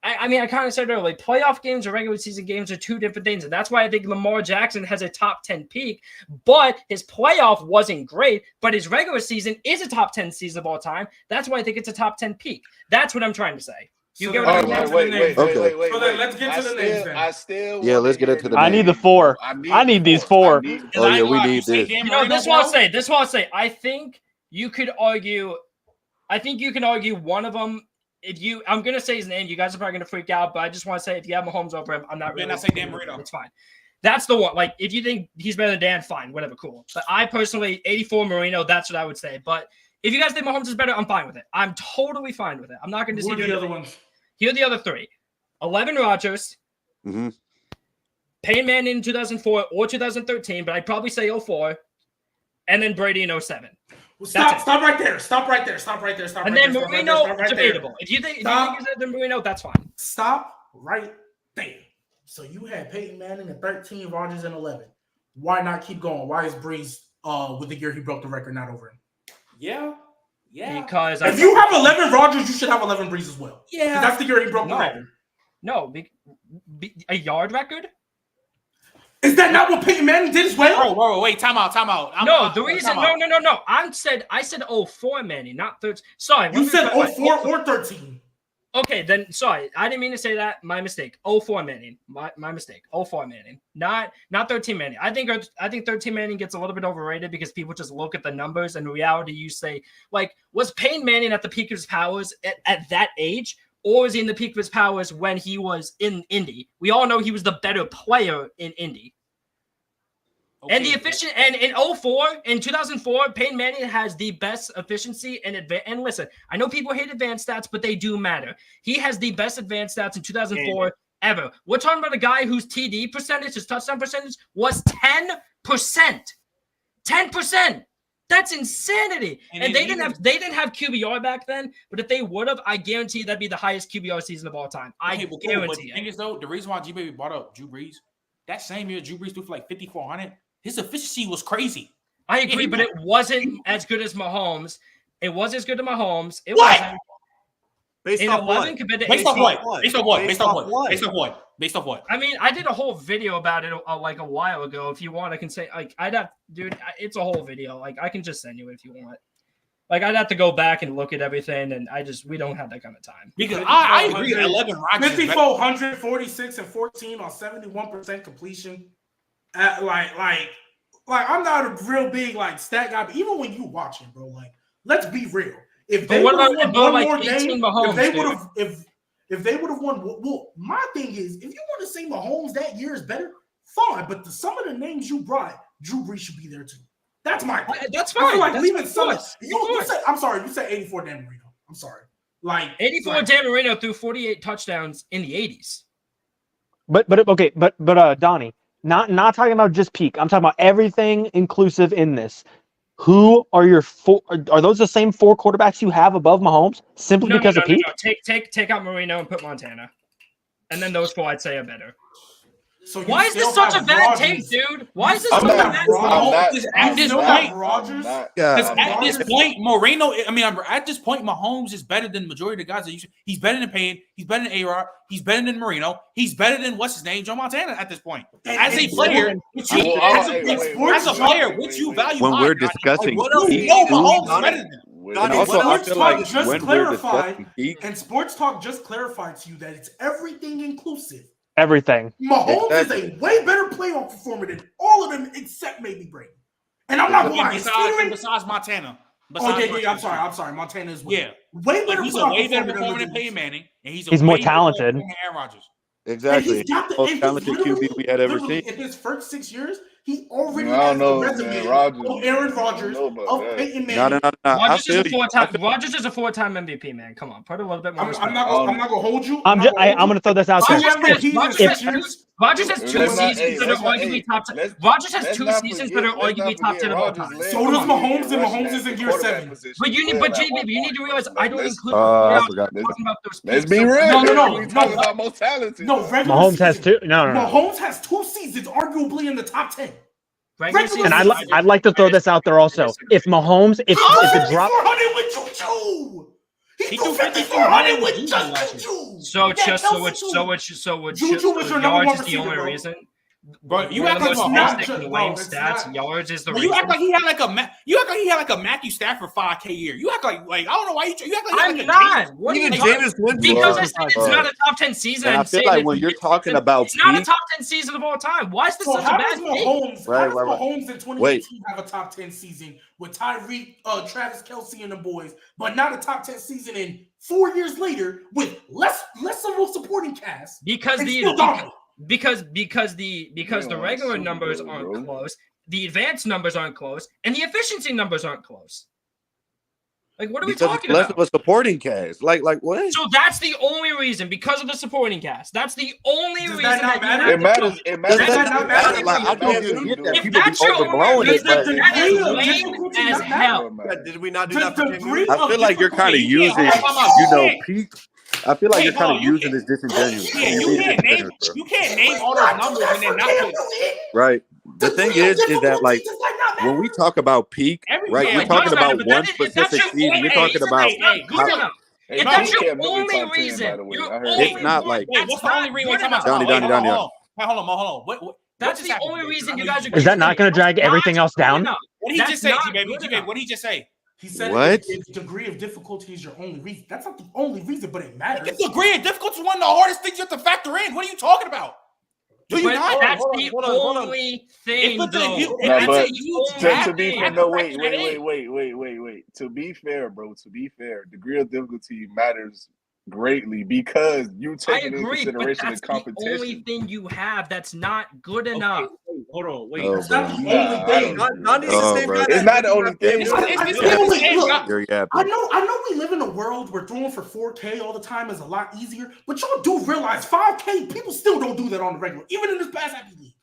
I kind of said earlier, like, playoff games or regular season games are two different things. And that's why I think Lamar Jackson has a top 10 peak, but his playoff wasn't great, but his regular season is a top 10 season of all time. That's why I think it's a top 10 peak. That's what I'm trying to say. You get what I'm saying? Wait. So then let's get to the names then. Let's get into the names. I need the 4. I need these 4. We need this. This is what I'll say. I think you can argue one of them. I'm gonna say his name. You guys are probably gonna freak out, but I just want to say if you have Mahomes over him, I'm not really. Then I say Dan Marino. It's fine. That's the one. Like if you think he's better than Dan, fine, whatever, cool. But I personally, 84 Marino, that's what I would say. But if you guys think Mahomes is better, I'm fine with it. I'm totally fine with it. I'm not going to see the other ones. Here are the other 3: 11 Rodgers, Peyton Manning in 2004 or 2013, but I'd probably say 04, and then Brady in 07. Well, stop right there. And then Marino, debatable. If you think he's better than Marino, that's fine. Stop right there. So you had Peyton Manning at 13, Rodgers in 11. Why not keep going? Why is Breeze with the year he broke the record not over him? Yeah. Because if you have 11 Rodgers, you should have 11 Breeze as well. Yeah. That's the year he broke the record. No, a yard record? Is that not what Peyton Manning did as well? Whoa, wait, time out. No. I said 04 Manning, not 13. Sorry. You said 04 or 13. Okay, then sorry. I didn't mean to say that. My mistake. 04 Manning. My mistake. 04 Manning. Not 13 Manning. I think 13 Manning gets a little bit overrated because people just look at the numbers, and in reality you say, like, was Peyton Manning at the peak of his powers at that age? Or was he in the peak of his powers when he was in Indy? We all know he was the better player in Indy. Okay. And in 2004, Peyton Manning has the best efficiency and listen, I know people hate advanced stats, but they do matter. He has the best advanced stats in 2004 ever. We're talking about a guy whose TD percentage, his touchdown percentage was 10%. 10%. That's insanity. And they didn't have QBR back then, but if they would have, I guarantee that'd be the highest QBR season of all time. I guarantee it. But the thing is, though, the reason why G-Baby brought up Drew Brees, that same year Drew Brees threw for like 5,400, his efficiency was crazy. I agree, but it wasn't as good as Mahomes. It was as good as Mahomes. What? Based in off 11 what? compared to Based 18. off what? Based off what? Based off what? Based off what? Based off what? I mean, I did a whole video about it like a while ago. If you want, I can say like dude, it's a whole video. Like I can just send you it if you want. Like I'd have to go back and look at everything, and we don't have that kind of time. Because I agree. 11 Rodgers. 5,400, 46 and 14 on 71% completion. Like I'm not a real big like stat guy, but even when you watching, bro, like let's be real. If they would have won one more game, if they would have won, well, my thing is, if you want to say Mahomes that year is better, fine. But some of the names you brought, Drew Brees should be there too. That's my thing. That's fine. I feel like that's leaving some. You said, I'm sorry, you said 84 Dan Marino. I'm sorry. Like 84 Dan Marino threw 48 touchdowns in the 80s. But Donnie, not talking about just peak. I'm talking about everything inclusive in this. Who are your four? Are those the same four quarterbacks you have above Mahomes simply because of peak? No. Take out Marino and put Montana, and then those four I'd say are better. So why is this such a bad take, dude? Why is this such a bad take? At this point, Rodgers. At this point, Moreno. I mean, at this point, Mahomes is better than majority of the guys that he's better than Payne. He's better than A-Rod. He's better than Marino. He's better than what's his name, Joe Montana. At this point, as a player, as a player, which you value when we're discussing, Mahomes is better than him. And also, I feel like just when clarified, we're peak, and Sports Talk just clarified to you that it's everything inclusive. Everything. Mahomes is a way better playoff performer than all of them except maybe Brady. And I'm not going to besides Montana. I'm sorry. Montana is way better. He's a way better performer than Peyton Manning, and he's more talented. Aaron Rodgers. Exactly. Most talented QB we had ever seen. In his first 6 years, he already has the resume of Aaron Rodgers, of Peyton Manning. Rodgers is a four-time MVP, man. Come on, put a little bit more respect. I'm not going to hold you. I'm going to throw this out there. Rodgers has two seasons that are arguably top 10. Rodgers has two seasons that are arguably top 10 of all time. So does Mahomes, and Mahomes is in year 7. But JB, you need to realize I don't include talking about those. Let's be real. No. We talking about most talented. No, Mahomes has two. No. Mahomes has 2 seasons, arguably in the top 10. And I'd like to throw this out there also. If Mahomes, if the drop. He threw 5,400 with just Juju. So yards is the only reason. Bro, you act like yards is the reason. You act like he had like a Matthew Stafford 5K year. You act like I don't know why you act like I'm not. What even James because I said it's not a top 10 season. And I feel like when you're talking about it's not a top 10 season of all time. Why is this such a bad thing? How does Mahomes in 2018 have a top 10 season with Tyreek, Travis Kelce, and the boys, but not a top 10 season in 4 years later with less of a supporting cast? Because the regular numbers aren't close, the advanced numbers aren't close, and the efficiency numbers aren't close. Like, what are we talking about? Less of a supporting cast. Like what? So that's the only reason, because of the supporting cast. That's the only reason. That matter? It matters. It matters. Does that not matter? Like, I don't get that. If People that's be your overblowing only it. reason, that is lame as hell. Did we not do that for I feel like you're kind of using, peak. I feel like you're kind of using this disingenuous. You can't name all those numbers and then not put. Right. The thing is that like when we talk about peak, right? We're talking about one specific season. We're talking about. If that's your only reason, it's not like. What's the only reason? Donnie. Hold on. That's the only reason you guys are. Is that not going to drag everything else down? What did he just say, G-Baby? What did he just say? He said if degree of difficulty is your only reason. That's not the only reason, but it matters. The degree of difficulty is one of the hardest things you have to factor in. What are you talking about? Do you not? That's the only thing, though. Wait. To be fair, bro. To be fair, degree of difficulty matters greatly because you take into consideration the competition. The only thing you have that's not good enough. Hold on, wait. It's not the only thing. It's not the only thing. I know we live in a world where throwing for 4K all the time is a lot easier, but y'all do realize 5K, people still don't do that on the regular, even in this past happy league.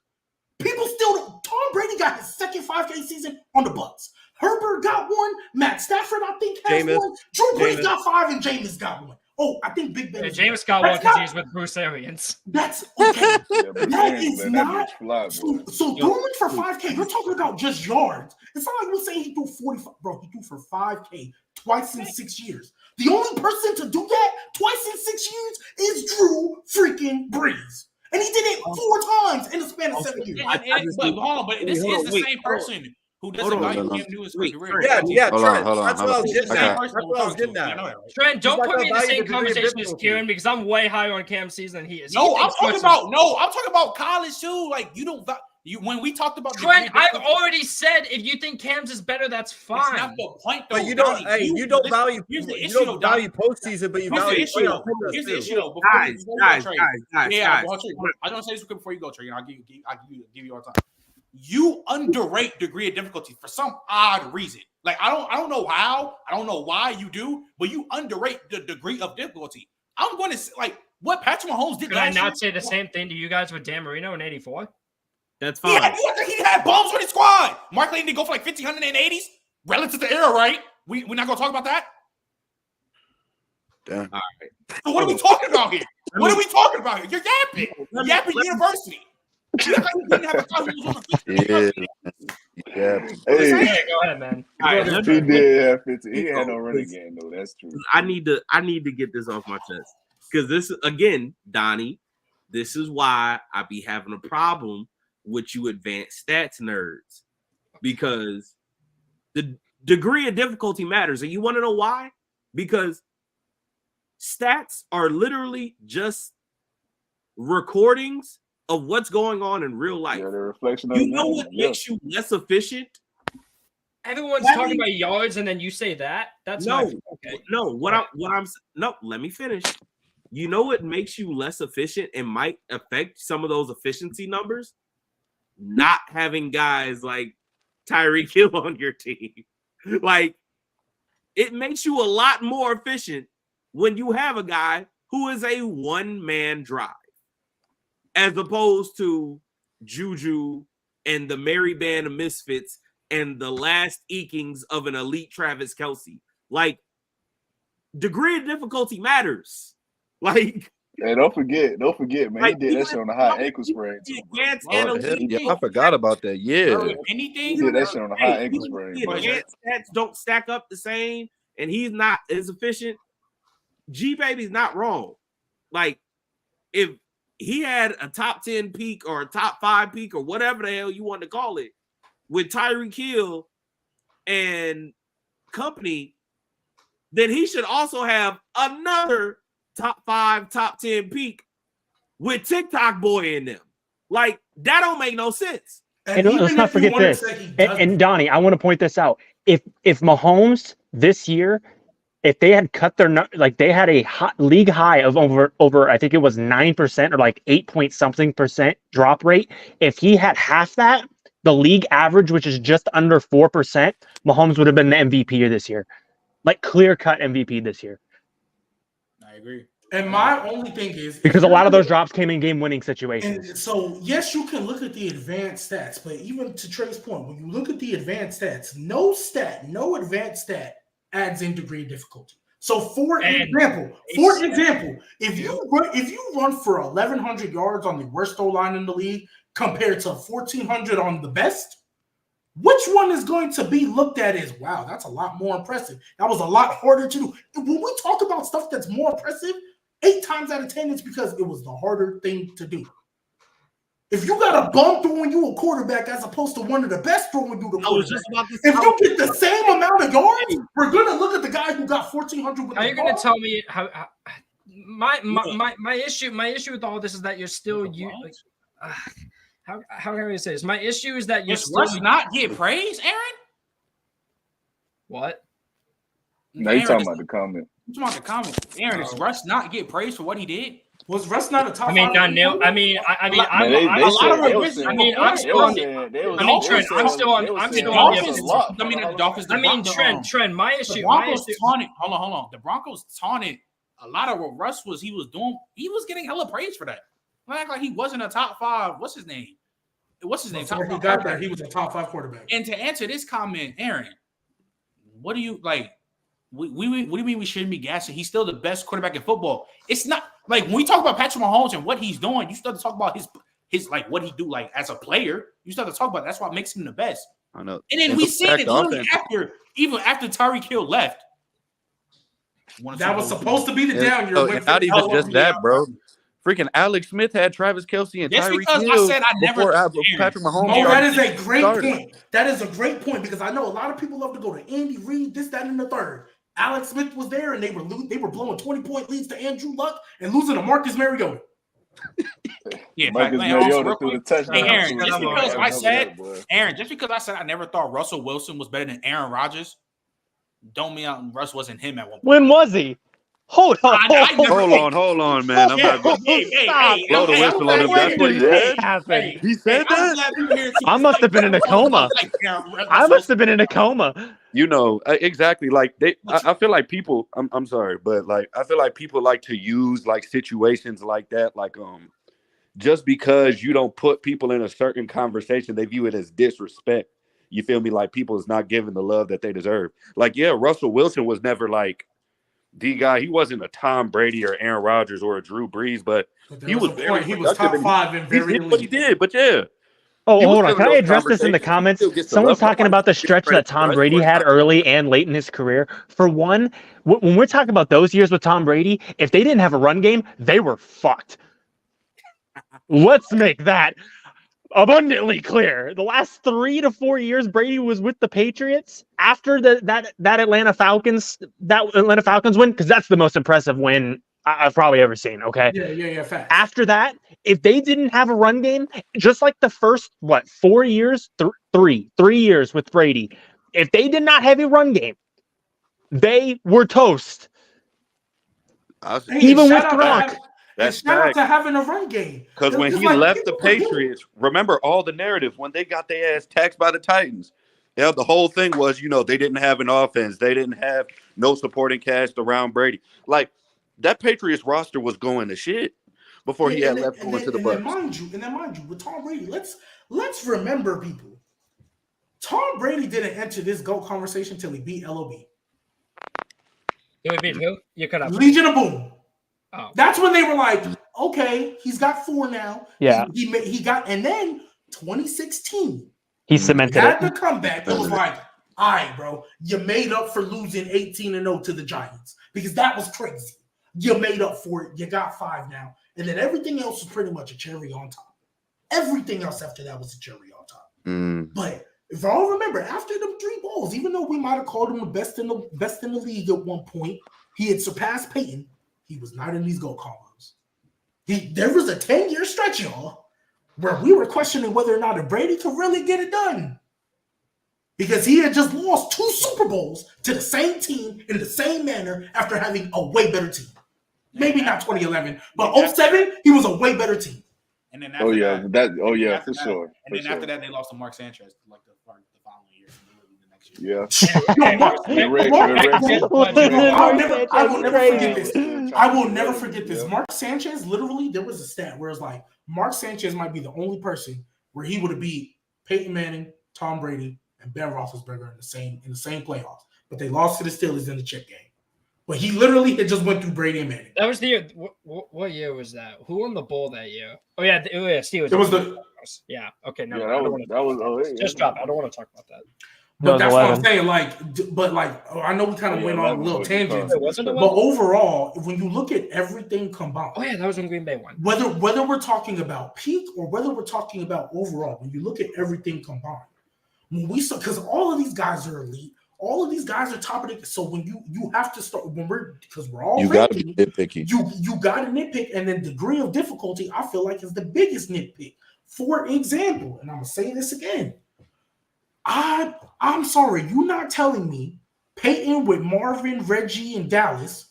People still don't. Tom Brady got his second 5K season on the Bucs. Herbert got one. Matt Stafford, I think, has one. Drew Brees got 5, and Jameis got one. Oh, I think Big Ben. Jameis got one because he's with Bruce Arians. That's okay. That is not. So throwing for 5K, you're talking about just yards. It's not like we're saying he threw 45. Bro, he threw for 5K twice in 6 years. The only person to do that twice in 6 years is Drew freaking Brees. And he did it 4 times in the span of 7 years. But hold on, but this is the same person who doesn't value Cam Newton's career. Yeah, Trent. Hold on. That's what I was getting at. Trent, don't put me in the same conversation as Kieran because I'm way higher on Cam's season than he is. No, I'm talking about college too. Like you don't. When we talked about Trent, I've already said if you think Cam's is better, that's fine. That's not the point, though. But you don't. You don't value postseason, but you value playoff. Here's the issue, though. Guys. I was gonna say this before you go, Trey, and I'll give you all time. You underrate degree of difficulty for some odd reason. Like I don't know how, I don't know why you do, but you underrate the degree of difficulty. I'm going to say, like what Patrick Mahomes did. Could I not say the same thing to you guys with Dan Marino in '84? That's fine. He had bombs with his squad. Mark Layton did go for like 1,500 in the 80s. Relative to era, right? We're not going to talk about that? Damn. All right. So what are we talking about here? What are we talking about here? You're yapping University. You didn't have a time he was on the Yeah. Hey, go ahead, man. He did have 15. He had no running game, though. That's true. I need to get this off my chest. Because this, again, Donnie, this is why I be having a problem with you advanced stats nerds, because the degree of difficulty matters. And you want to know why? Because stats are literally just recordings of what's going on in real life. Yeah, the reflection of what makes you less efficient? Everyone's talking about yards, and then you say that. That's no. Okay. Let me finish. You know what makes you less efficient and might affect some of those efficiency numbers? Not having guys like Tyreek Hill on your team. Like, it makes you a lot more efficient when you have a guy who is a one-man drive, as opposed to Juju and the merry band of misfits and the last ekings of an elite Travis Kelce. Like, degree of difficulty matters. Like, hey, don't forget, man. Like, he did that shit on a high ankle sprain. I forgot about that. Yeah. Anything? He did that shit on a high ankle sprain. Advanced stats don't stack up the same, and he's not as efficient. G-Baby's not wrong. Like, if he had a top 10 peak or a top 5 peak or whatever the hell you want to call it with Tyreek Hill and company, then he should also have another top 5, top 10 peak with TikTok boy in them. Like, that don't make no sense. And let's not forget this. And Donnie, I want to point this out. If Mahomes this year, if they had cut their, like they had a league high of over, I think it was 9% or like 8-point-something% drop rate. If he had half that, the league average, which is just under 4%, Mahomes would have been the MVP this year. Like clear-cut MVP this year. I agree. And my only thing is because a lot of those drops came in game-winning situations. And so, yes, you can look at the advanced stats, but even to Trey's point, when you look at the advanced stats, no advanced stat adds in degree of difficulty. So, for example, if you run for 1,100 yards on the worst O-line in the league compared to 1,400 on the best, which one is going to be looked at as, wow, that's a lot more impressive. That was a lot harder to do. When we talk about stuff that's more impressive, 8 times out of 10, it's because it was the harder thing to do. If you got a bum throwing you a quarterback as opposed to one of the best throwing you the quarterback, if you get the same amount of yards, we're going to look at the guy who got 1,400 with Are you going to tell me how my issue with all this is that you're still how can I say this? My issue is that you're still not get praise, Aaron. What? No, you're talking about the comment. I'm talking about the comment. Aaron, does Russ not get praise for what he did? Was Russ not a top? I'm still on. Trent. My issue. Hold on. The Broncos taunted a lot of what Russ was. He was doing. He was getting hella praise for that. Act like he wasn't a top 5. What's his name? He got that. He was a top 5 quarterback. And to answer this comment, Aaron, what do you like? What do you mean we shouldn't be gassing? He's still the best quarterback in football. It's not like when we talk about Patrick Mahomes and what he's doing, you start to talk about his like what he do like as a player. You start to talk about that's what makes him the best. I know. And then we see it even after Tyreek Hill left. That was supposed to be the down year. Not even just that, bro. Freaking Alex Smith had Travis Kelce and Tyreek Hill before Patrick Mahomes. Oh, that is a great point. That is a great point because I know a lot of people love to go to Andy Reid, this, that, and the third. Alex Smith was there, and they were blowing 20-point leads to Andrew Luck and losing to Marcus Mariota. Yeah, Marcus Mariota threw the touchdown. Hey, Aaron, just because I said I never thought Russell Wilson was better than Aaron Rodgers, don't mean Russ wasn't him at one point. When was he? Hold on, man. I'm not going to blow the whistle on him. That's what he said. He said that? I must have been in a coma. I must have been in a coma. You know, exactly. Like I feel like people. I'm sorry, but like I feel like people like to use like situations like that, like just because you don't put people in a certain conversation, they view it as disrespect. You feel me? Like people is not giving the love that they deserve. Like, yeah, Russell Wilson was never like the guy. He wasn't a Tom Brady or Aaron Rodgers or a Drew Brees, but he was very he was top 5 in very what he did. But yeah. Oh, hold on. Can I address this in the comments? Someone's talking about the stretch that Tom Brady had early and late in his career. For one, when we're talking about those years with Tom Brady, if they didn't have a run game, they were fucked. Let's make that abundantly clear. The last 3 to 4 years Brady was with the Patriots after that Atlanta Falcons win, because that's the most impressive win I've probably ever seen. Okay. Yeah. Facts. After that, if they didn't have a run game, just like the first 4 years, 3 years with Brady, if they did not have a run game, they were toast. Even with Gronk. That's shout out to having a run game. Because when he left the Patriots, remember all the narrative when they got their ass taxed by the Titans. Yeah, the whole thing was, they didn't have an offense. They didn't have no supporting cast around Brady. Like, that Patriots roster was going to shit before he had left going to the Bucs. And then mind you, with Tom Brady, let's remember, people. Tom Brady didn't enter this GOAT conversation until he beat LOB. He beat who? You cut out. Legion of Boom. Oh. That's when they were like, okay, he's got 4 now. Yeah. He got, and then 2016. He cemented it. Had the comeback. It was like, all right, bro, you made up for losing 18-0 to the Giants because that was crazy. You made up for it. You got 5 now. And then everything else was pretty much a cherry on top. Everything else after that was a cherry on top. But if I all remember, after them 3 balls, even though we might have called him the best in the league at one point, he had surpassed Peyton. He was not in these GOAT combos. There was a 10-year stretch, y'all, where we were questioning whether or not if Brady could really get it done. Because he had just lost 2 Super Bowls to the same team in the same manner after having a way better team. Maybe not 2011, but 07, he was a way better team. And then for sure. And then after that, they lost to Mark Sanchez like the following year. Yeah. I will never forget this. Mark Sanchez, literally, there was a stat where it's like Mark Sanchez might be the only person where he would have beat Peyton Manning, Tom Brady, and Ben Roethlisberger in the same playoffs. But they lost to the Steelers in the chip game. But he literally had just went through Brady and Manning. That was the year. What year was that? Who won the bowl that year? Oh yeah, Steelers. It was the. Yeah. Okay. No. That was just drop. I don't want to talk about that. But that's 11. What I'm saying. I know we kind of went on a little tangent. But overall, when you look at everything combined, that was when Green Bay won. Whether we're talking about peak or whether we're talking about overall, when you look at everything combined, because all of these guys are elite, all of these guys are top of the. So when you have to start because we're all got to be nitpicky. You got to nitpick, and then degree of difficulty I feel like is the biggest nitpick. For example, and I'm gonna say this again. I'm sorry, you're not telling me Peyton with Marvin, Reggie, and Dallas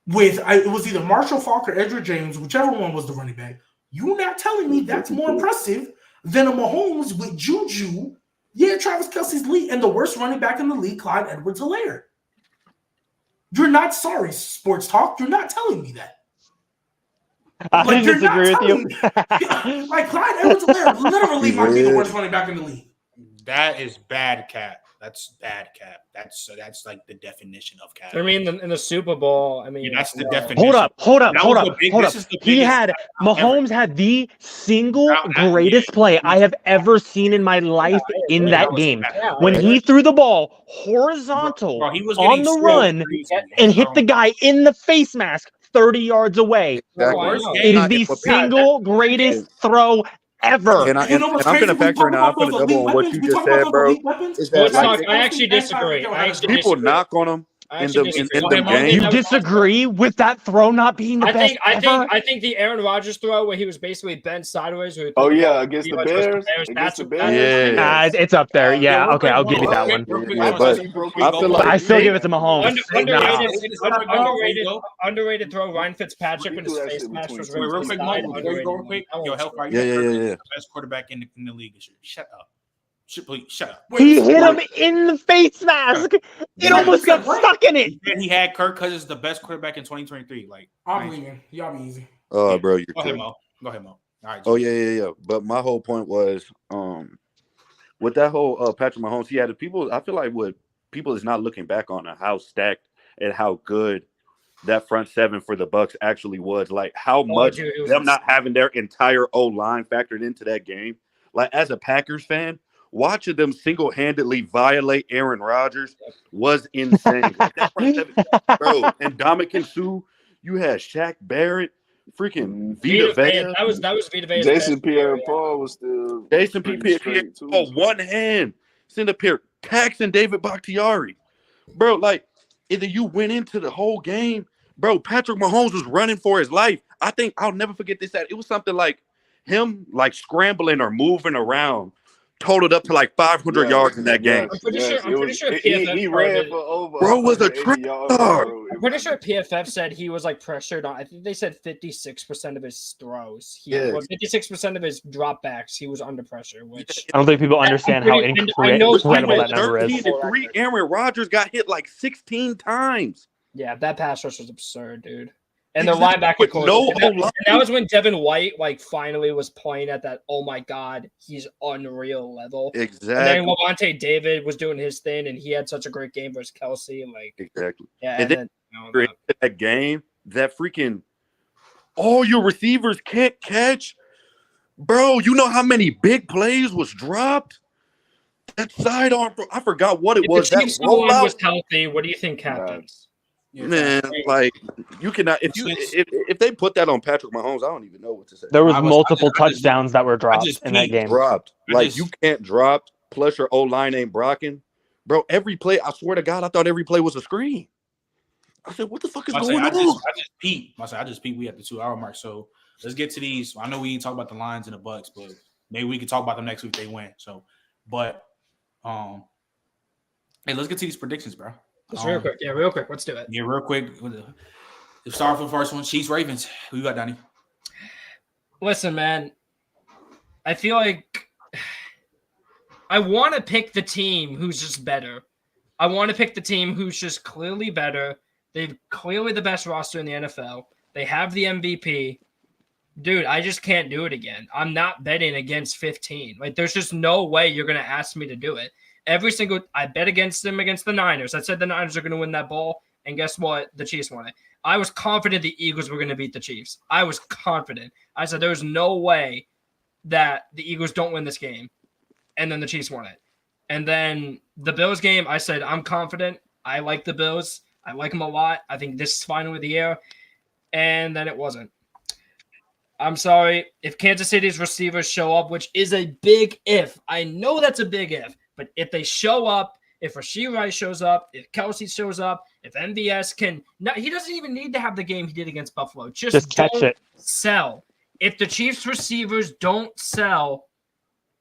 it was either Marshall Faulk or Edgerrin James, whichever one was the running back. You're not telling me that's more impressive than a Mahomes with Juju. Yeah, Travis Kelce's lead and the worst running back in the league, Clyde Edwards-Helaire. You're not sorry, Sports Talk. You're not telling me that. I disagree with you. Like Clyde Edwards-Helaire literally might be the worst running back in the league. That is bad, Cat. That's bad cap. That's like the definition of cap. I mean, in the Super Bowl, I mean, that's the definition. Hold up. Mahomes had the single greatest play I have ever seen in my life in that game. When he threw the ball horizontal on the run and hit the guy in the face mask 30 yards away. It is the single greatest throw ever. And I'm going to factor in. I'm going to double on what you just said, bro. Is that I actually disagree. People knock on him in the game. You disagree with that throw not being the best ever? I think the Aaron Rodgers throw where he was basically bent sideways. Against the Bears. Yeah, it's up there. Yeah, okay, I'll give you that one. But I feel like I still give it to Mahomes. Underrated throw. Ryan Fitzpatrick when his face mask was real quick. Real quick. Yo, help right Yeah. The best quarterback in the league this year. Shut up. Please shut up. He hit him in the face mask. It almost got stuck in it. And he had Kirk Cousins the best quarterback in 2023. Like, I'm leaving. Y'all be easy. Oh, bro, you're Go ahead, Mo. All right. Oh yeah. But my whole point was, with that whole Patrick Mahomes, he had people. I feel like what people is not looking back on how stacked and how good that front seven for the Bucs actually was. Like how much them not having their entire O line factored into that game. Like as a Packers fan, watching them single-handedly violate Aaron Rodgers was insane. That front seven, bro, and Ndamukong Suh, you had Shaq Barrett, freaking Vita Vea. That was Vita Vea. Jason Pierre-Paul was still Jason Pierre-Paul, one hand. Send up here, Pax and David Bakhtiari. Bro, like, either you went into the whole game, bro, Patrick Mahomes was running for his life. I think I'll never forget this. It was something like him, like, scrambling or moving around. Totaled up to like 500 yards in that game. I'm pretty sure PFF he ran for over. Bro was a track star. I'm pretty sure PFF said he was like pressured on. I think they said 56% of his throws. 56% of his dropbacks. He was under pressure. Which I don't think people understand how incredible that number is. 13-3, Aaron Rodgers got hit like 16 times. Yeah, that pass rush was absurd, dude. And the linebacker coach. And that was when Devin White finally was playing at that, oh my God, he's unreal level. Exactly. And then Levante David was doing his thing, and he had such a great game versus Kelsey. Exactly. Yeah. And then that game, that freaking all your receivers can't catch. Bro, you know how many big plays was dropped? That sidearm, I forgot what it was. If the Chiefs was healthy, what do you think happens? Man, like you cannot if they put that on Patrick Mahomes, I don't even know what to say. There was multiple touchdowns that were dropped in that game. You can't drop. Plus your O-line ain't blocking, bro. Every play, I swear to God, I thought every play was a screen. I said, "What the fuck is going on?" I just peeped. We at the 2-hour mark, so let's get to these. I know we ain't talk about the Lions and the Bucs, but maybe we can talk about them next week. They win. So, but hey, let's get to these predictions, bro. Just real quick. Yeah, real quick. Let's do it. Yeah, real quick. Let's start with the first one. Chiefs, Ravens. Who you got, Donnie? Listen, man. I feel like I want to pick the team who's just better. I want to pick the team who's just clearly better. They've clearly the best roster in the NFL. They have the MVP. Dude, I just can't do it again. I'm not betting against 15. Like, there's just no way you're going to ask me to do it. I bet against them against the Niners. I said the Niners are going to win that ball, and guess what? The Chiefs won it. I was confident the Eagles were going to beat the Chiefs. I was confident. I said there's no way that the Eagles don't win this game, and then the Chiefs won it. And then the Bills game, I said I'm confident. I like the Bills. I like them a lot. I think this is finally the year, and then it wasn't. I'm sorry. If Kansas City's receivers show up, which is a big if, I know that's a big if, but if they show up, if Rashee Rice shows up, if Kelsey shows up, if MVS can – he doesn't even need to have the game he did against Buffalo. Just catch it. Sell. If the Chiefs receivers don't sell,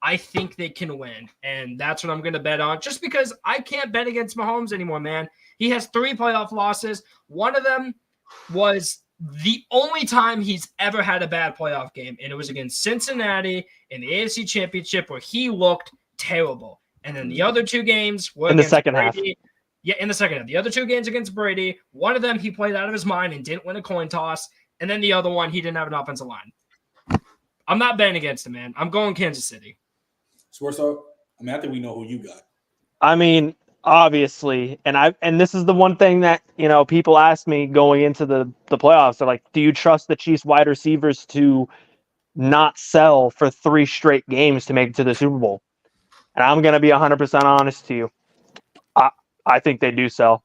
I think they can win. And that's what I'm going to bet on, just because I can't bet against Mahomes anymore, man. He has 3 playoff losses. One of them was the only time he's ever had a bad playoff game, and it was against Cincinnati in the AFC Championship where he looked terrible. And then the other 2 games were in the second half. Yeah, in the second half. The other 2 games against Brady, one of them he played out of his mind and didn't win a coin toss. And then the other one, he didn't have an offensive line. I'm not betting against him, man. I'm going Kansas City. Sports Talk. I think we know who you got. I mean, obviously, and this is the one thing that, people ask me going into the playoffs. They're like, do you trust the Chiefs wide receivers to not sell for 3 straight games to make it to the Super Bowl? And I'm going to be 100% honest to you. I think they do sell.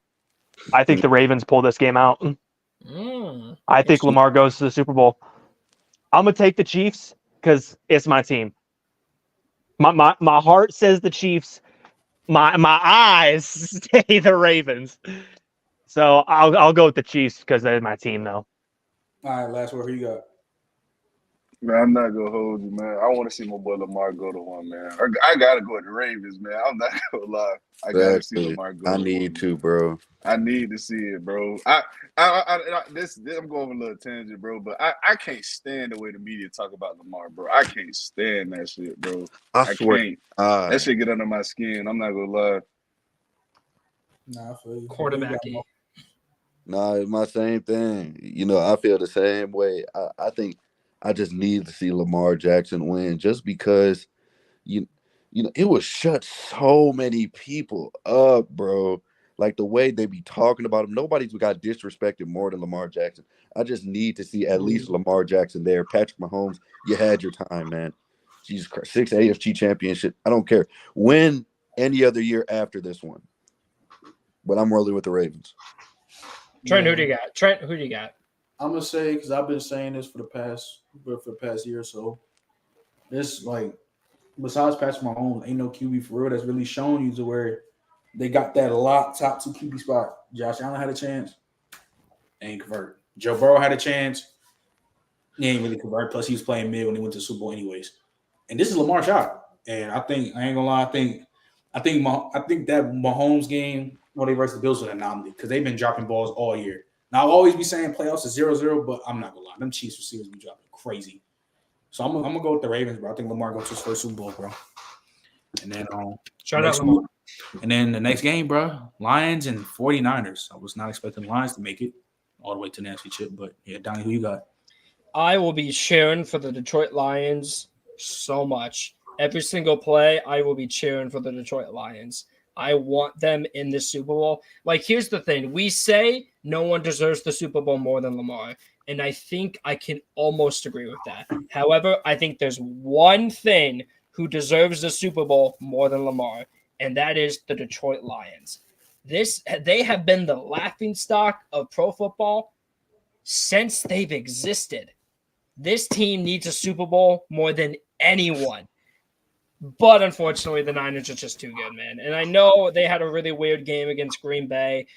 I think the Ravens pull this game out. I think Lamar goes to the Super Bowl. I'm going to take the Chiefs because it's my team. My heart says the Chiefs. My eyes say the Ravens. So I'll go with the Chiefs because they're my team, though. All right, last word. Who you got? Man, I'm not gonna hold you, man. I want to see my boy Lamar go to one, man. I gotta go with the Ravens, man. I'm not gonna lie. I gotta see Lamar go. I need to, bro. I need to see it, bro. This I'm going on a little tangent, bro. But I can't stand the way the media talk about Lamar, bro. I can't stand that shit, bro. I swear. can't. That shit get under my skin. I'm not gonna lie. Nah, I feel you. Quarterbacky. Nah, it's my same thing. I feel the same way. I think I just need to see Lamar Jackson win just because, it would shut so many people up, bro. Like the way they be talking about him. Nobody's got disrespected more than Lamar Jackson. I just need to see at least Lamar Jackson there. Patrick Mahomes, you had your time, man. Jesus Christ. 6 AFC championship. I don't care. Win any other year after this one. But I'm rolling with the Ravens. Trent, who do you got? I'm gonna say, because I've been saying this for the past year or so. This, like, besides Patrick Mahomes, ain't no QB for real that's really shown you to where they got that top 2 QB spot. Josh Allen had a chance, ain't convert. Joe Burrow had a chance, he ain't really convert. Plus, he was playing mid when he went to the Super Bowl anyways. And this is Lamar's shot. And I ain't gonna lie, I think that Mahomes game, they versus the Bills, was an anomaly because they've been dropping balls all year. Now, I'll always be saying playoffs is 0-0, but I'm not gonna lie, them Chiefs receivers be dropping crazy. So I'm gonna go with the Ravens, bro. I think Lamar goes to his first Super Bowl, bro. And then shout out Lamar. And then the next game, bro, Lions and 49ers. I was not expecting the Lions to make it all the way to the NFC chip, but yeah, Donnie, who you got? I will be cheering for the Detroit Lions so much. Every single play, I will be cheering for the Detroit Lions. I want them in the Super Bowl. Like, here's the thing. We say no one deserves the Super Bowl more than Lamar, and I think I can almost agree with that. However, I think there's one thing who deserves the Super Bowl more than Lamar, and that is the Detroit Lions. They have been the laughingstock of pro football since they've existed. This team needs a Super Bowl more than anyone. But unfortunately, the Niners are just too good, man. And I know they had a really weird game against Green Bay.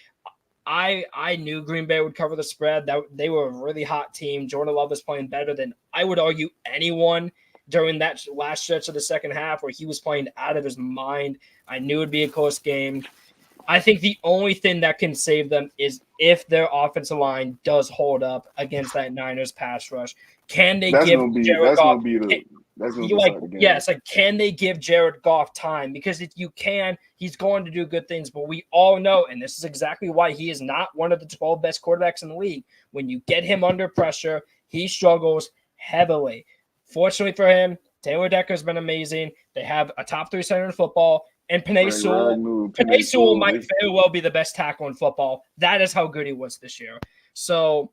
I knew Green Bay would cover the spread. That they were a really hot team. Jordan Love is playing better than, I would argue, anyone during that last stretch of the second half where he was playing out of his mind. I knew it would be a close game. I think the only thing that can save them is if their offensive line does hold up against that Niners pass rush. Can they give Jared Goff? Can they give Jared Goff time? Because if you can, he's going to do good things. But we all know, and this is exactly why he is not one of the 12 best quarterbacks in the league. When you get him under pressure, he struggles heavily. Fortunately for him, Taylor Decker's been amazing. They have a top 3 center in football. And Penei Sewell might very well be the best tackle in football. That is how good he was this year. So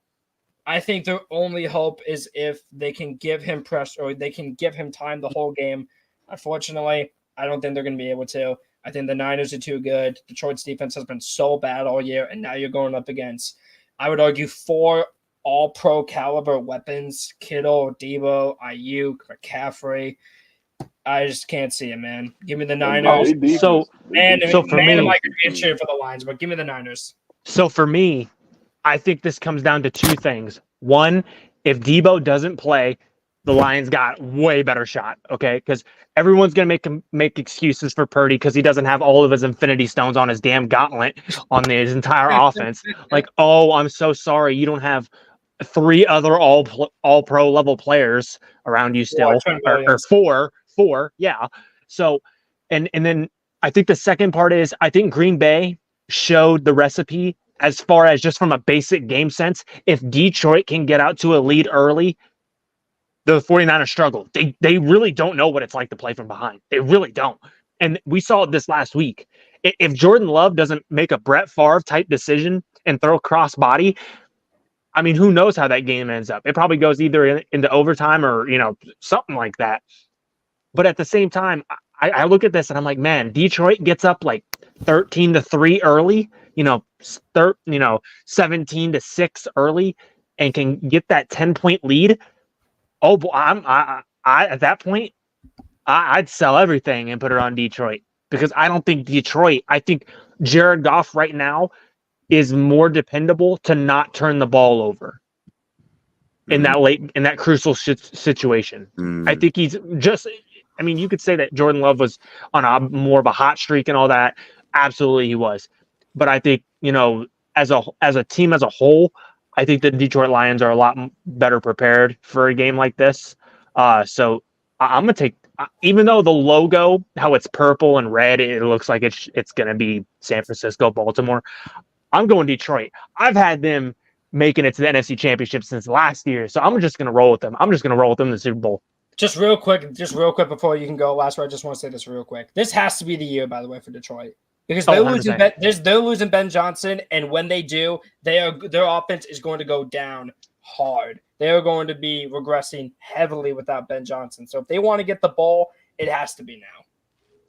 I think their only hope is if they can give him pressure or they can give him time the whole game. Unfortunately, I don't think they're going to be able to. I think the Niners are too good. Detroit's defense has been so bad all year, and now you're going up against, I would argue, 4 all-pro caliber weapons: Kittle, Debo, Ayuk, McCaffrey. I just can't see it, man. Give me the Niners. So for me, I could be cheering for the Lions, but give me the Niners. So for me, I think this comes down to 2 things. One, if Debo doesn't play, the Lions got way better shot, okay? Because everyone's going to make excuses for Purdy because he doesn't have all of his infinity stones on his damn gauntlet on his entire offense. Like, oh, I'm so sorry. You don't have 3 other all-pro level players around you still, or 4, yeah. So, and then I think the second part is I think Green Bay showed the recipe as far as just from a basic game sense. If Detroit can get out to a lead early, the 49ers struggle. They really don't know what it's like to play from behind. They really don't. And we saw it this last week. if Jordan Love doesn't make a Brett Favre type decision and throw cross body, I mean, who knows how that game ends up? It probably goes either into overtime or, something like that. But at the same time, I look at this and I'm like, man, Detroit gets up like 13-3 early, 17-6 early, and can get that 10-point lead. Oh, boy, I at that point, I'd sell everything and put it on Detroit, because I don't think I think Jared Goff right now is more dependable to not turn the ball over in that crucial situation. I think he's just, I mean, you could say that Jordan Love was on a more of a hot streak and all that. Absolutely he was. But I think, as a team as a whole, I think the Detroit Lions are a lot better prepared for a game like this. So I'm going to take, even though the logo, how it's purple and red, it looks like it's going to be San Francisco, Baltimore. I'm going Detroit. I've had them making it to the NFC Championship since last year, so I'm just going to roll with them. I'm just going to roll with them in the Super Bowl. Just real quick before you can go, last word, I just want to say this real quick. This has to be the year, by the way, for Detroit. Because they're losing Ben Johnson, and when they do, their offense is going to go down hard. They are going to be regressing heavily without Ben Johnson. So if they want to get the ball, it has to be now.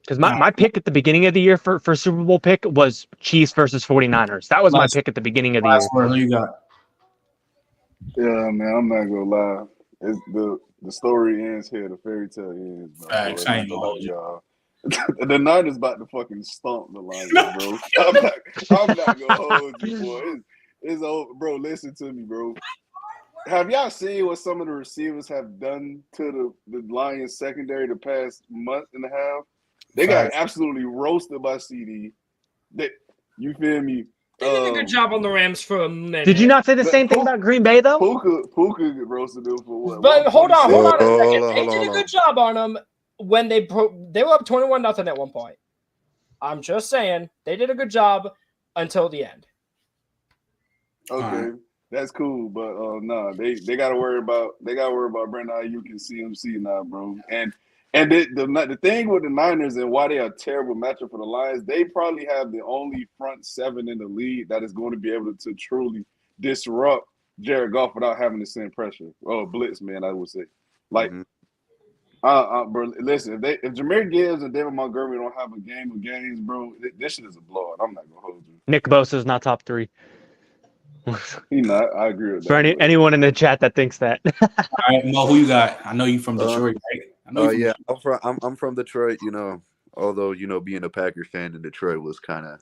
Because my pick at the beginning of the year for Super Bowl pick was Chiefs versus 49ers. That was my pick at the beginning of the year. Who you got? Yeah, man, I'm not gonna lie. It's the story ends here. The fairy tale ends. Facts. I ain't gonna hold you. Y'all. The Niners about to fucking stomp the Lions, bro. I'm not gonna hold you, boy. It's over, bro. Listen to me, bro. Have y'all seen what some of the receivers have done to the Lions secondary the past month and a half? They got absolutely roasted by CD. You feel me? They did a good job on the Rams for a minute. Did you not say the same thing about Green Bay, though? Puka roasted them for what? But hold on a second. They did a good job on them when they were up 21-0 at one point. I'm just saying they did a good job until the end. Okay, that's cool, but they gotta worry about Brandon Ayuk and CMC now, bro. And the thing with the Niners and why they are a terrible matchup for the Lions, they probably have the only front seven in the league that is going to be able to truly disrupt Jared Goff without having to send pressure. Oh, blitz, man, I would say. Like, bro, listen, if Jahmyr Gibbs and David Montgomery don't have a game of games, bro, this shit is a blowout. I'm not gonna hold you. Nick Bosa's not top 3. He's not. I agree with that. For anyone in the chat that thinks that. All right, Mo, who you got? I know you from Detroit, right? I'm from Detroit. Although being a Packers fan in Detroit was kind of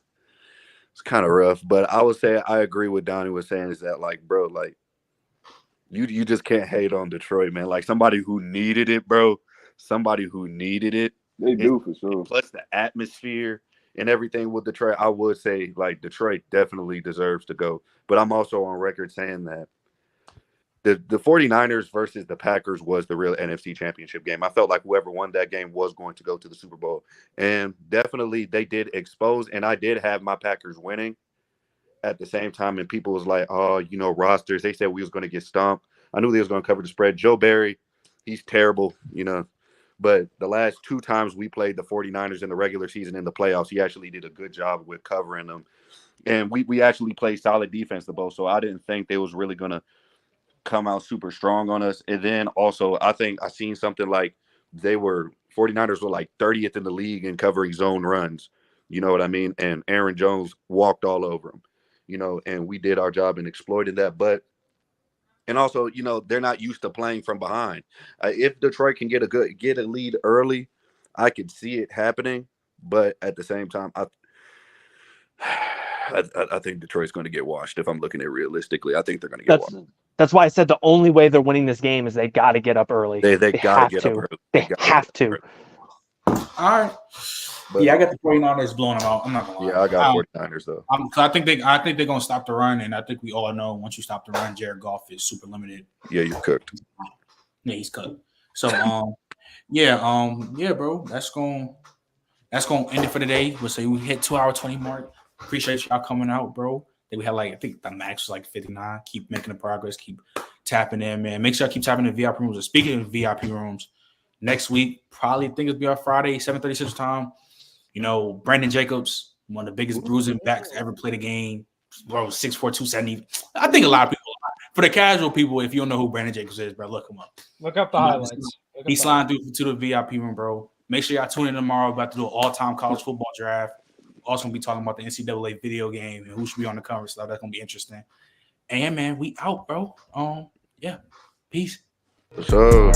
rough. But I would say I agree with Donnie was saying is that bro, you just can't hate on Detroit, man. Like somebody who needed it, bro. Somebody who needed it. They do for sure. Plus the atmosphere and everything with Detroit, I would say Detroit definitely deserves to go. But I'm also on record saying that the 49ers versus the Packers was the real NFC Championship game. I felt like whoever won that game was going to go to the Super Bowl. And definitely they did expose, and I did have my Packers winning at the same time. And people was like, oh, rosters. They said we was going to get stomped. I knew they was going to cover the spread. Joe Barry, he's terrible, But the last 2 times we played the 49ers in the regular season in the playoffs, he actually did a good job with covering them. And we actually played solid defense the both. So I didn't think they was really going to come out super strong on us. And then also I think I seen something like 49ers were 30th in the league in covering zone runs. You know what I mean? And Aaron Jones walked all over them, and we did our job in exploiting that. And also, they're not used to playing from behind. If Detroit can get a lead early, I could see it happening. But at the same time, I think Detroit's going to get washed. If I'm looking at it realistically, I think they're going to get washed. That's why I said the only way they're winning this game is they got to get up early. They got to get up early. They have to. All right. But, I got the 49ers blowing them out. I'm not gonna lie. Yeah, I got 49ers though. I think they're gonna stop the run, and I think we all know once you stop the run, Jared Goff is super limited. Yeah, you're cooked. Yeah, he's cooked. So bro, that's gonna end it for today. We'll say we hit 2-hour 20 mark. Appreciate y'all coming out, bro. Then we had I think the max was 59. Keep making the progress. Keep tapping in, man. Make sure I keep tapping in VIP rooms. And speaking of VIP rooms, next week probably think it'll be on Friday, 7:30 Central Time. Brandon Jacobs, one of the biggest bruising backs to ever play the game. Bro, 6'4", 270. I think a lot of people, for the casual people, if you don't know who Brandon Jacobs is, bro, look him up. Look up the highlights. He's sliding through to the VIP room, bro. Make sure y'all tune in tomorrow. About to do an all-time college football draft. Also gonna be talking about the NCAA video game and who should be on the cover stuff. That's gonna be interesting. And man, we out, bro. Yeah. Peace. So.